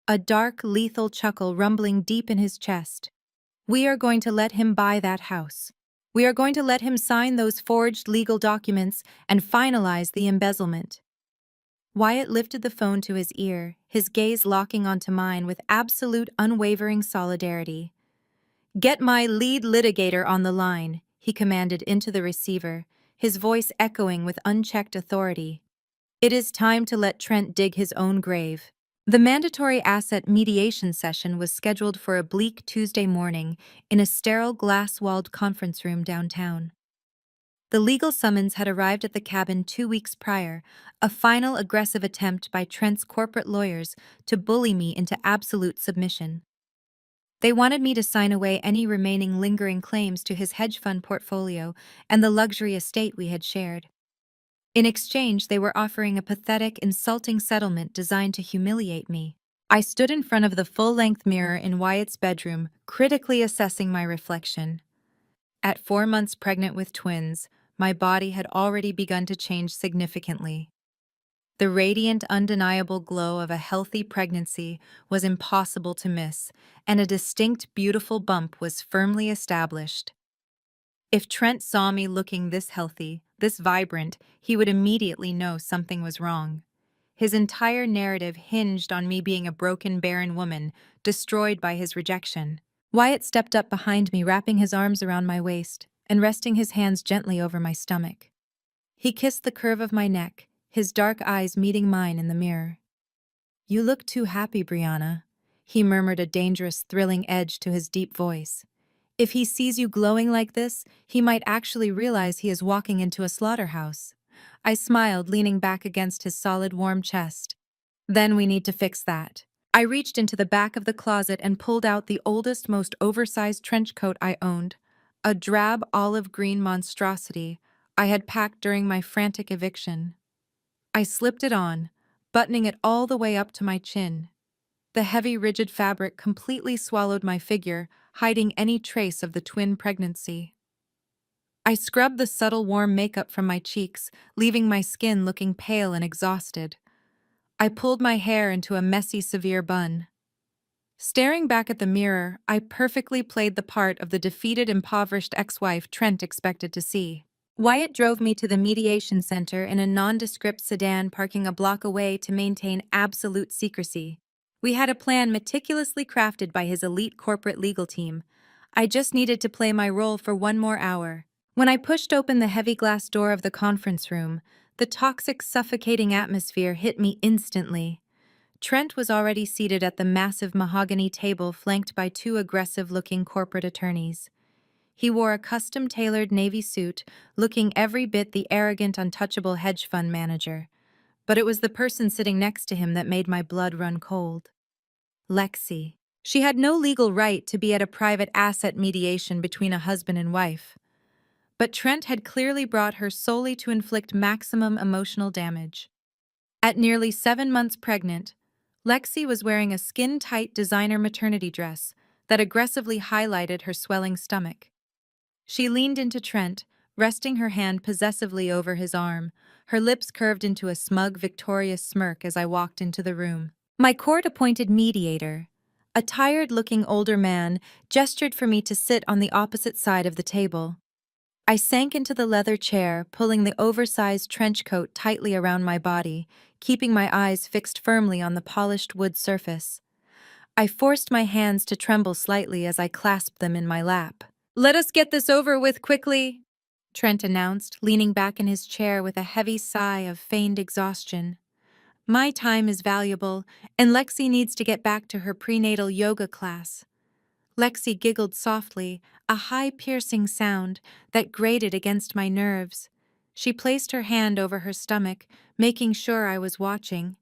a dark, lethal chuckle rumbling deep in his chest. "We are going to let him buy that house. We are going to let him sign those forged legal documents and finalize the embezzlement." Wyatt lifted the phone to his ear, his gaze locking onto mine with absolute unwavering solidarity. "Get my lead litigator on the line," he commanded into the receiver, his voice echoing with unchecked authority. "It is time to let Trent dig his own grave." The mandatory asset mediation session was scheduled for a bleak Tuesday morning in a sterile glass-walled conference room downtown. The legal summons had arrived at the cabin 2 weeks prior, a final aggressive attempt by Trent's corporate lawyers to bully me into absolute submission. They wanted me to sign away any remaining lingering claims to his hedge fund portfolio and the luxury estate we had shared. In exchange, they were offering a pathetic, insulting settlement designed to humiliate me. I stood in front of the full-length mirror in Wyatt's bedroom, critically assessing my reflection. At 4 months pregnant with twins, my body had already begun to change significantly. The radiant, undeniable glow of a healthy pregnancy was impossible to miss, and a distinct, beautiful bump was firmly established. If Trent saw me looking this healthy, this vibrant, he would immediately know something was wrong. His entire narrative hinged on me being a broken, barren woman, destroyed by his rejection. Wyatt stepped up behind me, wrapping his arms around my waist and resting his hands gently over my stomach. He kissed the curve of my neck, his dark eyes meeting mine in the mirror. "You look too happy, Brianna," he murmured, a dangerous, thrilling edge to his deep voice. "If he sees you glowing like this, he might actually realize he is walking into a slaughterhouse." I smiled, leaning back against his solid, warm chest. "Then we need to fix that." I reached into the back of the closet and pulled out the oldest, most oversized trench coat I owned, a drab olive green monstrosity I had packed during my frantic eviction. I slipped it on, buttoning it all the way up to my chin. The heavy, rigid fabric completely swallowed my figure, hiding any trace of the twin pregnancy. I scrubbed the subtle, warm makeup from my cheeks, leaving my skin looking pale and exhausted. I pulled my hair into a messy, severe bun. Staring back at the mirror, I perfectly played the part of the defeated, impoverished ex-wife Trent expected to see. Wyatt drove me to the mediation center in a nondescript sedan, parking a block away to maintain absolute secrecy. We had a plan meticulously crafted by his elite corporate legal team. I just needed to play my role for one more hour. When I pushed open the heavy glass door of the conference room, the toxic, suffocating atmosphere hit me instantly. Trent was already seated at the massive mahogany table, flanked by two aggressive-looking corporate attorneys. He wore a custom-tailored navy suit, looking every bit the arrogant, untouchable hedge fund manager. But it was the person sitting next to him that made my blood run cold. Lexi. She had no legal right to be at a private asset mediation between a husband and wife. But Trent had clearly brought her solely to inflict maximum emotional damage. At nearly 7 months pregnant, Lexi was wearing a skin-tight designer maternity dress that aggressively highlighted her swelling stomach. She leaned into Trent, resting her hand possessively over his arm, her lips curved into a smug, victorious smirk as I walked into the room. My court-appointed mediator, a tired-looking older man, gestured for me to sit on the opposite side of the table. I sank into the leather chair, pulling the oversized trench coat tightly around my body, keeping my eyes fixed firmly on the polished wood surface. I forced my hands to tremble slightly as I clasped them in my lap. "Let us get this over with quickly," Trent announced, leaning back in his chair with a heavy sigh of feigned exhaustion. "My time is valuable, and Lexi needs to get back to her prenatal yoga class." Lexi giggled softly, a high piercing sound that grated against my nerves. She placed her hand over her stomach, making sure I was watching.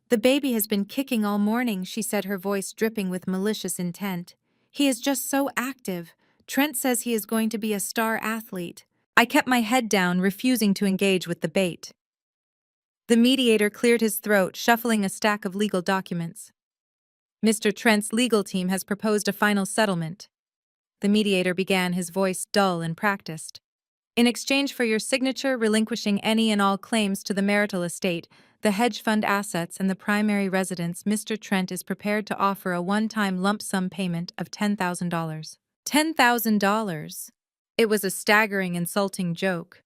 "The baby has been kicking all morning," she said, her voice dripping with malicious intent. "He is just so active. Trent says he is going to be a star athlete." I kept my head down, refusing to engage with the bait. The mediator cleared his throat, shuffling a stack of legal documents. "Mr. Trent's legal team has proposed a final settlement." The mediator began, his voice dull and practiced. "In exchange for your signature relinquishing any and all claims to the marital estate, the hedge fund assets, and the primary residence, Mr. Trent is prepared to offer a one-time lump sum payment of $10,000. $10,000? It was a staggering, insulting joke.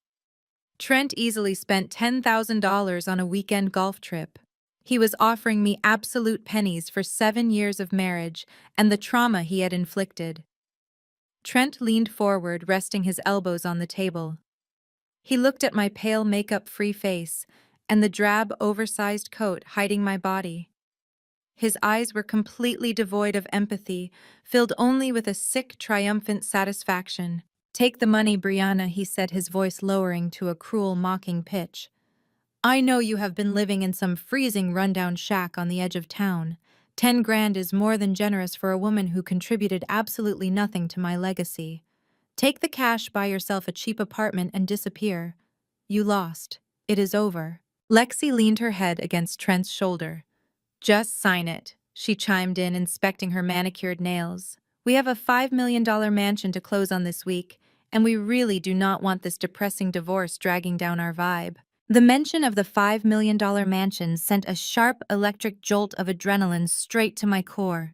Trent easily spent $10,000 on a weekend golf trip. He was offering me absolute pennies for 7 years of marriage and the trauma he had inflicted. Trent leaned forward, resting his elbows on the table. He looked at my pale makeup-free face and the drab, oversized coat hiding my body. His eyes were completely devoid of empathy, filled only with a sick, triumphant satisfaction. "Take the money, Brianna," he said, his voice lowering to a cruel, mocking pitch. "I know you have been living in some freezing, rundown shack on the edge of town. 10 grand is more than generous for a woman who contributed absolutely nothing to my legacy. Take the cash, buy yourself a cheap apartment, and disappear. You lost. It is over." Lexi leaned her head against Trent's shoulder. "Just sign it," she chimed in, inspecting her manicured nails. "We have a $5 million mansion to close on this week, and we really do not want this depressing divorce dragging down our vibe." The mention of the $5 million mansion sent a sharp electric jolt of adrenaline straight to my core.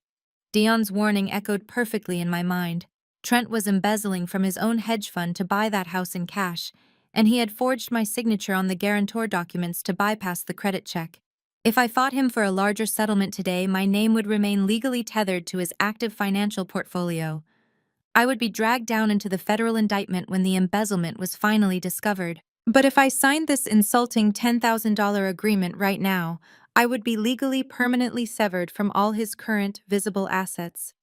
Dion's warning echoed perfectly in my mind. Trent was embezzling from his own hedge fund to buy that house in cash, and he had forged my signature on the guarantor documents to bypass the credit check. If I fought him for a larger settlement today, my name would remain legally tethered to his active financial portfolio. I would be dragged down into the federal indictment when the embezzlement was finally discovered. But if I signed this insulting $10,000 agreement right now, I would be legally permanently severed from all his current, visible assets.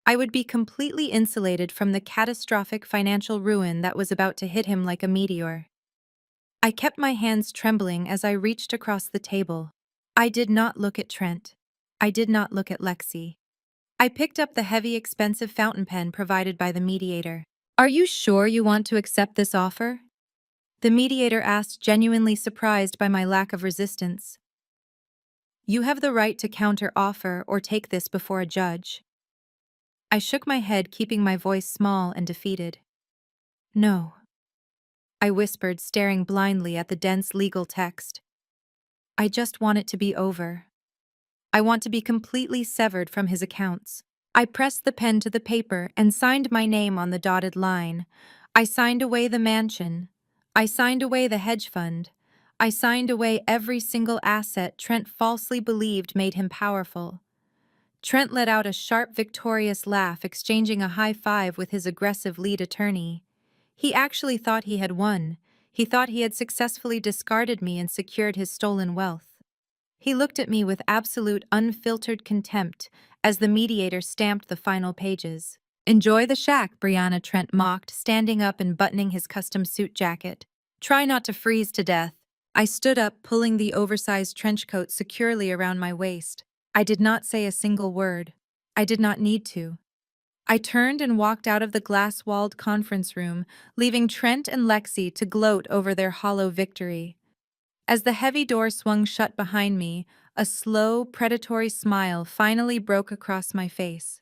I would be completely insulated from the catastrophic financial ruin that was about to hit him like a meteor. I kept my hands trembling as I reached across the table. I did not look at Trent. I did not look at Lexi. I picked up the heavy, expensive fountain pen provided by the mediator. "Are you sure you want to accept this offer?" The mediator asked, genuinely surprised by my lack of resistance. "You have the right to counter-offer or take this before a judge." I shook my head, keeping my voice small and defeated. "No," I whispered, staring blindly at the dense legal text. "I just want it to be over. I want to be completely severed from his accounts." I pressed the pen to the paper and signed my name on the dotted line. I signed away the mansion. I signed away the hedge fund. I signed away every single asset Trent falsely believed made him powerful. Trent let out a sharp, victorious laugh, exchanging a high five with his aggressive lead attorney. He actually thought he had won. He thought he had successfully discarded me and secured his stolen wealth. He looked at me with absolute, unfiltered contempt as the mediator stamped the final pages. "Enjoy the shack," Brianna, Trent mocked, standing up and buttoning his custom suit jacket. "Try not to freeze to death." I stood up, pulling the oversized trench coat securely around my waist. I did not say a single word. I did not need to. I turned and walked out of the glass-walled conference room, leaving Trent and Lexi to gloat over their hollow victory. As the heavy door swung shut behind me, a slow, predatory smile finally broke across my face.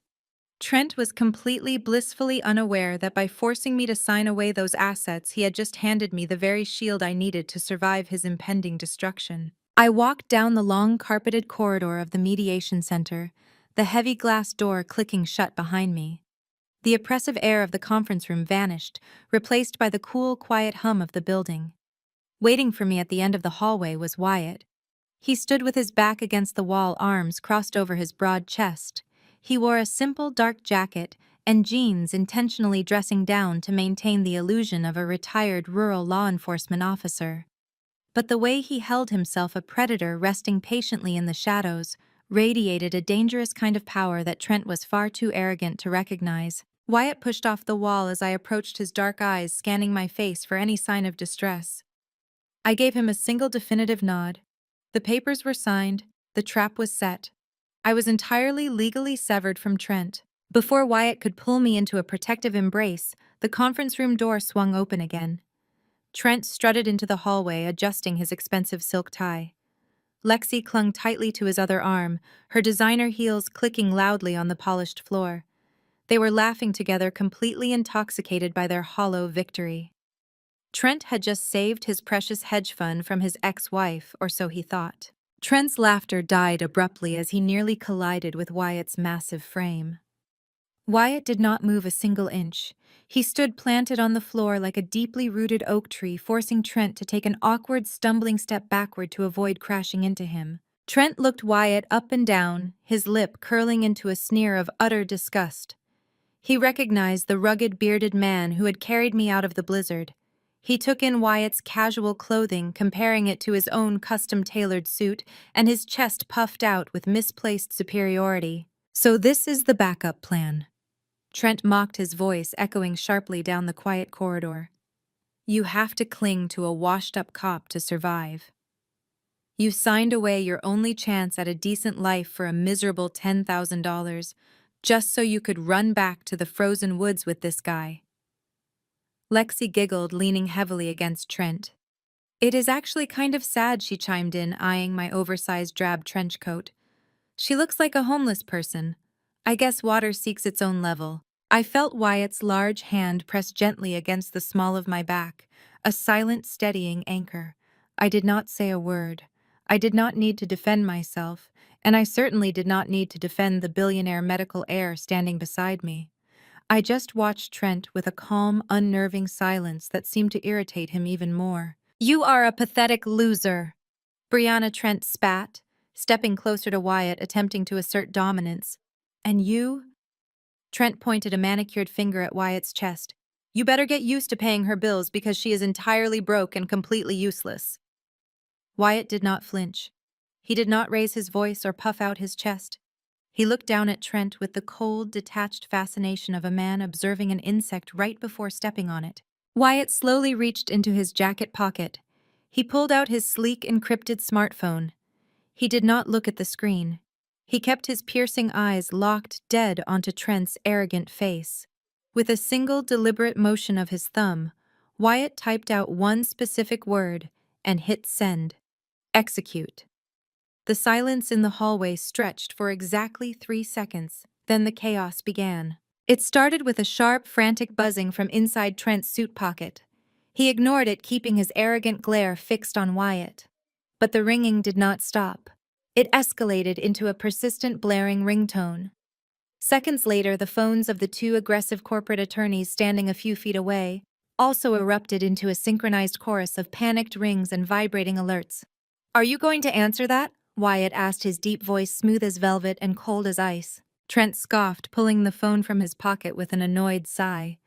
Trent was completely, blissfully unaware that by forcing me to sign away those assets, he had just handed me the very shield I needed to survive his impending destruction. I walked down the long, carpeted corridor of the mediation center, the heavy glass door clicking shut behind me. The oppressive air of the conference room vanished, replaced by the cool, quiet hum of the building. Waiting for me at the end of the hallway was Wyatt. He stood with his back against the wall, arms crossed over his broad chest. He wore a simple dark jacket and jeans, intentionally dressing down to maintain the illusion of a retired rural law enforcement officer. But the way he held himself, a predator resting patiently in the shadows, radiated a dangerous kind of power that Trent was far too arrogant to recognize. Wyatt pushed off the wall as I approached, his dark eyes scanning my face for any sign of distress. I gave him a single definitive nod. The papers were signed, the trap was set. I was entirely legally severed from Trent. Before Wyatt could pull me into a protective embrace, the conference room door swung open again. Trent strutted into the hallway, adjusting his expensive silk tie. Lexi clung tightly to his other arm, her designer heels clicking loudly on the polished floor. They were laughing together, completely intoxicated by their hollow victory. Trent had just saved his precious hedge fund from his ex-wife, or so he thought. Trent's laughter died abruptly as he nearly collided with Wyatt's massive frame. Wyatt did not move a single inch. He stood planted on the floor like a deeply rooted oak tree, forcing Trent to take an awkward, stumbling step backward to avoid crashing into him. Trent looked Wyatt up and down, his lip curling into a sneer of utter disgust. He recognized the rugged, bearded man who had carried me out of the blizzard. He took in Wyatt's casual clothing, comparing it to his own custom-tailored suit, and his chest puffed out with misplaced superiority. "So this is the backup plan." Trent mocked, his voice echoing sharply down the quiet corridor. "You have to cling to a washed-up cop to survive. You signed away your only chance at a decent life for a miserable $10,000, just so you could run back to the frozen woods with this guy." Lexi giggled, leaning heavily against Trent. "It is actually kind of sad," she chimed in, eyeing my oversized drab trench coat. "She looks like a homeless person. I guess water seeks its own level." I felt Wyatt's large hand press gently against the small of my back, a silent, steadying anchor. I did not say a word. I did not need to defend myself, and I certainly did not need to defend the billionaire medical heir standing beside me. I just watched Trent with a calm, unnerving silence that seemed to irritate him even more. "You are a pathetic loser," Brianna Trent spat, stepping closer to Wyatt, attempting to assert dominance. "And you?" Trent pointed a manicured finger at Wyatt's chest. "You better get used to paying her bills because she is entirely broke and completely useless." Wyatt did not flinch. He did not raise his voice or puff out his chest. He looked down at Trent with the cold, detached fascination of a man observing an insect right before stepping on it. Wyatt slowly reached into his jacket pocket. He pulled out his sleek, encrypted smartphone. He did not look at the screen. He kept his piercing eyes locked dead onto Trent's arrogant face. With a single deliberate motion of his thumb, Wyatt typed out one specific word and hit send. Execute. The silence in the hallway stretched for exactly 3 seconds, then the chaos began. It started with a sharp, frantic buzzing from inside Trent's suit pocket. He ignored it, keeping his arrogant glare fixed on Wyatt. But the ringing did not stop. It escalated into a persistent blaring ringtone. Seconds later, the phones of the two aggressive corporate attorneys standing a few feet away also erupted into a synchronized chorus of panicked rings and vibrating alerts. "Are you going to answer that?" Wyatt asked, his deep voice smooth as velvet and cold as ice. Trent scoffed, pulling the phone from his pocket with an annoyed sigh.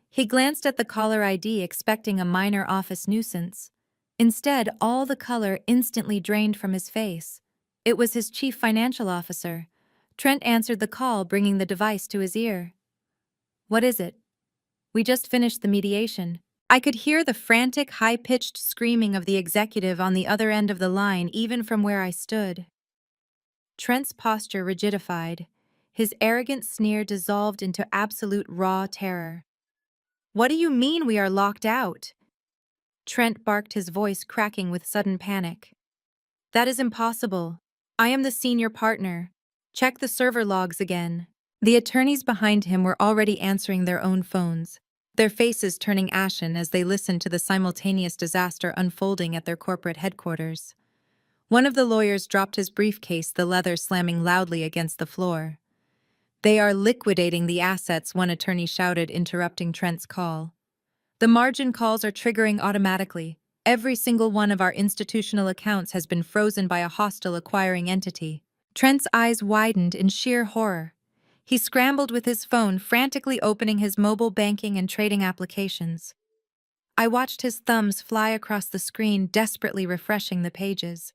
He glanced at the caller ID, expecting a minor office nuisance. Instead, all the color instantly drained from his face. It was his chief financial officer. Trent answered the call, bringing the device to his ear. "What is it?" "We just finished the mediation." I could hear the frantic, high-pitched screaming of the executive on the other end of the line, even from where I stood. Trent's posture rigidified. His arrogant sneer dissolved into absolute raw terror. "What do you mean we are locked out?" Trent barked, his voice cracking with sudden panic. "That is impossible. I am the senior partner. Check the server logs again." The attorneys behind him were already answering their own phones, their faces turning ashen as they listened to the simultaneous disaster unfolding at their corporate headquarters. One of the lawyers dropped his briefcase, the leather slamming loudly against the floor. "They are liquidating the assets," one attorney shouted, interrupting Trent's call. "The margin calls are triggering automatically. Every single one of our institutional accounts has been frozen by a hostile acquiring entity." Trent's eyes widened in sheer horror. He scrambled with his phone, frantically opening his mobile banking and trading applications. I watched his thumbs fly across the screen, desperately refreshing the pages.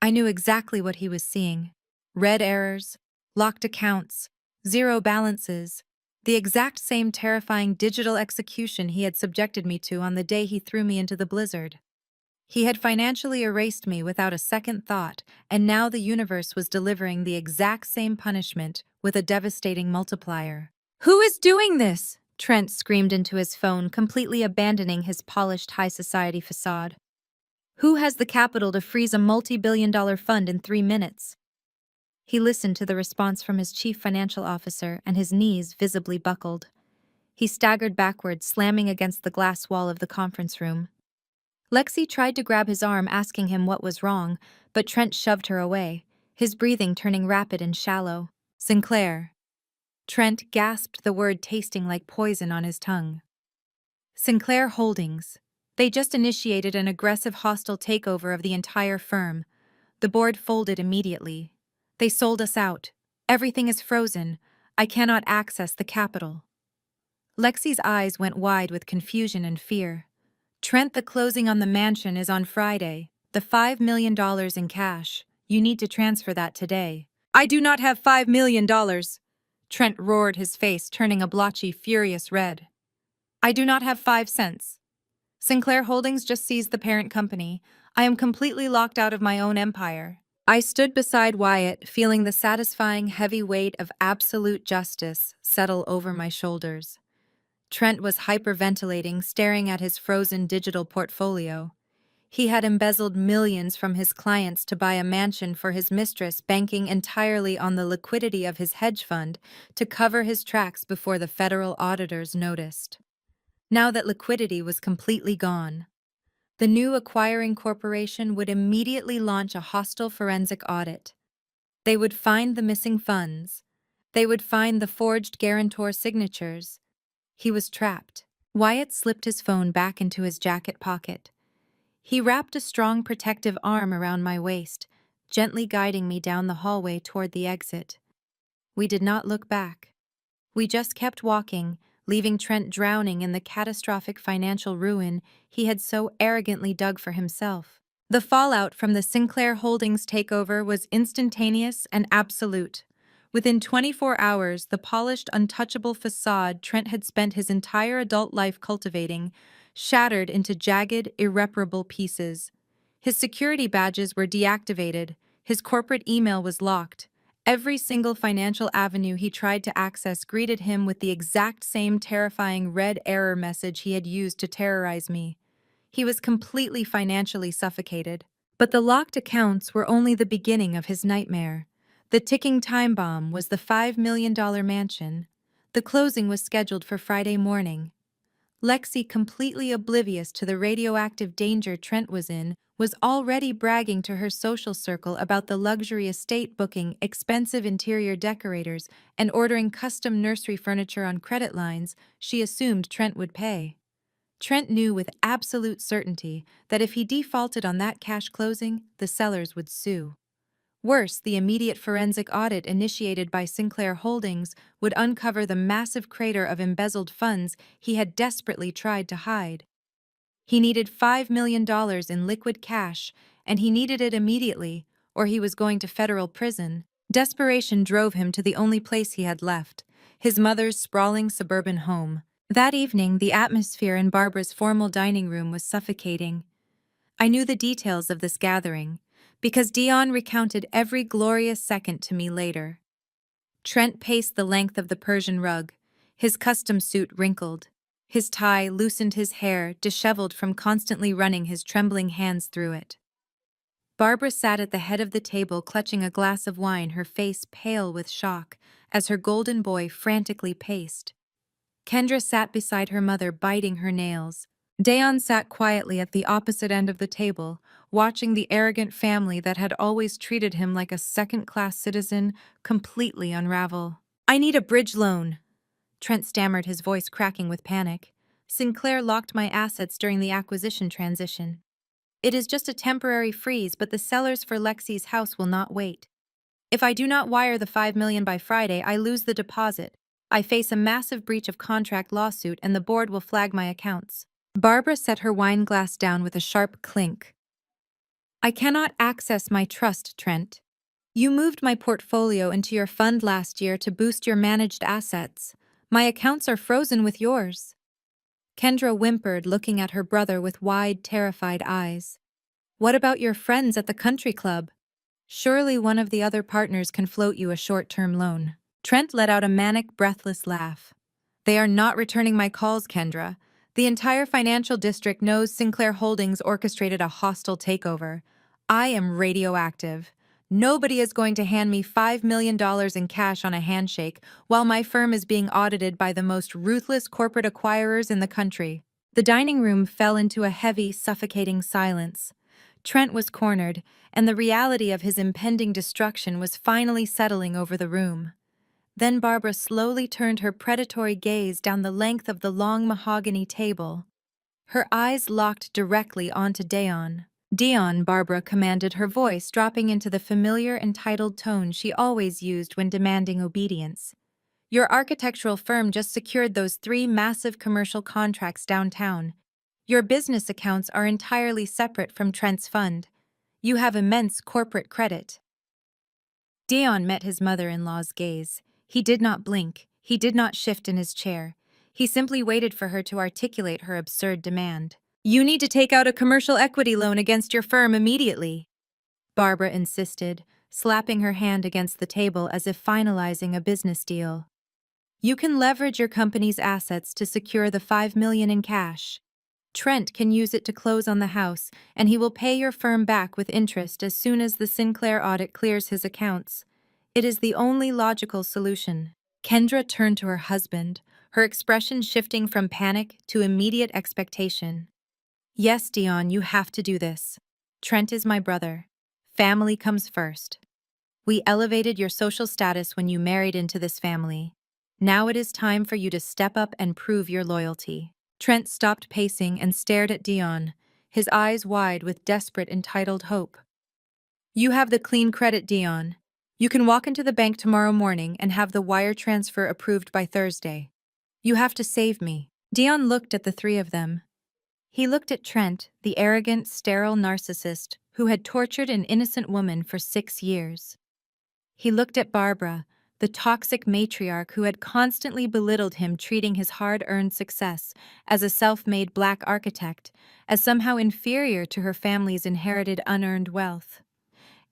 I knew exactly what he was seeing. Red errors, locked accounts, zero balances. The exact same terrifying digital execution he had subjected me to on the day he threw me into the blizzard. He had financially erased me without a second thought, and now the universe was delivering the exact same punishment with a devastating multiplier. "Who is doing this?" Trent screamed into his phone, completely abandoning his polished high society facade. "Who has the capital to freeze a multi-billion-dollar fund in 3 minutes?" He listened to the response from his chief financial officer, and his knees visibly buckled. He staggered backward, slamming against the glass wall of the conference room. Lexi tried to grab his arm, asking him what was wrong, but Trent shoved her away, his breathing turning rapid and shallow. "Sinclair." Trent gasped, the word tasting like poison on his tongue. "Sinclair Holdings. They just initiated an aggressive hostile takeover of the entire firm. The board folded immediately. They sold us out. Everything is frozen. I cannot access the capital." Lexi's eyes went wide with confusion and fear. "Trent, the closing on the mansion is on Friday. The $5 million in cash. You need to transfer that today." "I do not have $5 million. Trent roared, his face turning a blotchy, furious red. "I do not have 5 cents. Sinclair Holdings just seized the parent company. I am completely locked out of my own empire." I stood beside Wyatt, feeling the satisfying heavy weight of absolute justice settle over my shoulders. Trent was hyperventilating, staring at his frozen digital portfolio. He had embezzled millions from his clients to buy a mansion for his mistress, banking entirely on the liquidity of his hedge fund to cover his tracks before the federal auditors noticed. Now that liquidity was completely gone, the new acquiring corporation would immediately launch a hostile forensic audit. They would find the missing funds. They would find the forged guarantor signatures. He was trapped. Wyatt slipped his phone back into his jacket pocket. He wrapped a strong protective arm around my waist, gently guiding me down the hallway toward the exit. We did not look back. We just kept walking, leaving Trent drowning in the catastrophic financial ruin he had so arrogantly dug for himself. The fallout from the Sinclair Holdings takeover was instantaneous and absolute. Within 24 hours, the polished, untouchable facade Trent had spent his entire adult life cultivating shattered into jagged, irreparable pieces. His security badges were deactivated, his corporate email was locked. Every single financial avenue he tried to access greeted him with the exact same terrifying red error message he had used to terrorize me. He was completely financially suffocated. But the locked accounts were only the beginning of his nightmare. The ticking time bomb was the $5 million mansion. The closing was scheduled for Friday morning. Lexi, completely oblivious to the radioactive danger Trent was in, was already bragging to her social circle about the luxury estate, booking expensive interior decorators and ordering custom nursery furniture on credit lines she assumed Trent would pay. Trent knew with absolute certainty that if he defaulted on that cash closing, the sellers would sue. Worse, the immediate forensic audit initiated by Sinclair Holdings would uncover the massive crater of embezzled funds he had desperately tried to hide. He needed $5 million in liquid cash, and he needed it immediately, or he was going to federal prison. Desperation drove him to the only place he had left, his mother's sprawling suburban home. That evening, the atmosphere in Barbara's formal dining room was suffocating. I knew the details of this gathering, because Dion recounted every glorious second to me later. Trent paced the length of the Persian rug, his custom suit wrinkled. His tie loosened, his hair disheveled from constantly running his trembling hands through it. Barbara sat at the head of the table, clutching a glass of wine, her face pale with shock, as her golden boy frantically paced. Kendra sat beside her mother, biting her nails. Dayon sat quietly at the opposite end of the table, watching the arrogant family that had always treated him like a second-class citizen completely unravel. "I need a bridge loan," Trent stammered, his voice cracking with panic. "Sinclair locked my assets during the acquisition transition. It is just a temporary freeze, but the sellers for Lexi's house will not wait. If I do not wire the $5 million by Friday, I lose the deposit. I face a massive breach of contract lawsuit, and the board will flag my accounts." Barbara set her wine glass down with a sharp clink. "I cannot access my trust, Trent. You moved my portfolio into your fund last year to boost your managed assets. My accounts are frozen with yours. Kendra whimpered, looking at her brother with wide, terrified eyes. What about your friends at the country club? Surely one of the other partners can float you a short-term loan. Trent let out a manic, breathless laugh. They are not returning my calls, Kendra. The entire financial district knows Sinclair Holdings orchestrated a hostile takeover. I am radioactive. Nobody is going to hand me $5 million in cash on a handshake while my firm is being audited by the most ruthless corporate acquirers in the country. The dining room fell into a heavy, suffocating silence. Trent was cornered, and the reality of his impending destruction was finally settling over the room. Then Barbara slowly turned her predatory gaze down the length of the long mahogany table. Her eyes locked directly onto Dion. Dion, Barbara commanded, her voice dropping into the familiar, entitled tone she always used when demanding obedience. Your architectural firm just secured those 3 massive commercial contracts downtown. Your business accounts are entirely separate from Trent's fund. You have immense corporate credit. Dion met his mother-in-law's gaze. He did not blink. He did not shift in his chair. He simply waited for her to articulate her absurd demand. You need to take out a commercial equity loan against your firm immediately, Barbara insisted, slapping her hand against the table as if finalizing a business deal. You can leverage your company's assets to secure the $5 million in cash. Trent can use it to close on the house, and he will pay your firm back with interest as soon as the Sinclair audit clears his accounts. It is the only logical solution. Kendra turned to her husband, her expression shifting from panic to immediate expectation. Yes, Dion, you have to do this. Trent is my brother. Family comes first. We elevated your social status when you married into this family. Now it is time for you to step up and prove your loyalty. Trent stopped pacing and stared at Dion, his eyes wide with desperate, entitled hope. You have the clean credit, Dion. You can walk into the bank tomorrow morning and have the wire transfer approved by Thursday. You have to save me. Dion looked at the 3 of them. He looked at Trent, the arrogant, sterile narcissist who had tortured an innocent woman for 6 years. He looked at Barbara, the toxic matriarch who had constantly belittled him, treating his hard-earned success as a self-made black architect as somehow inferior to her family's inherited unearned wealth.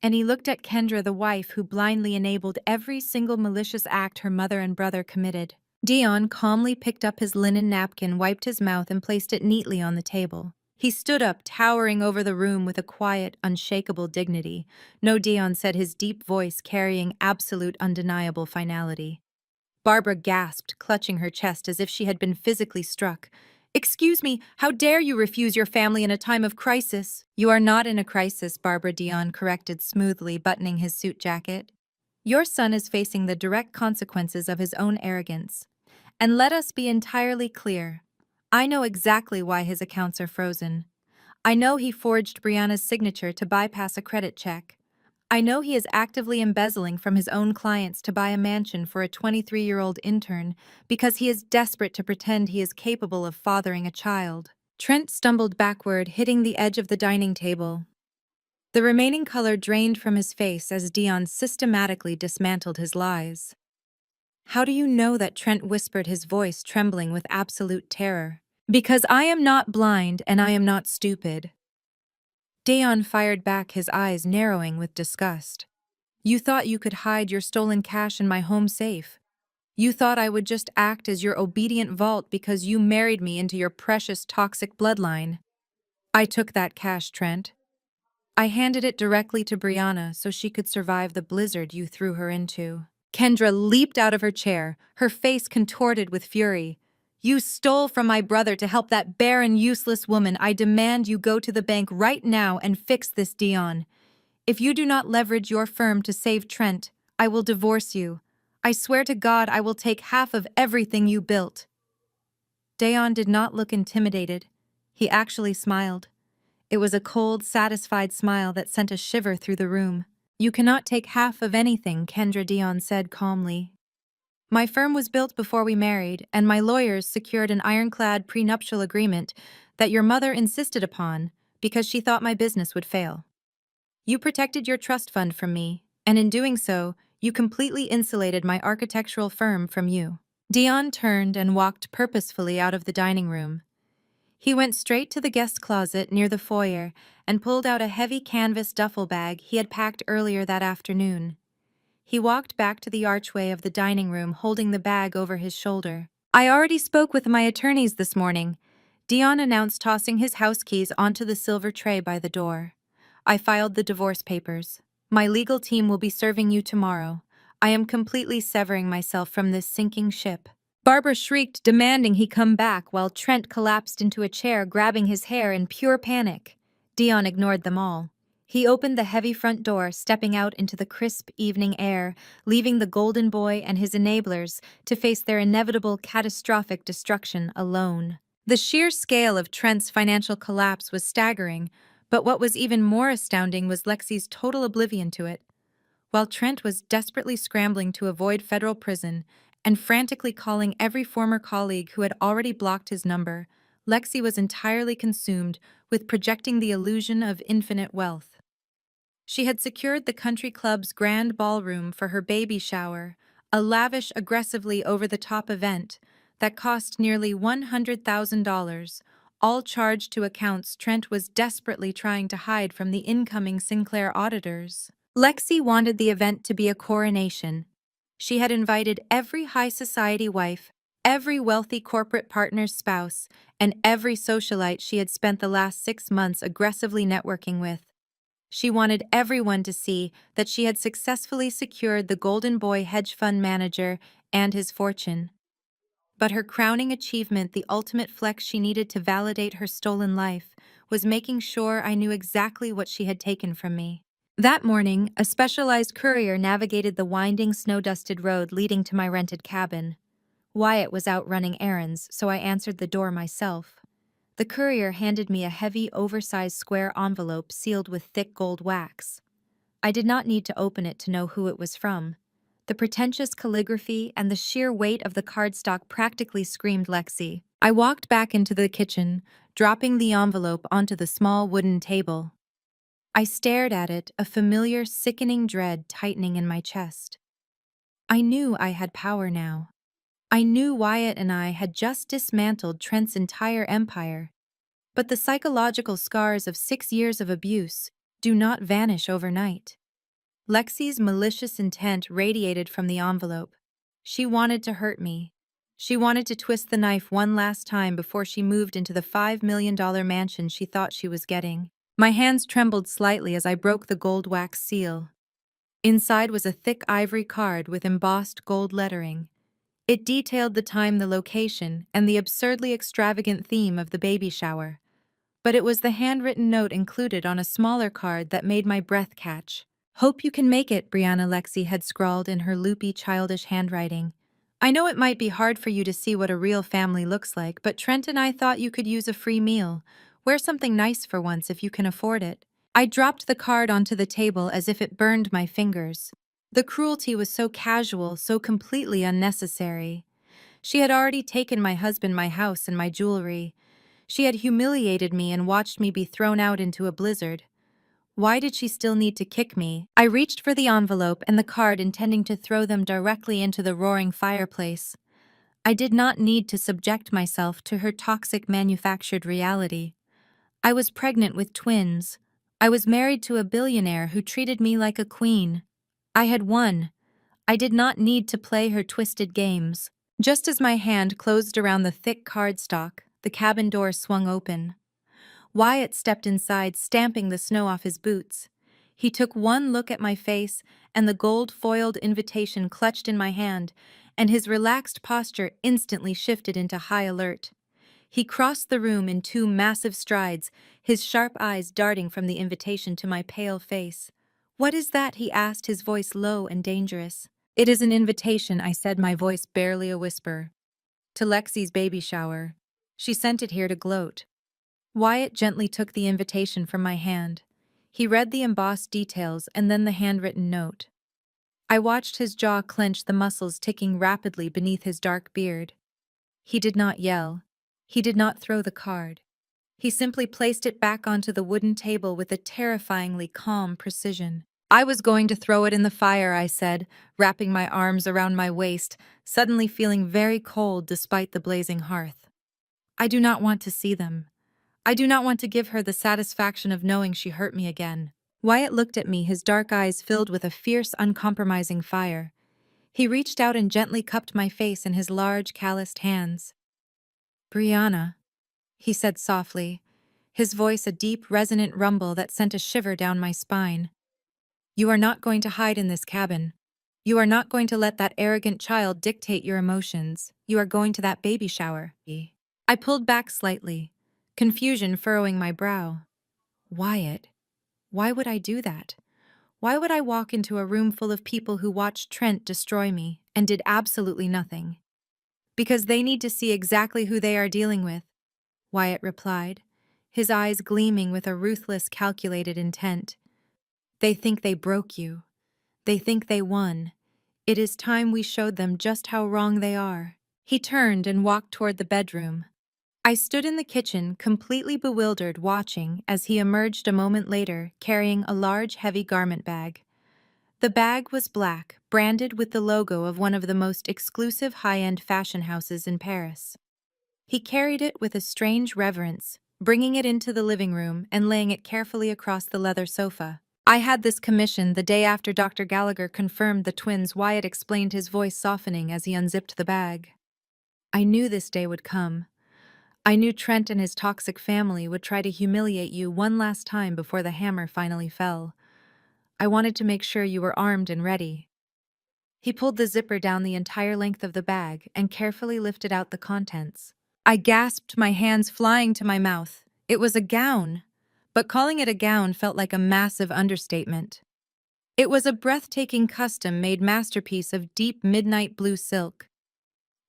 And he looked at Kendra, the wife who blindly enabled every single malicious act her mother and brother committed. Dion calmly picked up his linen napkin, wiped his mouth, and placed it neatly on the table. He stood up, towering over the room with a quiet, unshakable dignity. No, Dion said, his deep voice carrying absolute, undeniable finality. Barbara gasped, clutching her chest as if she had been physically struck. Excuse me, how dare you refuse your family in a time of crisis? You are not in a crisis, Barbara, Dion corrected smoothly, buttoning his suit jacket. Your son is facing the direct consequences of his own arrogance. And let us be entirely clear. I know exactly why his accounts are frozen. I know he forged Brianna's signature to bypass a credit check. I know he is actively embezzling from his own clients to buy a mansion for a 23-year-old intern because he is desperate to pretend he is capable of fathering a child. Trent stumbled backward, hitting the edge of the dining table. The remaining color drained from his face as Dion systematically dismantled his lies. How do you know that? Trent whispered, his voice trembling with absolute terror. Because I am not blind and I am not stupid. Dion fired back, his eyes narrowing with disgust. You thought you could hide your stolen cash in my home safe. You thought I would just act as your obedient vault because you married me into your precious toxic bloodline. I took that cash, Trent. I handed it directly to Brianna so she could survive the blizzard you threw her into. Kendra leaped out of her chair, her face contorted with fury. You stole from my brother to help that barren, useless woman. I demand you go to the bank right now and fix this, Dion. If you do not leverage your firm to save Trent, I will divorce you. I swear to God I will take half of everything you built. Dion did not look intimidated. He actually smiled. It was a cold, satisfied smile that sent a shiver through the room. You cannot take half of anything, Kendra, Dion said calmly. My firm was built before we married, and my lawyers secured an ironclad prenuptial agreement that your mother insisted upon because she thought my business would fail. You protected your trust fund from me, and in doing so, you completely insulated my architectural firm from you. Dion turned and walked purposefully out of the dining room. He went straight to the guest closet near the foyer and pulled out a heavy canvas duffel bag he had packed earlier that afternoon. He walked back to the archway of the dining room holding the bag over his shoulder. "I already spoke with my attorneys this morning," Dion announced, tossing his house keys onto the silver tray by the door. "I filed the divorce papers. My legal team will be serving you tomorrow. I am completely severing myself from this sinking ship." Barbara shrieked, demanding he come back, while Trent collapsed into a chair, grabbing his hair in pure panic. Dion ignored them all. He opened the heavy front door, stepping out into the crisp evening air, leaving the Golden Boy and his enablers to face their inevitable catastrophic destruction alone. The sheer scale of Trent's financial collapse was staggering, but what was even more astounding was Lexi's total oblivion to it. While Trent was desperately scrambling to avoid federal prison and frantically calling every former colleague who had already blocked his number, Lexi was entirely consumed with projecting the illusion of infinite wealth. She had secured the country club's grand ballroom for her baby shower, a lavish, aggressively over-the-top event that cost nearly $100,000, all charged to accounts Trent was desperately trying to hide from the incoming Sinclair auditors. Lexi wanted the event to be a coronation. She had invited every high society wife, every wealthy corporate partner's spouse, and every socialite she had spent the last 6 months aggressively networking with. She wanted everyone to see that she had successfully secured the Golden Boy hedge fund manager and his fortune. But her crowning achievement, the ultimate flex she needed to validate her stolen life, was making sure I knew exactly what she had taken from me. That morning, a specialized courier navigated the winding, snow-dusted road leading to my rented cabin. Wyatt was out running errands, so I answered the door myself. The courier handed me a heavy, oversized square envelope sealed with thick gold wax. I did not need to open it to know who it was from. The pretentious calligraphy and the sheer weight of the cardstock practically screamed Lexi. I walked back into the kitchen, dropping the envelope onto the small wooden table. I stared at it, a familiar, sickening dread tightening in my chest. I knew I had power now. I knew Wyatt and I had just dismantled Trent's entire empire. But the psychological scars of 6 years of abuse do not vanish overnight. Lexi's malicious intent radiated from the envelope. She wanted to hurt me. She wanted to twist the knife one last time before she moved into the $5 million mansion she thought she was getting. My hands trembled slightly as I broke the gold wax seal. Inside was a thick ivory card with embossed gold lettering. It detailed the time, the location, and the absurdly extravagant theme of the baby shower. But it was the handwritten note included on a smaller card that made my breath catch. "Hope you can make it," Brianna Lexi had scrawled in her loopy, childish handwriting. "I know it might be hard for you to see what a real family looks like, but Trent and I thought you could use a free meal. Wear something nice for once if you can afford it." I dropped the card onto the table as if it burned my fingers. The cruelty was so casual, so completely unnecessary. She had already taken my husband, my house, and my jewelry. She had humiliated me and watched me be thrown out into a blizzard. Why did she still need to kick me? I reached for the envelope and the card, intending to throw them directly into the roaring fireplace. I did not need to subject myself to her toxic manufactured reality. I was pregnant with twins. I was married to a billionaire who treated me like a queen. I had won. I did not need to play her twisted games. Just as my hand closed around the thick cardstock, the cabin door swung open. Wyatt stepped inside, stamping the snow off his boots. He took one look at my face and the gold-foiled invitation clutched in my hand, and his relaxed posture instantly shifted into high alert. He crossed the room in 2 massive strides, his sharp eyes darting from the invitation to my pale face. "What is that?" he asked, his voice low and dangerous. "It is an invitation," I said, my voice barely a whisper. "To Lexi's baby shower. She sent it here to gloat." Wyatt gently took the invitation from my hand. He read the embossed details and then the handwritten note. I watched his jaw clench, the muscles ticking rapidly beneath his dark beard. He did not yell. He did not throw the card. He simply placed it back onto the wooden table with a terrifyingly calm precision. I was going to throw it in the fire, I said, wrapping my arms around my waist, suddenly feeling very cold despite the blazing hearth. I do not want to see them. I do not want to give her the satisfaction of knowing she hurt me again. Wyatt looked at me, his dark eyes filled with a fierce, uncompromising fire. He reached out and gently cupped my face in his large, calloused hands. "Brianna," he said softly, his voice a deep, resonant rumble that sent a shiver down my spine. "You are not going to hide in this cabin. You are not going to let that arrogant child dictate your emotions. You are going to that baby shower." I pulled back slightly, confusion furrowing my brow. Wyatt, why would I do that? Why would I walk into a room full of people who watched Trent destroy me and did absolutely nothing? Because they need to see exactly who they are dealing with, Wyatt replied, his eyes gleaming with a ruthless, calculated intent. They think they broke you. They think they won. It is time we showed them just how wrong they are. He turned and walked toward the bedroom. I stood in the kitchen, completely bewildered, watching as he emerged a moment later, carrying a large, heavy garment bag. The bag was black, branded with the logo of one of the most exclusive high-end fashion houses in Paris. He carried it with a strange reverence, bringing it into the living room and laying it carefully across the leather sofa. "I had this commission the day after Dr. Gallagher confirmed the twins," Wyatt explained, his voice softening as he unzipped the bag. "I knew this day would come. I knew Trent and his toxic family would try to humiliate you one last time before the hammer finally fell. I wanted to make sure you were armed and ready." He pulled the zipper down the entire length of the bag and carefully lifted out the contents. I gasped, my hands flying to my mouth. It was a gown, but calling it a gown felt like a massive understatement. It was a breathtaking custom-made masterpiece of deep midnight blue silk.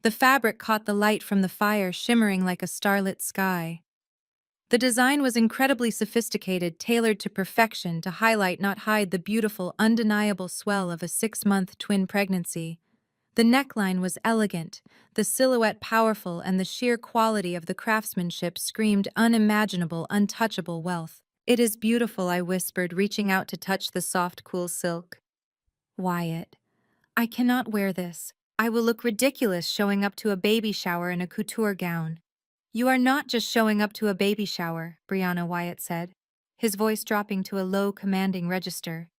The fabric caught the light from the fire, shimmering like a starlit sky. The design was incredibly sophisticated, tailored to perfection to highlight, not hide, the beautiful, undeniable swell of a 6-month twin pregnancy. The neckline was elegant, the silhouette powerful, and the sheer quality of the craftsmanship screamed unimaginable, untouchable wealth. "It is beautiful," I whispered, reaching out to touch the soft, cool silk. "Wyatt, I cannot wear this. I will look ridiculous showing up to a baby shower in a couture gown." "You are not just showing up to a baby shower," Brianna, Wyatt said, his voice dropping to a low, commanding register.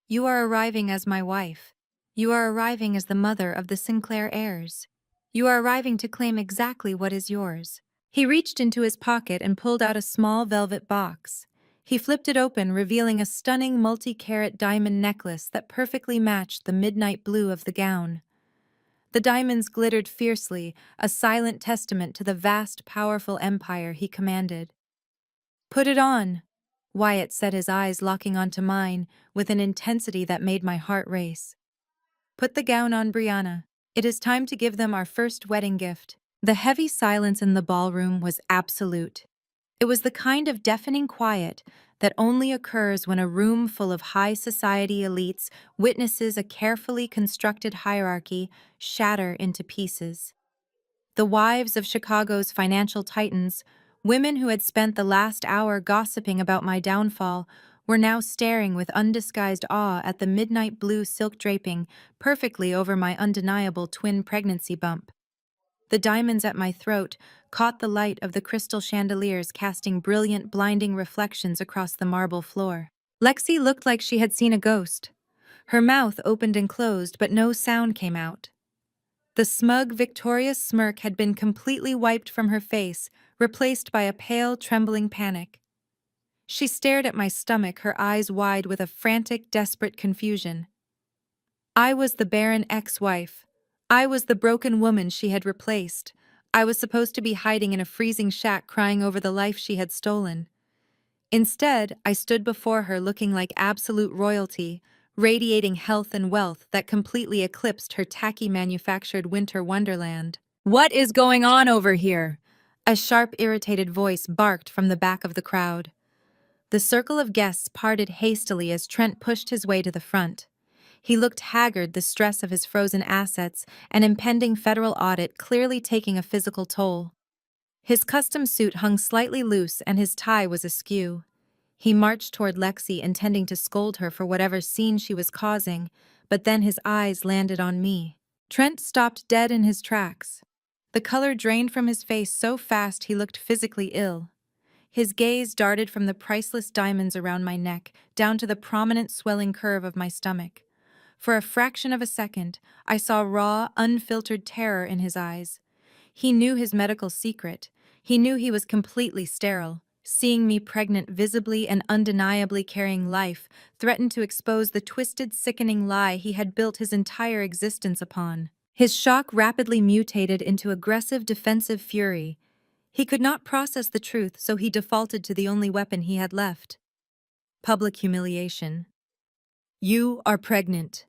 "You are arriving as my wife. You are arriving as the mother of the Sinclair heirs. You are arriving to claim exactly what is yours." He reached into his pocket and pulled out a small velvet box. He flipped it open, revealing a stunning multi-carat diamond necklace that perfectly matched the midnight blue of the gown. The diamonds glittered fiercely, a silent testament to the vast, powerful empire he commanded. "Put it on," Wyatt said, his eyes locking onto mine with an intensity that made my heart race. "Put the gown on, Brianna. It is time to give them our first wedding gift." The heavy silence in the ballroom was absolute. It was the kind of deafening quiet that only occurs when a room full of high society elites witnesses a carefully constructed hierarchy shatter into pieces. The wives of Chicago's financial titans, women who had spent the last hour gossiping about my downfall, were now staring with undisguised awe at the midnight blue silk draping perfectly over my undeniable twin pregnancy bump. The diamonds at my throat caught the light of the crystal chandeliers, casting brilliant, blinding reflections across the marble floor. Lexi looked like she had seen a ghost. Her mouth opened and closed, but no sound came out. The smug, victorious smirk had been completely wiped from her face, replaced by a pale, trembling panic. She stared at my stomach, her eyes wide with a frantic, desperate confusion. I was the barren ex-wife. I was the broken woman she had replaced. I was supposed to be hiding in a freezing shack crying over the life she had stolen. Instead, I stood before her looking like absolute royalty, radiating health and wealth that completely eclipsed her tacky manufactured winter wonderland. "What is going on over here?" A sharp, irritated voice barked from the back of the crowd. The circle of guests parted hastily as Trent pushed his way to the front. He looked haggard, the stress of his frozen assets and impending federal audit clearly taking a physical toll. His custom suit hung slightly loose and his tie was askew. He marched toward Lexi, intending to scold her for whatever scene she was causing, but then his eyes landed on me. Trent stopped dead in his tracks. The color drained from his face so fast he looked physically ill. His gaze darted from the priceless diamonds around my neck down to the prominent swelling curve of my stomach. For a fraction of a second, I saw raw, unfiltered terror in his eyes. He knew his medical secret. He knew he was completely sterile. Seeing me pregnant, visibly and undeniably carrying life, threatened to expose the twisted, sickening lie he had built his entire existence upon. His shock rapidly mutated into aggressive, defensive fury. He could not process the truth, so he defaulted to the only weapon he had left: public humiliation. "You are pregnant,"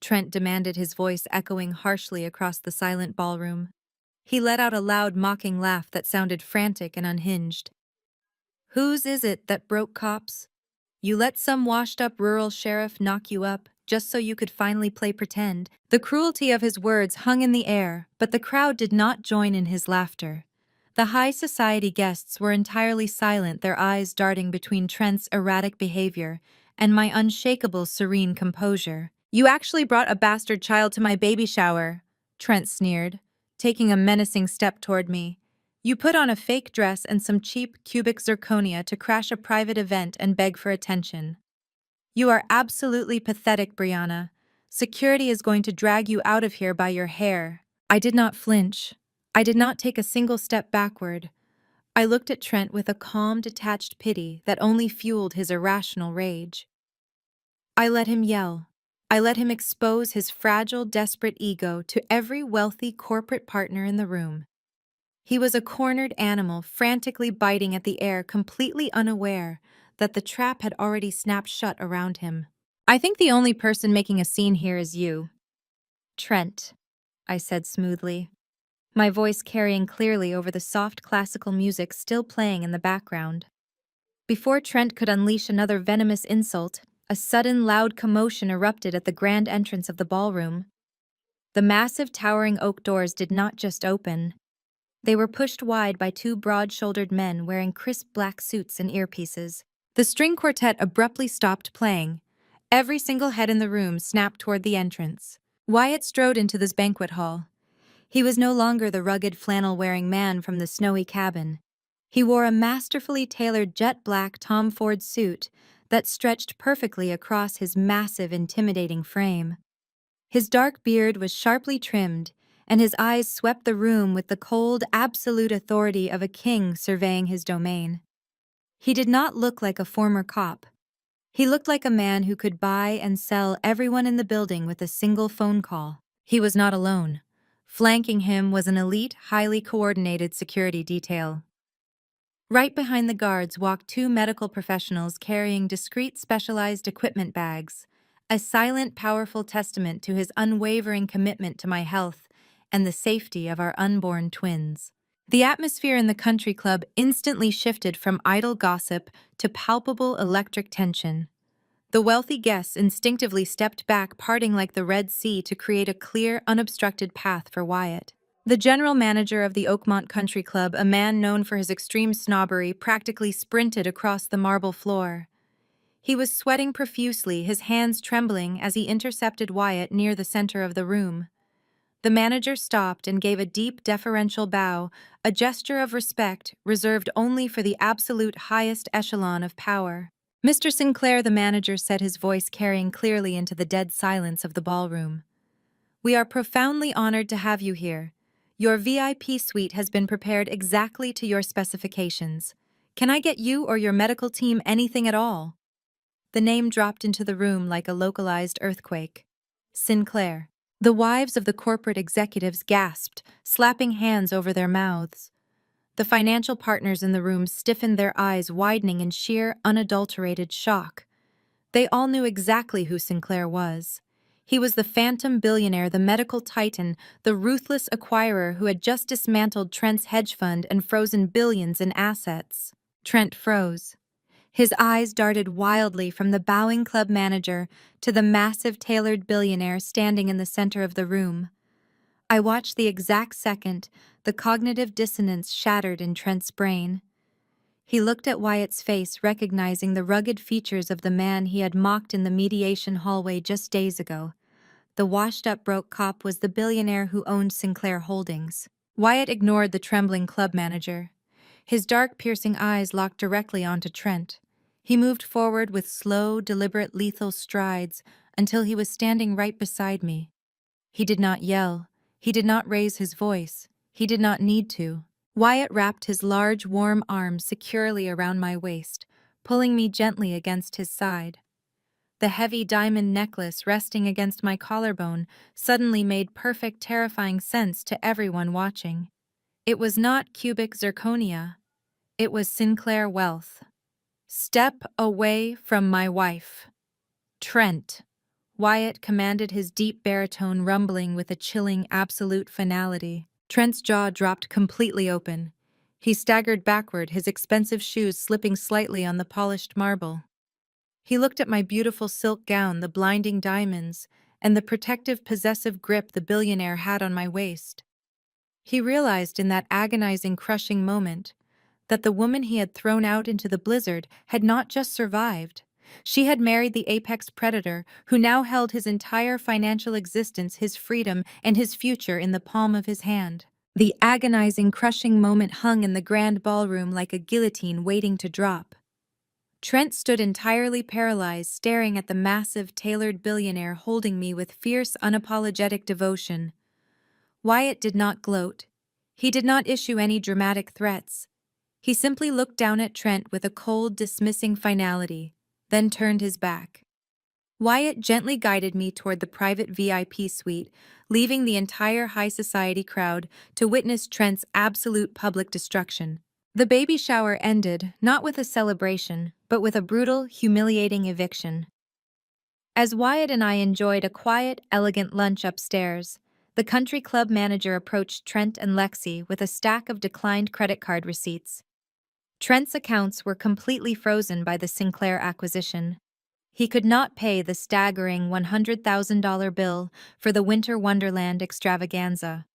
Trent demanded, his voice echoing harshly across the silent ballroom. He let out a loud, mocking laugh that sounded frantic and unhinged. "Whose is it that broke cops? You let some washed-up rural sheriff knock you up just so you could finally play pretend?" The cruelty of his words hung in the air, but the crowd did not join in his laughter. The high society guests were entirely silent, their eyes darting between Trent's erratic behavior and my unshakable, serene composure. "You actually brought a bastard child to my baby shower," Trent sneered, taking a menacing step toward me. "You put on a fake dress and some cheap cubic zirconia to crash a private event and beg for attention. You are absolutely pathetic, Brianna. Security is going to drag you out of here by your hair." I did not flinch. I did not take a single step backward. I looked at Trent with a calm, detached pity that only fueled his irrational rage. I let him yell. I let him expose his fragile, desperate ego to every wealthy corporate partner in the room. He was a cornered animal, frantically biting at the air, completely unaware that the trap had already snapped shut around him. "I think the only person making a scene here is you, Trent," I said smoothly, my voice carrying clearly over the soft classical music still playing in the background. Before Trent could unleash another venomous insult, a sudden loud commotion erupted at the grand entrance of the ballroom. The massive towering oak doors did not just open. They were pushed wide by two broad-shouldered men wearing crisp black suits and earpieces. The string quartet abruptly stopped playing. Every single head in the room snapped toward the entrance. Wyatt strode into this banquet hall. He was no longer the rugged flannel-wearing man from the snowy cabin. He wore a masterfully tailored jet-black Tom Ford suit that stretched perfectly across his massive, intimidating frame. His dark beard was sharply trimmed, and his eyes swept the room with the cold, absolute authority of a king surveying his domain. He did not look like a former cop. He looked like a man who could buy and sell everyone in the building with a single phone call. He was not alone. Flanking him was an elite, highly coordinated security detail. Right behind the guards walked two medical professionals carrying discreet, specialized equipment bags, a silent, powerful testament to his unwavering commitment to my health and the safety of our unborn twins. The atmosphere in the country club instantly shifted from idle gossip to palpable electric tension. The wealthy guests instinctively stepped back, parting like the Red Sea to create a clear, unobstructed path for Wyatt. The general manager of the Oakmont Country Club, a man known for his extreme snobbery, practically sprinted across the marble floor. He was sweating profusely, his hands trembling as he intercepted Wyatt near the center of the room. The manager stopped and gave a deep, deferential bow, a gesture of respect reserved only for the absolute highest echelon of power. "Mr. Sinclair," the manager said, his voice carrying clearly into the dead silence of the ballroom. "We are profoundly honored to have you here. Your VIP suite has been prepared exactly to your specifications. Can I get you or your medical team anything at all?" The name dropped into the room like a localized earthquake. Sinclair. The wives of the corporate executives gasped, slapping hands over their mouths. The financial partners in the room stiffened, their eyes widening in sheer, unadulterated shock. They all knew exactly who Sinclair was. He was the phantom billionaire, the medical titan, the ruthless acquirer who had just dismantled Trent's hedge fund and frozen billions in assets. Trent froze. His eyes darted wildly from the bowing club manager to the massive tailored billionaire standing in the center of the room. I watched the exact second the cognitive dissonance shattered in Trent's brain. He looked at Wyatt's face, recognizing the rugged features of the man he had mocked in the mediation hallway just days ago. The washed-up broke cop was the billionaire who owned Sinclair Holdings. Wyatt ignored the trembling club manager. His dark, piercing eyes locked directly onto Trent. He moved forward with slow, deliberate, lethal strides until he was standing right beside me. He did not yell. He did not raise his voice. He did not need to. Wyatt wrapped his large, warm arms securely around my waist, pulling me gently against his side. The heavy diamond necklace resting against my collarbone suddenly made perfect, terrifying sense to everyone watching. It was not cubic zirconia. It was Sinclair wealth. "Step away from my wife." "Trent," Wyatt commanded, his deep baritone rumbling with a chilling, absolute finality. Trent's jaw dropped completely open. He staggered backward, his expensive shoes slipping slightly on the polished marble. He looked at my beautiful silk gown, the blinding diamonds, and the protective, possessive grip the billionaire had on my waist. He realized in that agonizing, crushing moment that the woman he had thrown out into the blizzard had not just survived. She had married the apex predator who now held his entire financial existence, his freedom, and his future in the palm of his hand. The agonizing, crushing moment hung in the grand ballroom like a guillotine waiting to drop. Trent stood entirely paralyzed, staring at the massive, tailored billionaire holding me with fierce, unapologetic devotion. Wyatt did not gloat. He did not issue any dramatic threats. He simply looked down at Trent with a cold, dismissing finality, then turned his back. Wyatt gently guided me toward the private VIP suite, leaving the entire high society crowd to witness Trent's absolute public destruction. The baby shower ended, not with a celebration, but with a brutal, humiliating eviction. As Wyatt and I enjoyed a quiet, elegant lunch upstairs, the country club manager approached Trent and Lexi with a stack of declined credit card receipts. Trent's accounts were completely frozen by the Sinclair acquisition. He could not pay the staggering $100,000 bill for the Winter Wonderland extravaganza.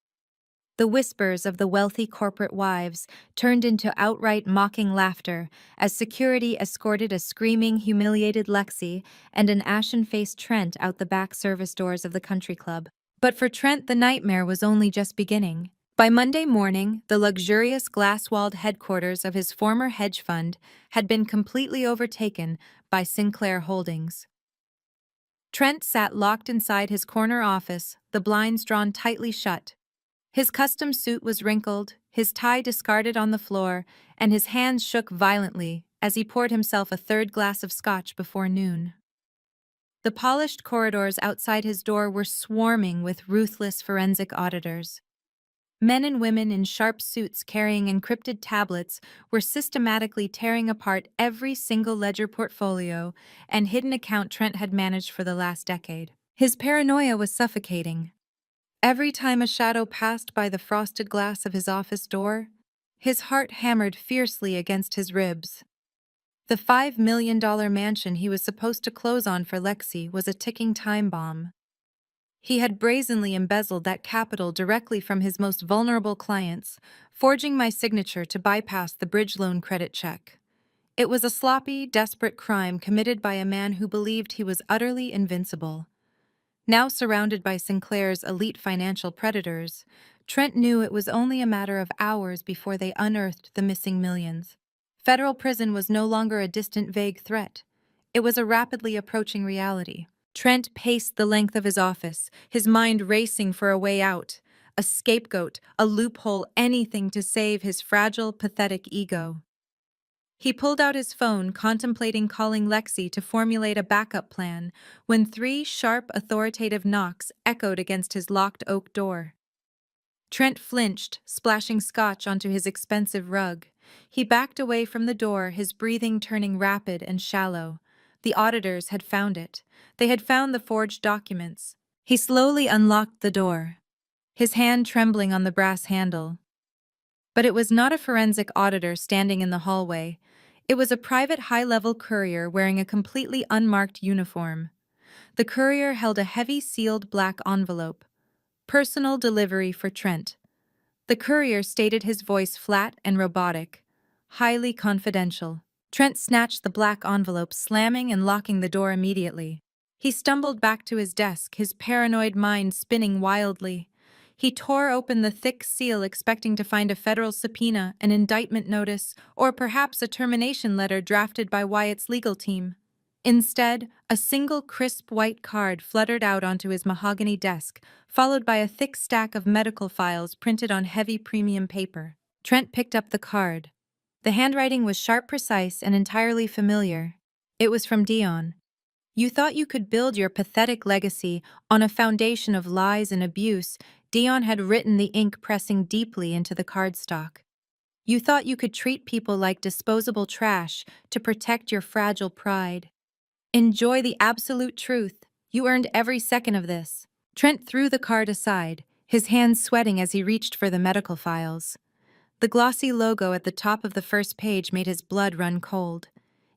The whispers of the wealthy corporate wives turned into outright mocking laughter as security escorted a screaming, humiliated Lexi and an ashen-faced Trent out the back service doors of the country club. But for Trent, the nightmare was only just beginning. By Monday morning, the luxurious glass-walled headquarters of his former hedge fund had been completely overtaken by Sinclair Holdings. Trent sat locked inside his corner office, the blinds drawn tightly shut. His custom suit was wrinkled, his tie discarded on the floor, and his hands shook violently as he poured himself a third glass of scotch before noon. The polished corridors outside his door were swarming with ruthless forensic auditors. Men and women in sharp suits carrying encrypted tablets were systematically tearing apart every single ledger, portfolio, and hidden account Trent had managed for the last decade. His paranoia was suffocating. Every time a shadow passed by the frosted glass of his office door, his heart hammered fiercely against his ribs. The $5 million mansion he was supposed to close on for Lexi was a ticking time bomb. He had brazenly embezzled that capital directly from his most vulnerable clients, forging my signature to bypass the bridge loan credit check. It was a sloppy, desperate crime committed by a man who believed he was utterly invincible. Now surrounded by Sinclair's elite financial predators, Trent knew it was only a matter of hours before they unearthed the missing millions. Federal prison was no longer a distant, vague threat. It was a rapidly approaching reality. Trent paced the length of his office, his mind racing for a way out, a scapegoat, a loophole, anything to save his fragile, pathetic ego. He pulled out his phone, contemplating calling Lexi to formulate a backup plan, when 3 sharp, authoritative knocks echoed against his locked oak door. Trent flinched, splashing scotch onto his expensive rug. He backed away from the door, his breathing turning rapid and shallow. The auditors had found it. They had found the forged documents. He slowly unlocked the door, his hand trembling on the brass handle. But it was not a forensic auditor standing in the hallway. It was a private high-level courier wearing a completely unmarked uniform. The courier held a heavy sealed black envelope. Personal delivery for Trent. The courier stated, his voice flat and robotic. Highly confidential. Trent snatched the black envelope, slamming and locking the door immediately. He stumbled back to his desk, his paranoid mind spinning wildly. He tore open the thick seal, expecting to find a federal subpoena, an indictment notice, or perhaps a termination letter drafted by Wyatt's legal team. Instead, a single crisp white card fluttered out onto his mahogany desk, followed by a thick stack of medical files printed on heavy premium paper. Trent picked up the card. The handwriting was sharp, precise, and entirely familiar. It was from Dion. You thought you could build your pathetic legacy on a foundation of lies and abuse. Dion had written, the ink pressing deeply into the cardstock. You thought you could treat people like disposable trash to protect your fragile pride. Enjoy the absolute truth. You earned every second of this. Trent threw the card aside, his hands sweating as he reached for the medical files. The glossy logo at the top of the first page made his blood run cold.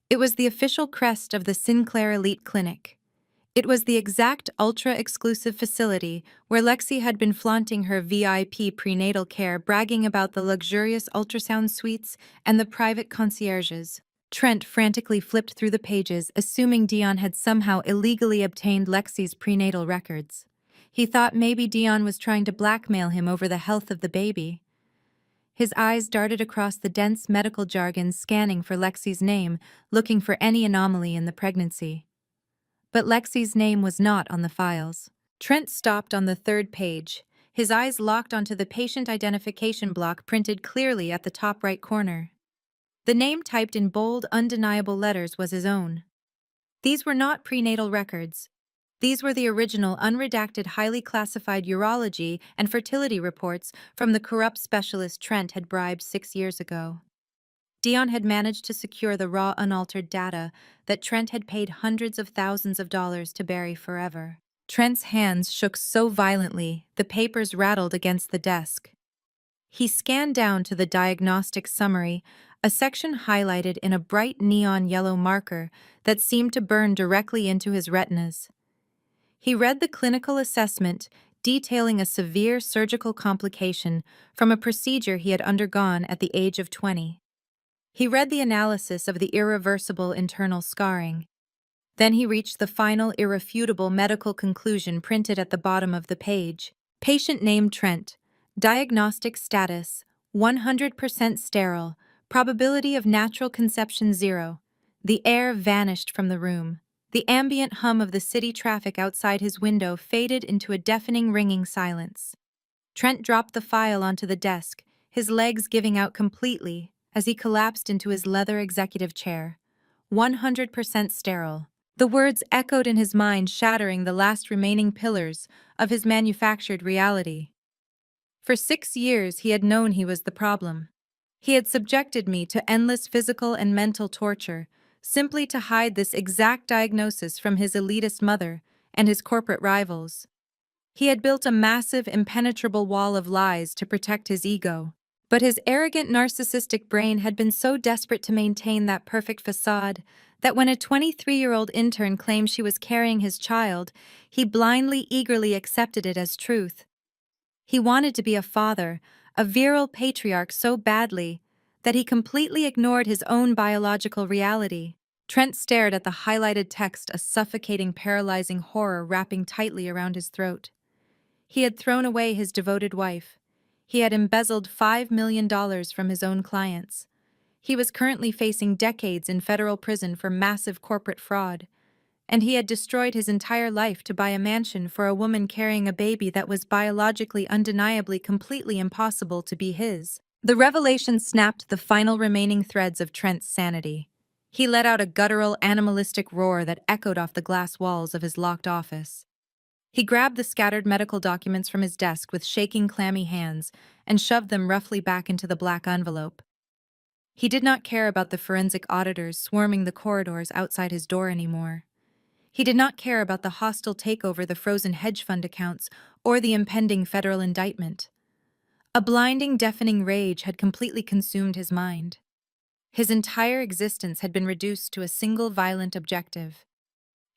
It was the official crest of the Sinclair Elite Clinic. It was the exact ultra-exclusive facility where Lexi had been flaunting her VIP prenatal care, bragging about the luxurious ultrasound suites and the private concierges. Trent frantically flipped through the pages, assuming Dion had somehow illegally obtained Lexi's prenatal records. He thought maybe Dion was trying to blackmail him over the health of the baby. His eyes darted across the dense medical jargon, scanning for Lexi's name, looking for any anomaly in the pregnancy. But Lexi's name was not on the files. Trent stopped on the third page, his eyes locked onto the patient identification block printed clearly at the top right corner. The name typed in bold, undeniable letters was his own. These were not prenatal records. These were the original, unredacted, highly classified urology and fertility reports from the corrupt specialist Trent had bribed 6 years ago. Dion had managed to secure the raw, unaltered data that Trent had paid hundreds of thousands of dollars to bury forever. Trent's hands shook so violently, the papers rattled against the desk. He scanned down to the diagnostic summary, a section highlighted in a bright neon yellow marker that seemed to burn directly into his retinas. He read the clinical assessment detailing a severe surgical complication from a procedure he had undergone at the age of 20. He read the analysis of the irreversible internal scarring. Then he reached the final, irrefutable medical conclusion printed at the bottom of the page. Patient name Trent. Diagnostic status 100% sterile. Probability of natural conception 0. The air vanished from the room. The ambient hum of the city traffic outside his window faded into a deafening, ringing silence. Trent dropped the file onto the desk, his legs giving out completely as he collapsed into his leather executive chair. 100% sterile. The words echoed in his mind, shattering the last remaining pillars of his manufactured reality. For 6 years, he had known he was the problem. He had subjected me to endless physical and mental torture, simply to hide this exact diagnosis from his elitist mother and his corporate rivals. He had built a massive, impenetrable wall of lies to protect his ego. But his arrogant, narcissistic brain had been so desperate to maintain that perfect facade that when a 23-year-old intern claimed she was carrying his child, he blindly, eagerly accepted it as truth. He wanted to be a father, a virile patriarch so badly that he completely ignored his own biological reality. Trent stared at the highlighted text, a suffocating, paralyzing horror wrapping tightly around his throat. He had thrown away his devoted wife. He had embezzled $5 million from his own clients. He was currently facing decades in federal prison for massive corporate fraud. And he had destroyed his entire life to buy a mansion for a woman carrying a baby that was biologically, undeniably, completely impossible to be his. The revelation snapped the final remaining threads of Trent's sanity. He let out a guttural, animalistic roar that echoed off the glass walls of his locked office. He grabbed the scattered medical documents from his desk with shaking, clammy hands and shoved them roughly back into the black envelope. He did not care about the forensic auditors swarming the corridors outside his door anymore. He did not care about the hostile takeover, the frozen hedge fund accounts, or the impending federal indictment. A blinding, deafening rage had completely consumed his mind. His entire existence had been reduced to a single violent objective.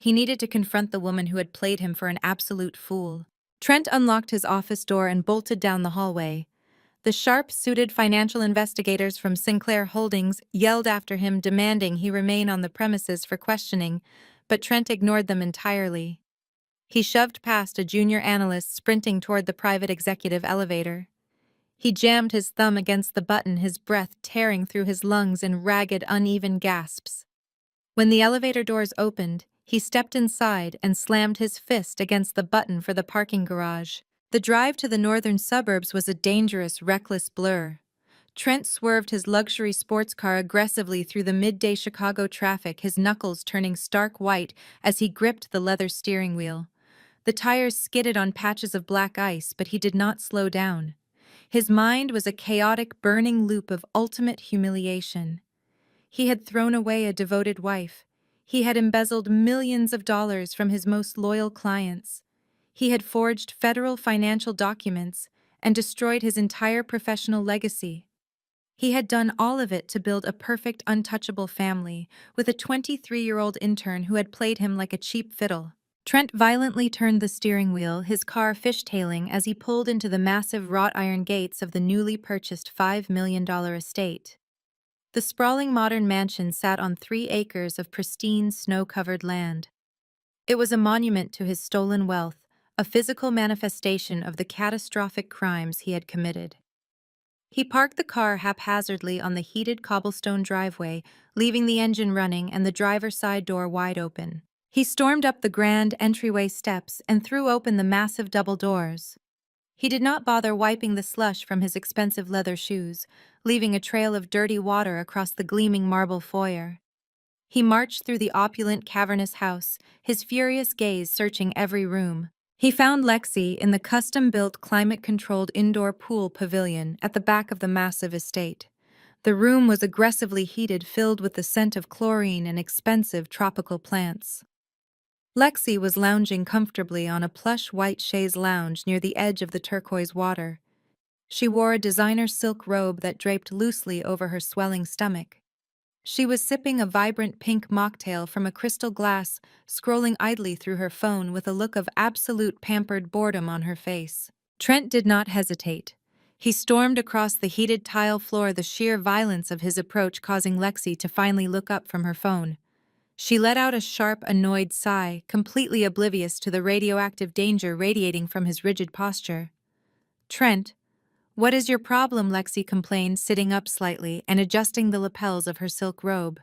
He needed to confront the woman who had played him for an absolute fool. Trent unlocked his office door and bolted down the hallway. The sharp-suited financial investigators from Sinclair Holdings yelled after him, demanding he remain on the premises for questioning, but Trent ignored them entirely. He shoved past a junior analyst sprinting toward the private executive elevator. He jammed his thumb against the button, his breath tearing through his lungs in ragged, uneven gasps. When the elevator doors opened, he stepped inside and slammed his fist against the button for the parking garage. The drive to the northern suburbs was a dangerous, reckless blur. Trent swerved his luxury sports car aggressively through the midday Chicago traffic, his knuckles turning stark white as he gripped the leather steering wheel. The tires skidded on patches of black ice, but he did not slow down. His mind was a chaotic, burning loop of ultimate humiliation. He had thrown away a devoted wife. He had embezzled millions of dollars from his most loyal clients. He had forged federal financial documents and destroyed his entire professional legacy. He had done all of it to build a perfect, untouchable family with a 23-year-old intern who had played him like a cheap fiddle. Trent violently turned the steering wheel, his car fishtailing as he pulled into the massive wrought iron gates of the newly purchased $5 million estate. The sprawling modern mansion sat on 3 acres of pristine, snow-covered land. It was a monument to his stolen wealth, a physical manifestation of the catastrophic crimes he had committed. He parked the car haphazardly on the heated cobblestone driveway, leaving the engine running and the driver's side door wide open. He stormed up the grand entryway steps and threw open the massive double doors. He did not bother wiping the slush from his expensive leather shoes, leaving a trail of dirty water across the gleaming marble foyer. He marched through the opulent, cavernous house, his furious gaze searching every room. He found Lexi in the custom-built, climate-controlled indoor pool pavilion at the back of the massive estate. The room was aggressively heated, filled with the scent of chlorine and expensive tropical plants. Lexi was lounging comfortably on a plush white chaise lounge near the edge of the turquoise water. She wore a designer silk robe that draped loosely over her swelling stomach. She was sipping a vibrant pink mocktail from a crystal glass, scrolling idly through her phone with a look of absolute pampered boredom on her face. Trent did not hesitate. He stormed across the heated tile floor, the sheer violence of his approach causing Lexi to finally look up from her phone. She let out a sharp, annoyed sigh, completely oblivious to the radioactive danger radiating from his rigid posture. "Trent, what is your problem?" Lexi complained, sitting up slightly and adjusting the lapels of her silk robe.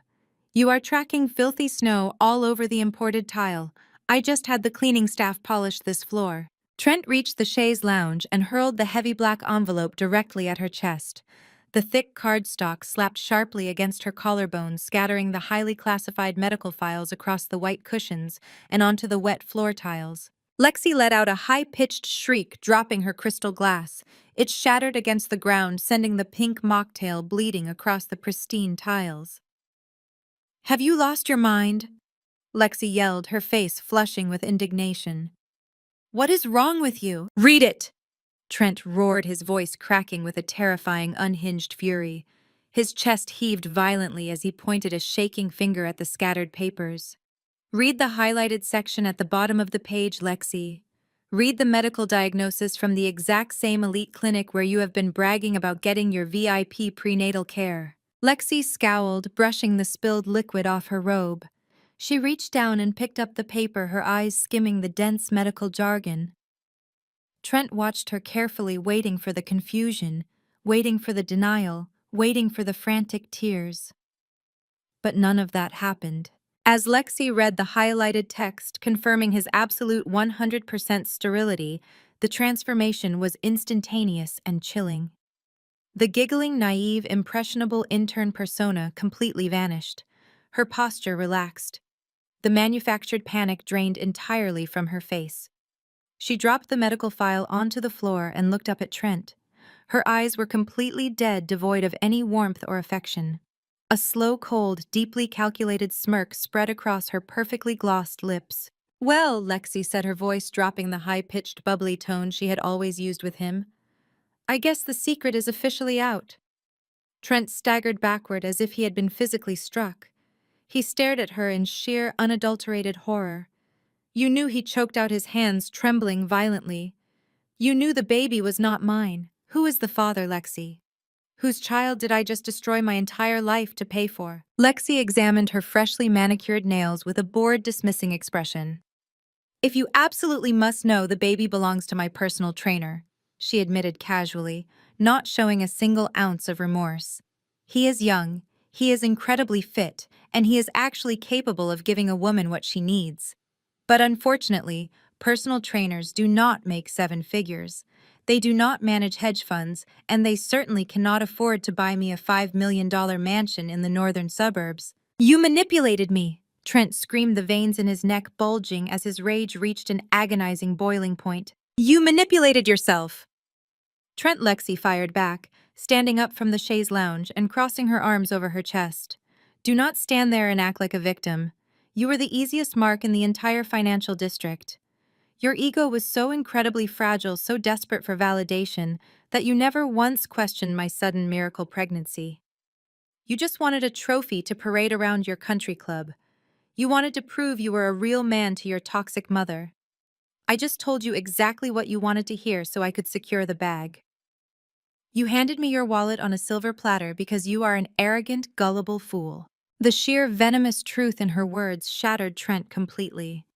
"You are tracking filthy snow all over the imported tile. I just had the cleaning staff polish this floor." Trent reached the chaise lounge and hurled the heavy black envelope directly at her chest. The thick cardstock slapped sharply against her collarbones, scattering the highly classified medical files across the white cushions and onto the wet floor tiles. Lexi let out a high-pitched shriek, dropping her crystal glass. It shattered against the ground, sending the pink mocktail bleeding across the pristine tiles. "Have you lost your mind?" Lexi yelled, her face flushing with indignation. "What is wrong with you? Read it!" Trent roared, his voice cracking with a terrifying, unhinged fury. His chest heaved violently as he pointed a shaking finger at the scattered papers. "Read the highlighted section at the bottom of the page, Lexi. Read the medical diagnosis from the exact same elite clinic where you have been bragging about getting your VIP prenatal care." Lexi scowled, brushing the spilled liquid off her robe. She reached down and picked up the paper, her eyes skimming the dense medical jargon. Trent watched her carefully, waiting for the confusion, waiting for the denial, waiting for the frantic tears. But none of that happened. As Lexi read the highlighted text confirming his absolute 100% sterility, the transformation was instantaneous and chilling. The giggling, naive, impressionable intern persona completely vanished. Her posture relaxed. The manufactured panic drained entirely from her face. She dropped the medical file onto the floor and looked up at Trent. Her eyes were completely dead, devoid of any warmth or affection. A slow, cold, deeply calculated smirk spread across her perfectly glossed lips. "Well," Lexi said, her voice dropping the high-pitched, bubbly tone she had always used with him, "I guess the secret is officially out." Trent staggered backward as if he had been physically struck. He stared at her in sheer, unadulterated horror. You knew. He choked out, his hands trembling violently. "You knew the baby was not mine. Who is the father, Lexi? Whose child did I just destroy my entire life to pay for? Lexi examined her freshly manicured nails with a bored, dismissing expression. If you absolutely must know, the baby belongs to my personal trainer, she admitted casually, not showing a single ounce of remorse. He is young, he is incredibly fit, and he is actually capable of giving a woman what she needs. But unfortunately, personal trainers do not make seven figures. They do not manage hedge funds, and they certainly cannot afford to buy me a $5 million mansion in the northern suburbs. You manipulated me! Trent screamed, the veins in his neck bulging as his rage reached an agonizing boiling point. You manipulated yourself! Trent. Lexi fired back, standing up from the chaise lounge and crossing her arms over her chest. Do not stand there and act like a victim. You were the easiest mark in the entire financial district. Your ego was so incredibly fragile, so desperate for validation, that you never once questioned my sudden miracle pregnancy. You just wanted a trophy to parade around your country club. You wanted to prove you were a real man to your toxic mother. I just told you exactly what you wanted to hear so I could secure the bag. You handed me your wallet on a silver platter because you are an arrogant, gullible fool. The sheer venomous truth in her words shattered Trent completely.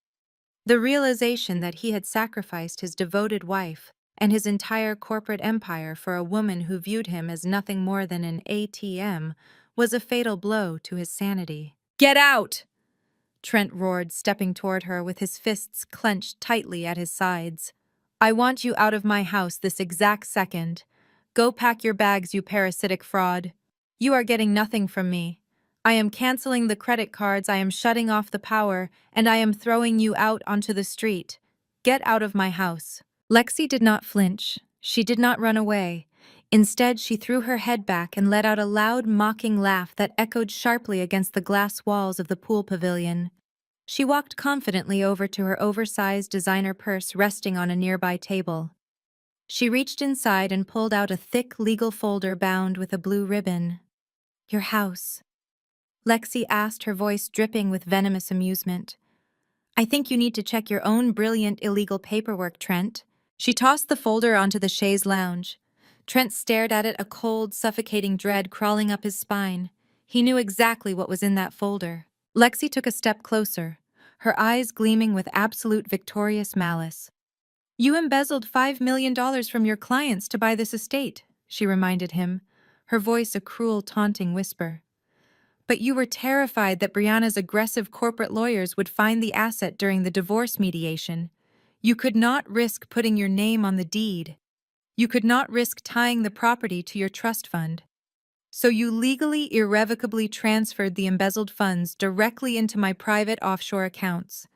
The realization that he had sacrificed his devoted wife and his entire corporate empire for a woman who viewed him as nothing more than an ATM was a fatal blow to his sanity. Get out! Trent roared, stepping toward her with his fists clenched tightly at his sides. I want you out of my house this exact second. Go pack your bags, you parasitic fraud. You are getting nothing from me. I am canceling the credit cards, I am shutting off the power, and I am throwing you out onto the street. Get out of my house. Lexi did not flinch. She did not run away. Instead, she threw her head back and let out a loud, mocking laugh that echoed sharply against the glass walls of the pool pavilion. She walked confidently over to her oversized designer purse resting on a nearby table. She reached inside and pulled out a thick legal folder bound with a blue ribbon. Your house, Lexi asked, her voice dripping with venomous amusement. I think you need to check your own brilliant illegal paperwork, Trent. She tossed the folder onto the chaise lounge. Trent stared at it, a cold, suffocating dread crawling up his spine. He knew exactly what was in that folder. Lexi took a step closer, her eyes gleaming with absolute victorious malice. You embezzled $5 million from your clients to buy this estate, she reminded him, her voice a cruel, taunting whisper. But you were terrified that Brianna's aggressive corporate lawyers would find the asset during the divorce mediation. You could not risk putting your name on the deed. You could not risk tying the property to your trust fund. So you legally, irrevocably transferred the embezzled funds directly into my private offshore accounts.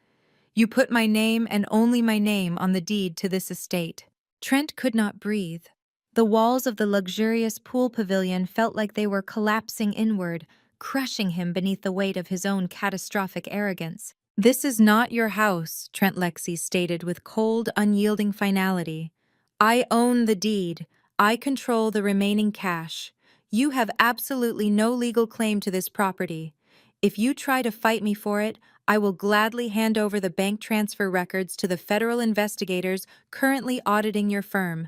You put my name and only my name on the deed to this estate. Trent could not breathe. The walls of the luxurious pool pavilion felt like they were collapsing inward, crushing him beneath the weight of his own catastrophic arrogance. This is not your house, Trent. Lexi stated with cold, unyielding finality. I own the deed. I control the remaining cash. You have absolutely no legal claim to this property. If you try to fight me for it, I will gladly hand over the bank transfer records to the federal investigators currently auditing your firm.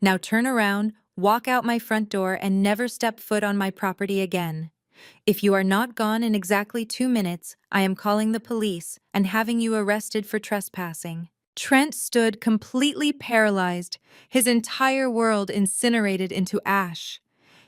Now turn around, walk out my front door, and never step foot on my property again. If you are not gone in exactly 2 minutes, I am calling the police and having you arrested for trespassing. Trent stood completely paralyzed, his entire world incinerated into ash.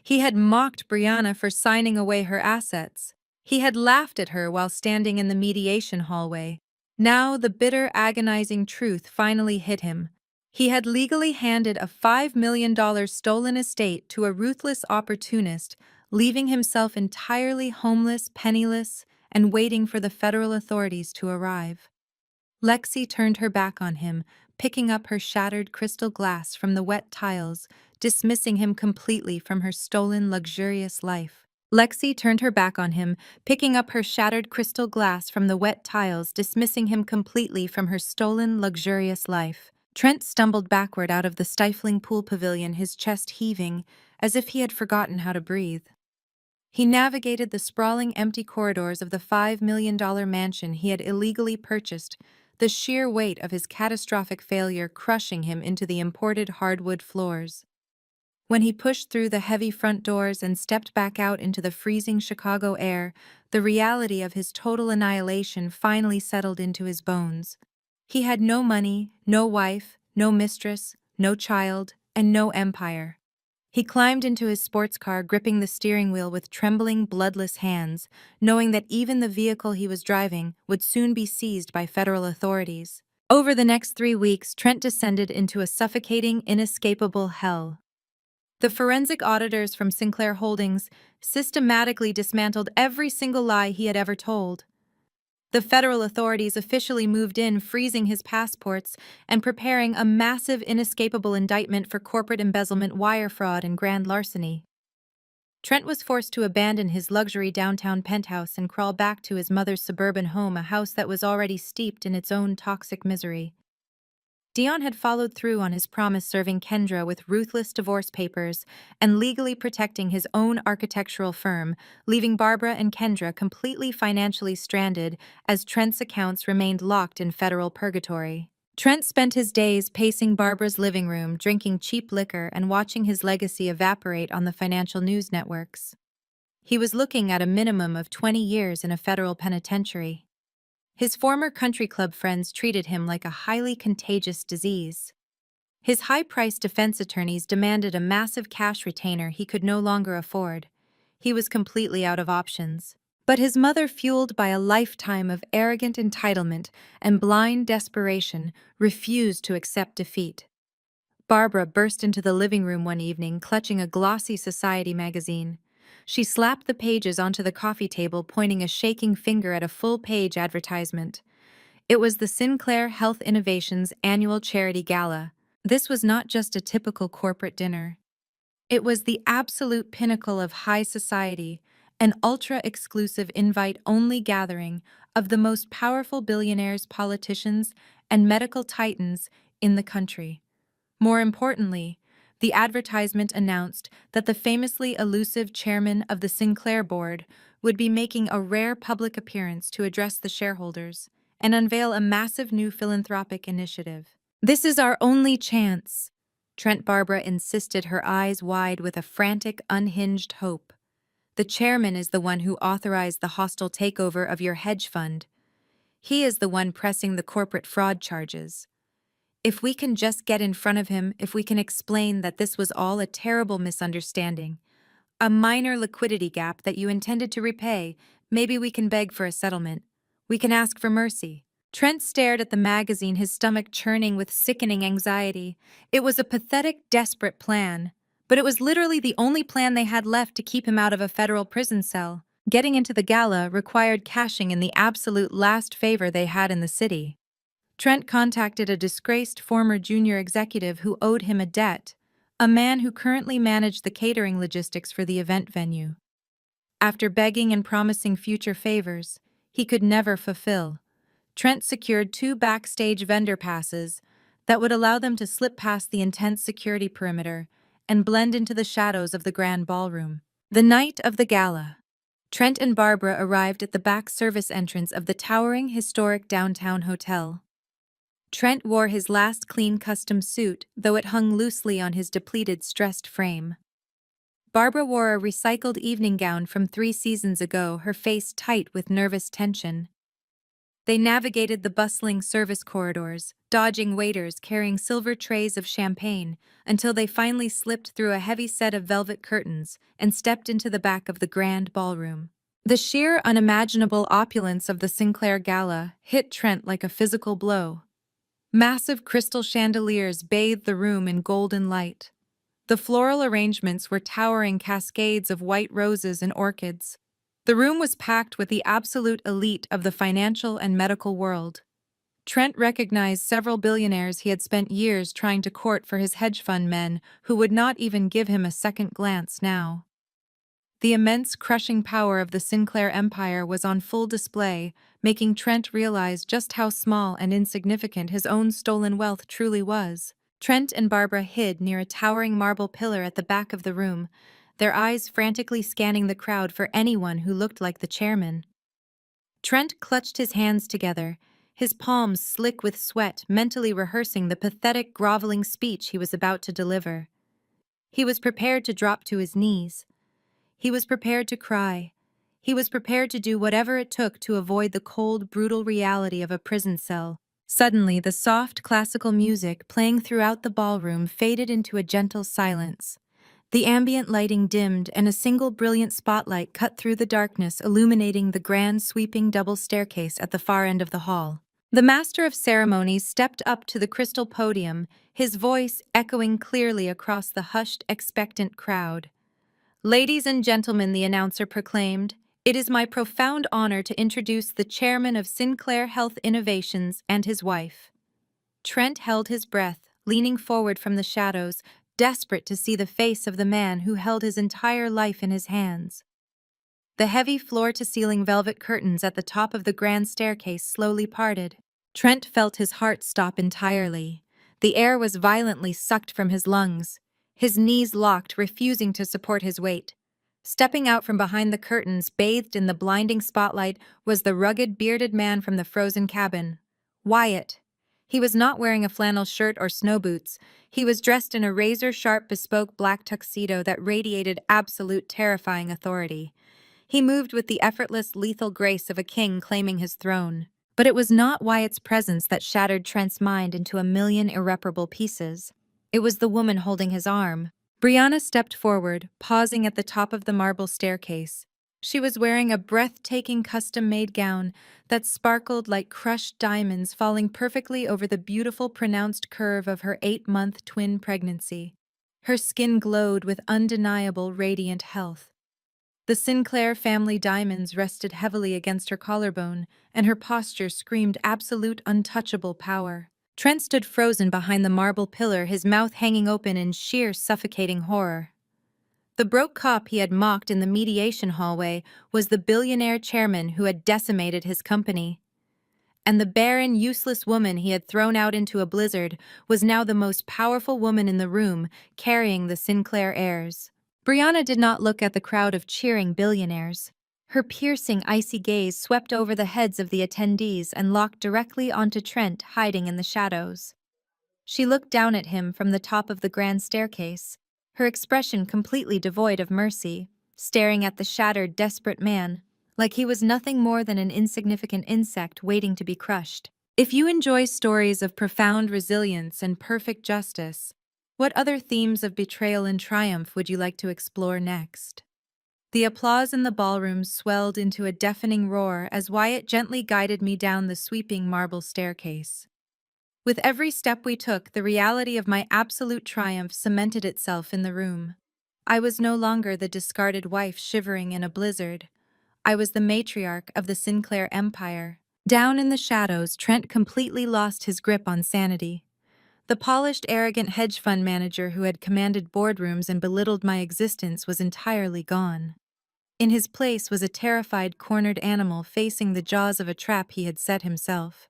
He had mocked Brianna for signing away her assets. He had laughed at her while standing in the mediation hallway. Now the bitter, agonizing truth finally hit him. He had legally handed a $5 million stolen estate to a ruthless opportunist, leaving himself entirely homeless, penniless, and waiting for the federal authorities to arrive. Lexi turned her back on him, picking up her shattered crystal glass from the wet tiles, dismissing him completely from her stolen, luxurious life. Lexi turned her back on him, picking up her shattered crystal glass from the wet tiles, dismissing him completely from her stolen, luxurious life. Trent stumbled backward out of the stifling pool pavilion, his chest heaving, as if he had forgotten how to breathe. He navigated the sprawling, empty corridors of the $5 million mansion he had illegally purchased, the sheer weight of his catastrophic failure crushing him into the imported hardwood floors. When he pushed through the heavy front doors and stepped back out into the freezing Chicago air, the reality of his total annihilation finally settled into his bones. He had no money, no wife, no mistress, no child, and no empire. He climbed into his sports car, gripping the steering wheel with trembling, bloodless hands, knowing that even the vehicle he was driving would soon be seized by federal authorities. Over the next 3 weeks, Trent descended into a suffocating, inescapable hell. The forensic auditors from Sinclair Holdings systematically dismantled every single lie he had ever told. The federal authorities officially moved in, freezing his passports and preparing a massive, inescapable indictment for corporate embezzlement, wire fraud, and grand larceny. Trent was forced to abandon his luxury downtown penthouse and crawl back to his mother's suburban home, a house that was already steeped in its own toxic misery. Dion had followed through on his promise, serving Kendra with ruthless divorce papers and legally protecting his own architectural firm, leaving Barbara and Kendra completely financially stranded as Trent's accounts remained locked in federal purgatory. Trent spent his days pacing Barbara's living room, drinking cheap liquor and watching his legacy evaporate on the financial news networks. He was looking at a minimum of 20 years in a federal penitentiary. His former country club friends treated him like a highly contagious disease. His high-priced defense attorneys demanded a massive cash retainer he could no longer afford. He was completely out of options. But his mother, fueled by a lifetime of arrogant entitlement and blind desperation, refused to accept defeat. Barbara burst into the living room one evening, clutching a glossy society magazine. She slapped the pages onto the coffee table, pointing a shaking finger at a full-page advertisement. It was the Sinclair Health Innovations annual charity gala. This was not just a typical corporate dinner. It was the absolute pinnacle of high society, an ultra-exclusive invite-only gathering of the most powerful billionaires, politicians, and medical titans in the country. More importantly, the advertisement announced that the famously elusive chairman of the Sinclair board would be making a rare public appearance to address the shareholders and unveil a massive new philanthropic initiative. "This is our only chance," Trent Barbara insisted, her eyes wide with a frantic, unhinged hope. "The chairman is the one who authorized the hostile takeover of your hedge fund. He is the one pressing the corporate fraud charges. If we can just get in front of him, if we can explain that this was all a terrible misunderstanding, a minor liquidity gap that you intended to repay, maybe we can beg for a settlement. We can ask for mercy." Trent stared at the magazine, his stomach churning with sickening anxiety. It was a pathetic, desperate plan, but it was literally the only plan they had left to keep him out of a federal prison cell. Getting into the gala required cashing in the absolute last favor they had in the city. Trent contacted a disgraced former junior executive who owed him a debt, a man who currently managed the catering logistics for the event venue. After begging and promising future favors he could never fulfill, Trent secured 2 backstage vendor passes that would allow them to slip past the intense security perimeter and blend into the shadows of the grand ballroom. The night of the gala, Trent and Barbara arrived at the back service entrance of the towering, historic downtown hotel. Trent wore his last clean custom suit, though it hung loosely on his depleted, stressed frame. Barbara wore a recycled evening gown from 3 seasons ago, her face tight with nervous tension. They navigated the bustling service corridors, dodging waiters carrying silver trays of champagne, until they finally slipped through a heavy set of velvet curtains and stepped into the back of the grand ballroom. The sheer, unimaginable opulence of the Sinclair Gala hit Trent like a physical blow. Massive crystal chandeliers bathed the room in golden light. The floral arrangements were towering cascades of white roses and orchids. The room was packed with the absolute elite of the financial and medical world. Trent recognized several billionaires he had spent years trying to court for his hedge fund men, who would not even give him a second glance now. The immense, crushing power of the Sinclair empire was on full display, making Trent realize just how small and insignificant his own stolen wealth truly was. Trent and Barbara hid near a towering marble pillar at the back of the room, their eyes frantically scanning the crowd for anyone who looked like the chairman. Trent clutched his hands together, his palms slick with sweat, mentally rehearsing the pathetic, groveling speech he was about to deliver. He was prepared to drop to his knees. He was prepared to cry. He was prepared to do whatever it took to avoid the cold, brutal reality of a prison cell. Suddenly, the soft, classical music playing throughout the ballroom faded into a gentle silence. The ambient lighting dimmed, and a single brilliant spotlight cut through the darkness, illuminating the grand, sweeping double staircase at the far end of the hall. The master of ceremonies stepped up to the crystal podium, his voice echoing clearly across the hushed, expectant crowd. "Ladies and gentlemen," the announcer proclaimed, "it is my profound honor to introduce the chairman of Sinclair Health Innovations and his wife." Trent held his breath, leaning forward from the shadows, desperate to see the face of the man who held his entire life in his hands. The heavy floor-to-ceiling velvet curtains at the top of the grand staircase slowly parted. Trent felt his heart stop entirely. The air was violently sucked from his lungs. His knees locked, refusing to support his weight. Stepping out from behind the curtains, bathed in the blinding spotlight, was the rugged, bearded man from the frozen cabin. Wyatt. He was not wearing a flannel shirt or snow boots. He was dressed in a razor-sharp, bespoke black tuxedo that radiated absolute, terrifying authority. He moved with the effortless, lethal grace of a king claiming his throne. But it was not Wyatt's presence that shattered Trent's mind into a million irreparable pieces. It was the woman holding his arm. Brianna stepped forward, pausing at the top of the marble staircase. She was wearing a breathtaking custom-made gown that sparkled like crushed diamonds, falling perfectly over the beautiful, pronounced curve of her 8-month twin pregnancy. Her skin glowed with undeniable, radiant health. The Sinclair family diamonds rested heavily against her collarbone, and her posture screamed absolute, untouchable power. Trent stood frozen behind the marble pillar, his mouth hanging open in sheer, suffocating horror. The broke cop he had mocked in the mediation hallway was the billionaire chairman who had decimated his company. And the barren, useless woman he had thrown out into a blizzard was now the most powerful woman in the room, carrying the Sinclair heirs. Brianna did not look at the crowd of cheering billionaires. Her piercing, icy gaze swept over the heads of the attendees and locked directly onto Trent, hiding in the shadows. She looked down at him from the top of the grand staircase, her expression completely devoid of mercy, staring at the shattered, desperate man, like he was nothing more than an insignificant insect waiting to be crushed. If you enjoy stories of profound resilience and perfect justice, what other themes of betrayal and triumph would you like to explore next? The applause in the ballroom swelled into a deafening roar as Wyatt gently guided me down the sweeping marble staircase. With every step we took, the reality of my absolute triumph cemented itself in the room. I was no longer the discarded wife shivering in a blizzard. I was the matriarch of the Sinclair Empire. Down in the shadows, Trent completely lost his grip on sanity. The polished, arrogant hedge fund manager who had commanded boardrooms and belittled my existence was entirely gone. In his place was a terrified, cornered animal facing the jaws of a trap he had set himself.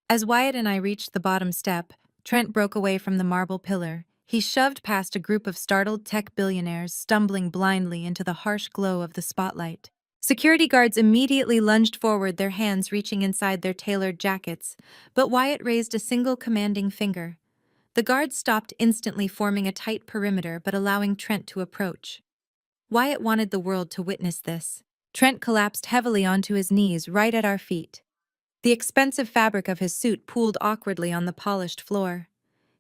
As Wyatt and I reached the bottom step, Trent broke away from the marble pillar. He shoved past a group of startled tech billionaires, stumbling blindly into the harsh glow of the spotlight. Security guards immediately lunged forward, their hands reaching inside their tailored jackets, but Wyatt raised a single commanding finger. The guards stopped instantly, forming a tight perimeter but allowing Trent to approach. Wyatt wanted the world to witness this. Trent collapsed heavily onto his knees right at our feet. The expensive fabric of his suit pooled awkwardly on the polished floor.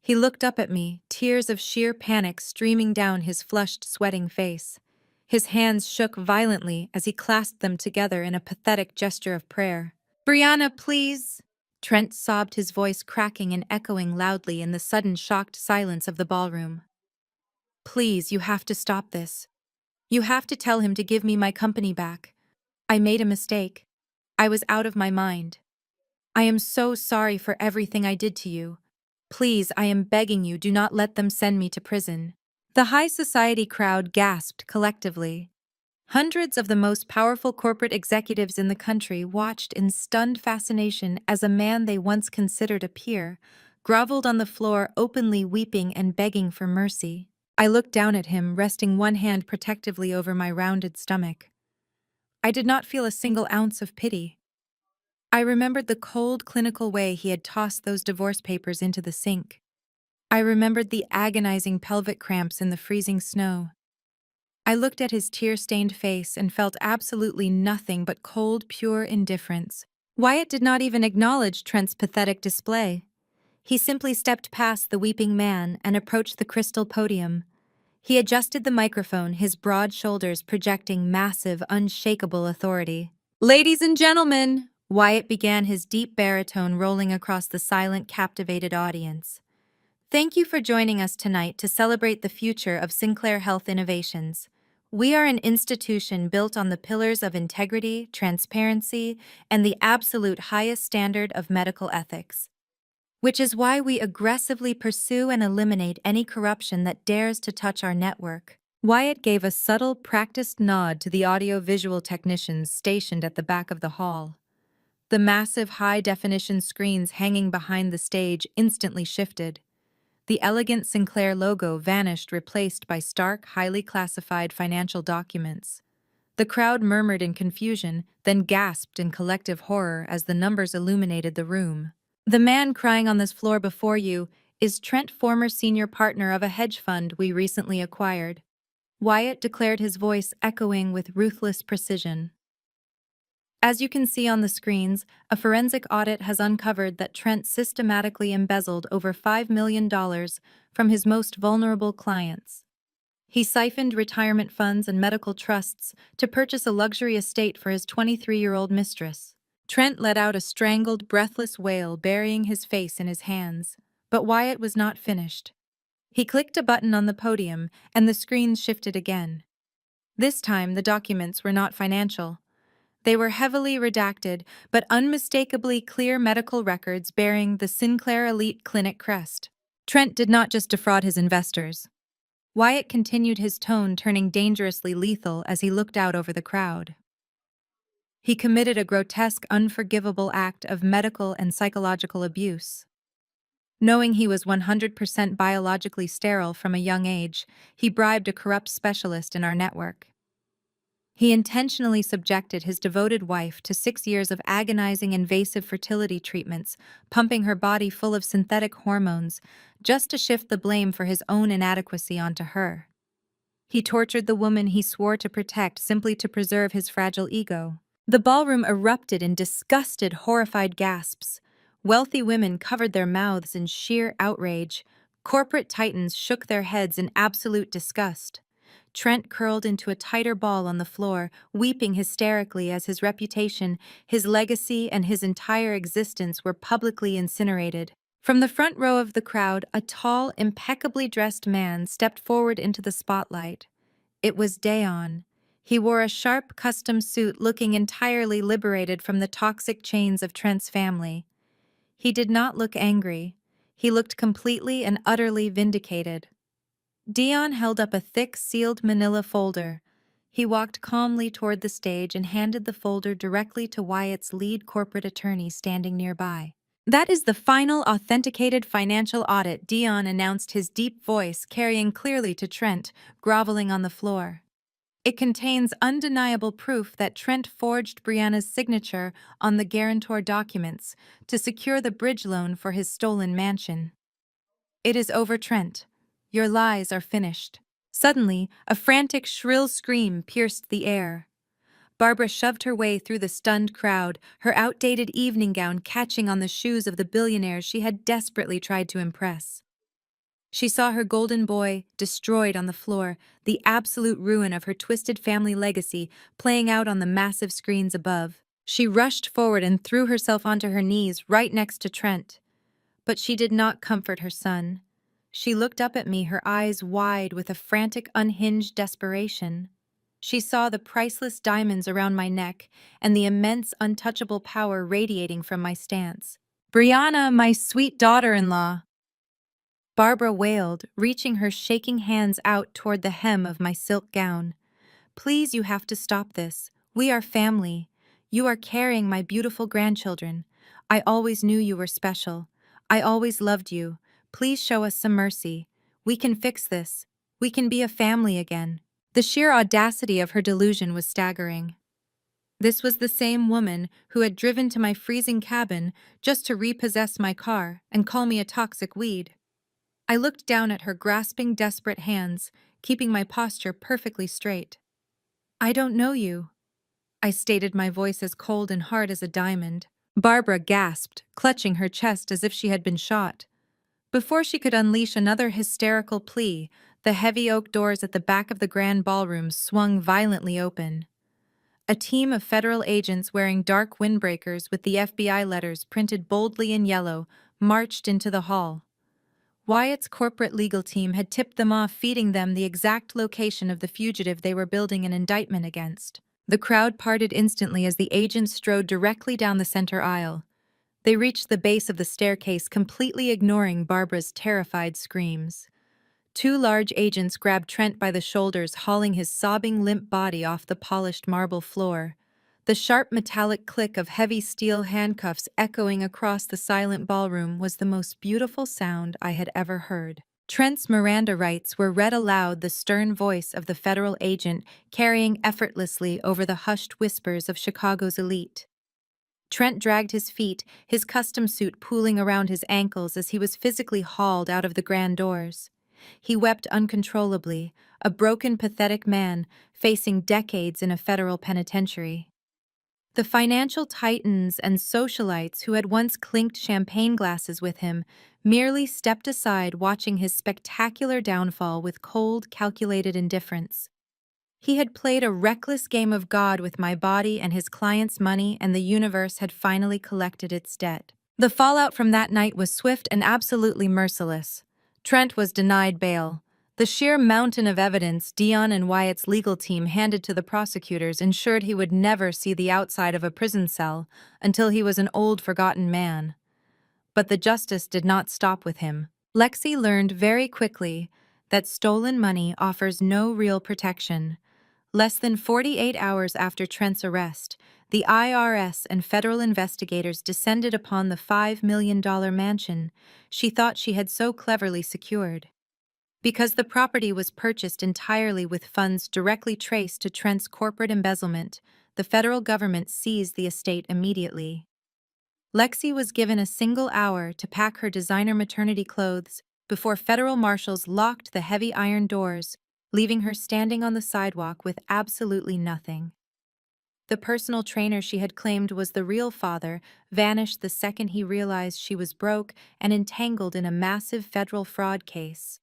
He looked up at me, tears of sheer panic streaming down his flushed, sweating face. His hands shook violently as he clasped them together in a pathetic gesture of prayer. "Brianna, please!" Trent sobbed, his voice cracking and echoing loudly in the sudden shocked silence of the ballroom. "Please, you have to stop this. You have to tell him to give me my company back. I made a mistake. I was out of my mind. I am so sorry for everything I did to you. Please, I am begging you, do not let them send me to prison." The high society crowd gasped collectively. Hundreds of the most powerful corporate executives in the country watched in stunned fascination as a man they once considered a peer groveled on the floor, openly weeping and begging for mercy. I looked down at him, resting one hand protectively over my rounded stomach. I did not feel a single ounce of pity. I remembered the cold, clinical way he had tossed those divorce papers into the sink. I remembered the agonizing pelvic cramps in the freezing snow. I looked at his tear-stained face and felt absolutely nothing but cold, pure indifference. Wyatt did not even acknowledge Trent's pathetic display. He simply stepped past the weeping man and approached the crystal podium. He adjusted the microphone, his broad shoulders projecting massive, unshakable authority. "Ladies and gentlemen," Wyatt began, his deep baritone rolling across the silent, captivated audience. "Thank you for joining us tonight to celebrate the future of Sinclair Health Innovations. We are an institution built on the pillars of integrity, transparency, and the absolute highest standard of medical ethics, which is why we aggressively pursue and eliminate any corruption that dares to touch our network." Wyatt gave a subtle, practiced nod to the audio-visual technicians stationed at the back of the hall. The massive high-definition screens hanging behind the stage instantly shifted. The elegant Sinclair logo vanished, replaced by stark, highly classified financial documents. The crowd murmured in confusion, then gasped in collective horror as the numbers illuminated the room. "The man crying on this floor before you is Trent, former senior partner of a hedge fund we recently acquired," Wyatt declared, his voice echoing with ruthless precision. As you can see on the screens, a forensic audit has uncovered that Trent systematically embezzled over $5 million from his most vulnerable clients. He siphoned retirement funds and medical trusts to purchase a luxury estate for his 23-year-old mistress. Trent let out a strangled, breathless wail, burying his face in his hands. But Wyatt was not finished. He clicked a button on the podium, and the screens shifted again. This time, the documents were not financial. They were heavily redacted, but unmistakably clear medical records bearing the Sinclair Elite Clinic crest. Trent did not just defraud his investors. Wyatt continued, his tone turning dangerously lethal as he looked out over the crowd. He committed a grotesque, unforgivable act of medical and psychological abuse. Knowing he was 100% biologically sterile from a young age, he bribed a corrupt specialist in our network. He intentionally subjected his devoted wife to 6 years of agonizing invasive fertility treatments, pumping her body full of synthetic hormones, just to shift the blame for his own inadequacy onto her. He tortured the woman he swore to protect simply to preserve his fragile ego. The ballroom erupted in disgusted, horrified gasps. Wealthy women covered their mouths in sheer outrage. Corporate titans shook their heads in absolute disgust. Trent curled into a tighter ball on the floor, weeping hysterically as his reputation, his legacy, and his entire existence were publicly incinerated. From the front row of the crowd, a tall, impeccably dressed man stepped forward into the spotlight. It was Dayon. He wore a sharp, custom suit, looking entirely liberated from the toxic chains of Trent's family. He did not look angry. He looked completely and utterly vindicated. Dion held up a thick, sealed manila folder. He walked calmly toward the stage and handed the folder directly to Wyatt's lead corporate attorney standing nearby. "That is the final authenticated financial audit," Dion announced, his deep voice carrying clearly to Trent, groveling on the floor. "It contains undeniable proof that Trent forged Brianna's signature on the guarantor documents to secure the bridge loan for his stolen mansion. It is over, Trent. Your lies are finished." Suddenly, a frantic, shrill scream pierced the air. Barbara shoved her way through the stunned crowd, her outdated evening gown catching on the shoes of the billionaires she had desperately tried to impress. She saw her golden boy destroyed on the floor, the absolute ruin of her twisted family legacy playing out on the massive screens above. She rushed forward and threw herself onto her knees right next to Trent. But she did not comfort her son. She looked up at me, her eyes wide with a frantic, unhinged desperation. She saw the priceless diamonds around my neck and the immense, untouchable power radiating from my stance. "Brianna, my sweet daughter-in-law," Barbara wailed, reaching her shaking hands out toward the hem of my silk gown. "Please, you have to stop this. We are family. You are carrying my beautiful grandchildren. I always knew you were special. I always loved you. Please show us some mercy. We can fix this. We can be a family again." The sheer audacity of her delusion was staggering. This was the same woman who had driven to my freezing cabin just to repossess my car and call me a toxic weed. I looked down at her grasping, desperate hands, keeping my posture perfectly straight. "I don't know you," I stated, my voice as cold and hard as a diamond. Barbara gasped, clutching her chest as if she had been shot. Before she could unleash another hysterical plea, the heavy oak doors at the back of the grand ballroom swung violently open. A team of federal agents wearing dark windbreakers with the FBI letters printed boldly in yellow marched into the hall. Wyatt's corporate legal team had tipped them off, feeding them the exact location of the fugitive they were building an indictment against. The crowd parted instantly as the agents strode directly down the center aisle. They reached the base of the staircase, completely ignoring Barbara's terrified screams. Two large agents grabbed Trent by the shoulders, hauling his sobbing, limp body off the polished marble floor. The sharp metallic click of heavy steel handcuffs echoing across the silent ballroom was the most beautiful sound I had ever heard. Trent's Miranda rights were read aloud, the stern voice of the federal agent carrying effortlessly over the hushed whispers of Chicago's elite. Trent dragged his feet, his custom suit pooling around his ankles as he was physically hauled out of the grand doors. He wept uncontrollably, a broken, pathetic man facing decades in a federal penitentiary. The financial titans and socialites who had once clinked champagne glasses with him merely stepped aside, watching his spectacular downfall with cold, calculated indifference. He had played a reckless game of God with my body and his client's money, and the universe had finally collected its debt. The fallout from that night was swift and absolutely merciless. Trent was denied bail. The sheer mountain of evidence Dion and Wyatt's legal team handed to the prosecutors ensured he would never see the outside of a prison cell until he was an old, forgotten man. But the justice did not stop with him. Lexi learned very quickly that stolen money offers no real protection. Less than 48 hours after Trent's arrest, the IRS and federal investigators descended upon the $5 million mansion she thought she had so cleverly secured. Because the property was purchased entirely with funds directly traced to Trent's corporate embezzlement, the federal government seized the estate immediately. Lexi was given a single hour to pack her designer maternity clothes before federal marshals locked the heavy iron doors, leaving her standing on the sidewalk with absolutely nothing. The personal trainer she had claimed was the real father vanished the second he realized she was broke and entangled in a massive federal fraud case.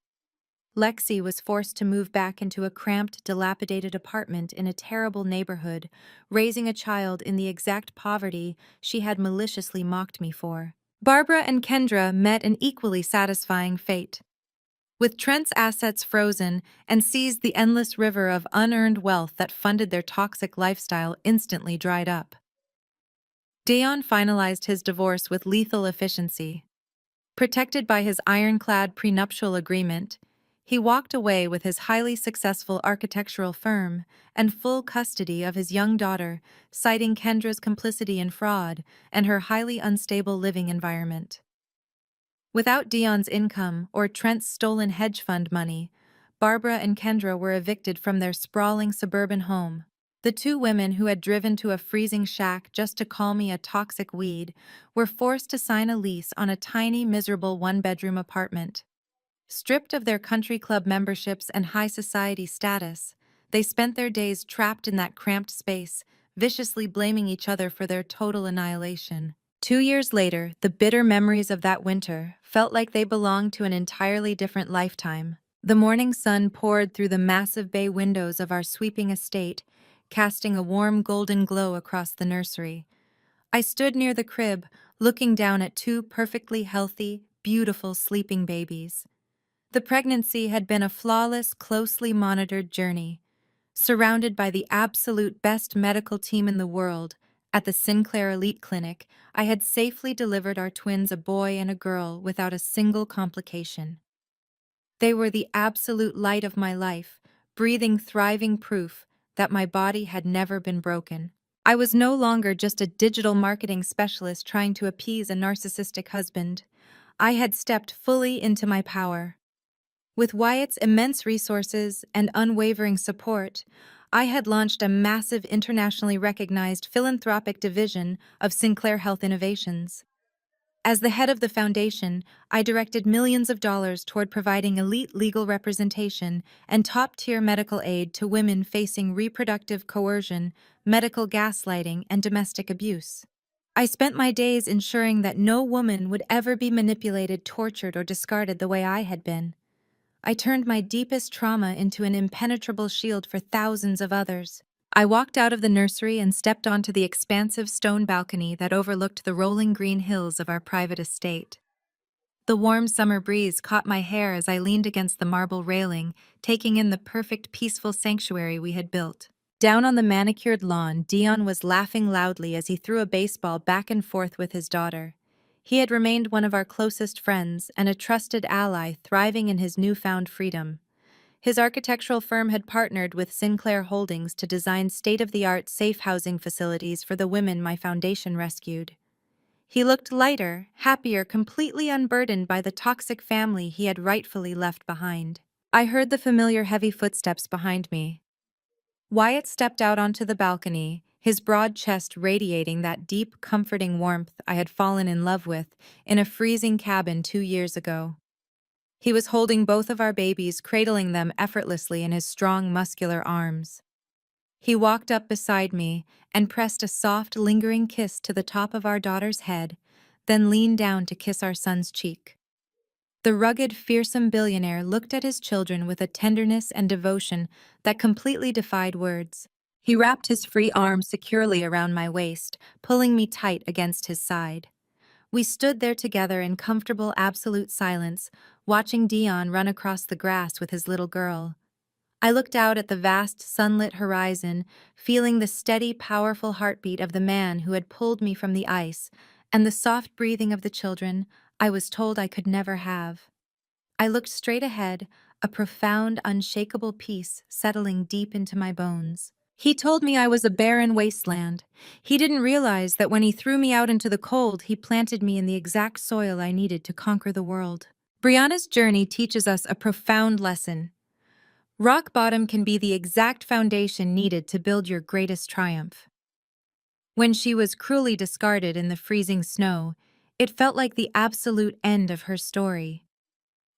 Lexi was forced to move back into a cramped, dilapidated apartment in a terrible neighborhood, raising a child in the exact poverty she had maliciously mocked me for. Barbara and Kendra met an equally satisfying fate. With Trent's assets frozen and seized, the endless river of unearned wealth that funded their toxic lifestyle instantly dried up. Dion finalized his divorce with lethal efficiency. Protected by his ironclad prenuptial agreement, he walked away with his highly successful architectural firm and full custody of his young daughter, citing Kendra's complicity in fraud and her highly unstable living environment. Without Dion's income or Trent's stolen hedge fund money, Barbara and Kendra were evicted from their sprawling suburban home. The two women who had driven to a freezing shack just to call me a toxic weed were forced to sign a lease on a tiny, miserable one-bedroom apartment. Stripped of their country club memberships and high society status, they spent their days trapped in that cramped space, viciously blaming each other for their total annihilation. 2 years later, the bitter memories of that winter felt like they belonged to an entirely different lifetime. The morning sun poured through the massive bay windows of our sweeping estate, casting a warm golden glow across the nursery. I stood near the crib, looking down at two perfectly healthy, beautiful sleeping babies. The pregnancy had been a flawless, closely monitored journey. Surrounded by the absolute best medical team in the world, at the Sinclair Elite Clinic, I had safely delivered our twins, a boy and a girl, without a single complication. They were the absolute light of my life, breathing, thriving proof that my body had never been broken. I was no longer just a digital marketing specialist trying to appease a narcissistic husband. I had stepped fully into my power. With Wyatt's immense resources and unwavering support, I had launched a massive, internationally recognized philanthropic division of Sinclair Health Innovations. As the head of the foundation, I directed millions of dollars toward providing elite legal representation and top-tier medical aid to women facing reproductive coercion, medical gaslighting, and domestic abuse. I spent my days ensuring that no woman would ever be manipulated, tortured, or discarded the way I had been. I turned my deepest trauma into an impenetrable shield for thousands of others. I walked out of the nursery and stepped onto the expansive stone balcony that overlooked the rolling green hills of our private estate. The warm summer breeze caught my hair as I leaned against the marble railing, taking in the perfect, peaceful sanctuary we had built. Down on the manicured lawn, Dion was laughing loudly as he threw a baseball back and forth with his daughter. He had remained one of our closest friends and a trusted ally, thriving in his newfound freedom. His architectural firm had partnered with Sinclair Holdings to design state-of-the-art safe housing facilities for the women my foundation rescued. He looked lighter, happier, completely unburdened by the toxic family he had rightfully left behind. I heard the familiar heavy footsteps behind me. Wyatt stepped out onto the balcony, his broad chest radiating that deep, comforting warmth I had fallen in love with in a freezing cabin 2 years ago. He was holding both of our babies, cradling them effortlessly in his strong, muscular arms. He walked up beside me and pressed a soft, lingering kiss to the top of our daughter's head, then leaned down to kiss our son's cheek. The rugged, fearsome billionaire looked at his children with a tenderness and devotion that completely defied words. He wrapped his free arm securely around my waist, pulling me tight against his side. We stood there together in comfortable, absolute silence, watching Dion run across the grass with his little girl. I looked out at the vast, sunlit horizon, feeling the steady, powerful heartbeat of the man who had pulled me from the ice, and the soft breathing of the children I was told I could never have. I looked straight ahead, a profound, unshakable peace settling deep into my bones. He told me I was a barren wasteland. He didn't realize that when he threw me out into the cold, he planted me in the exact soil I needed to conquer the world. Brianna's journey teaches us a profound lesson. Rock bottom can be the exact foundation needed to build your greatest triumph. When she was cruelly discarded in the freezing snow, it felt like the absolute end of her story.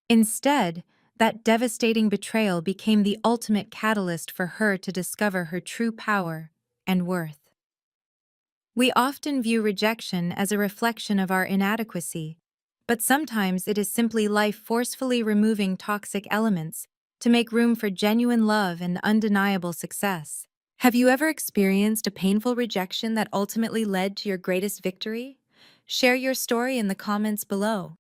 Instead, that devastating betrayal became the ultimate catalyst for her to discover her true power and worth. We often view rejection as a reflection of our inadequacy, but sometimes it is simply life forcefully removing toxic elements to make room for genuine love and undeniable success. Have you ever experienced a painful rejection that ultimately led to your greatest victory? Share your story in the comments below.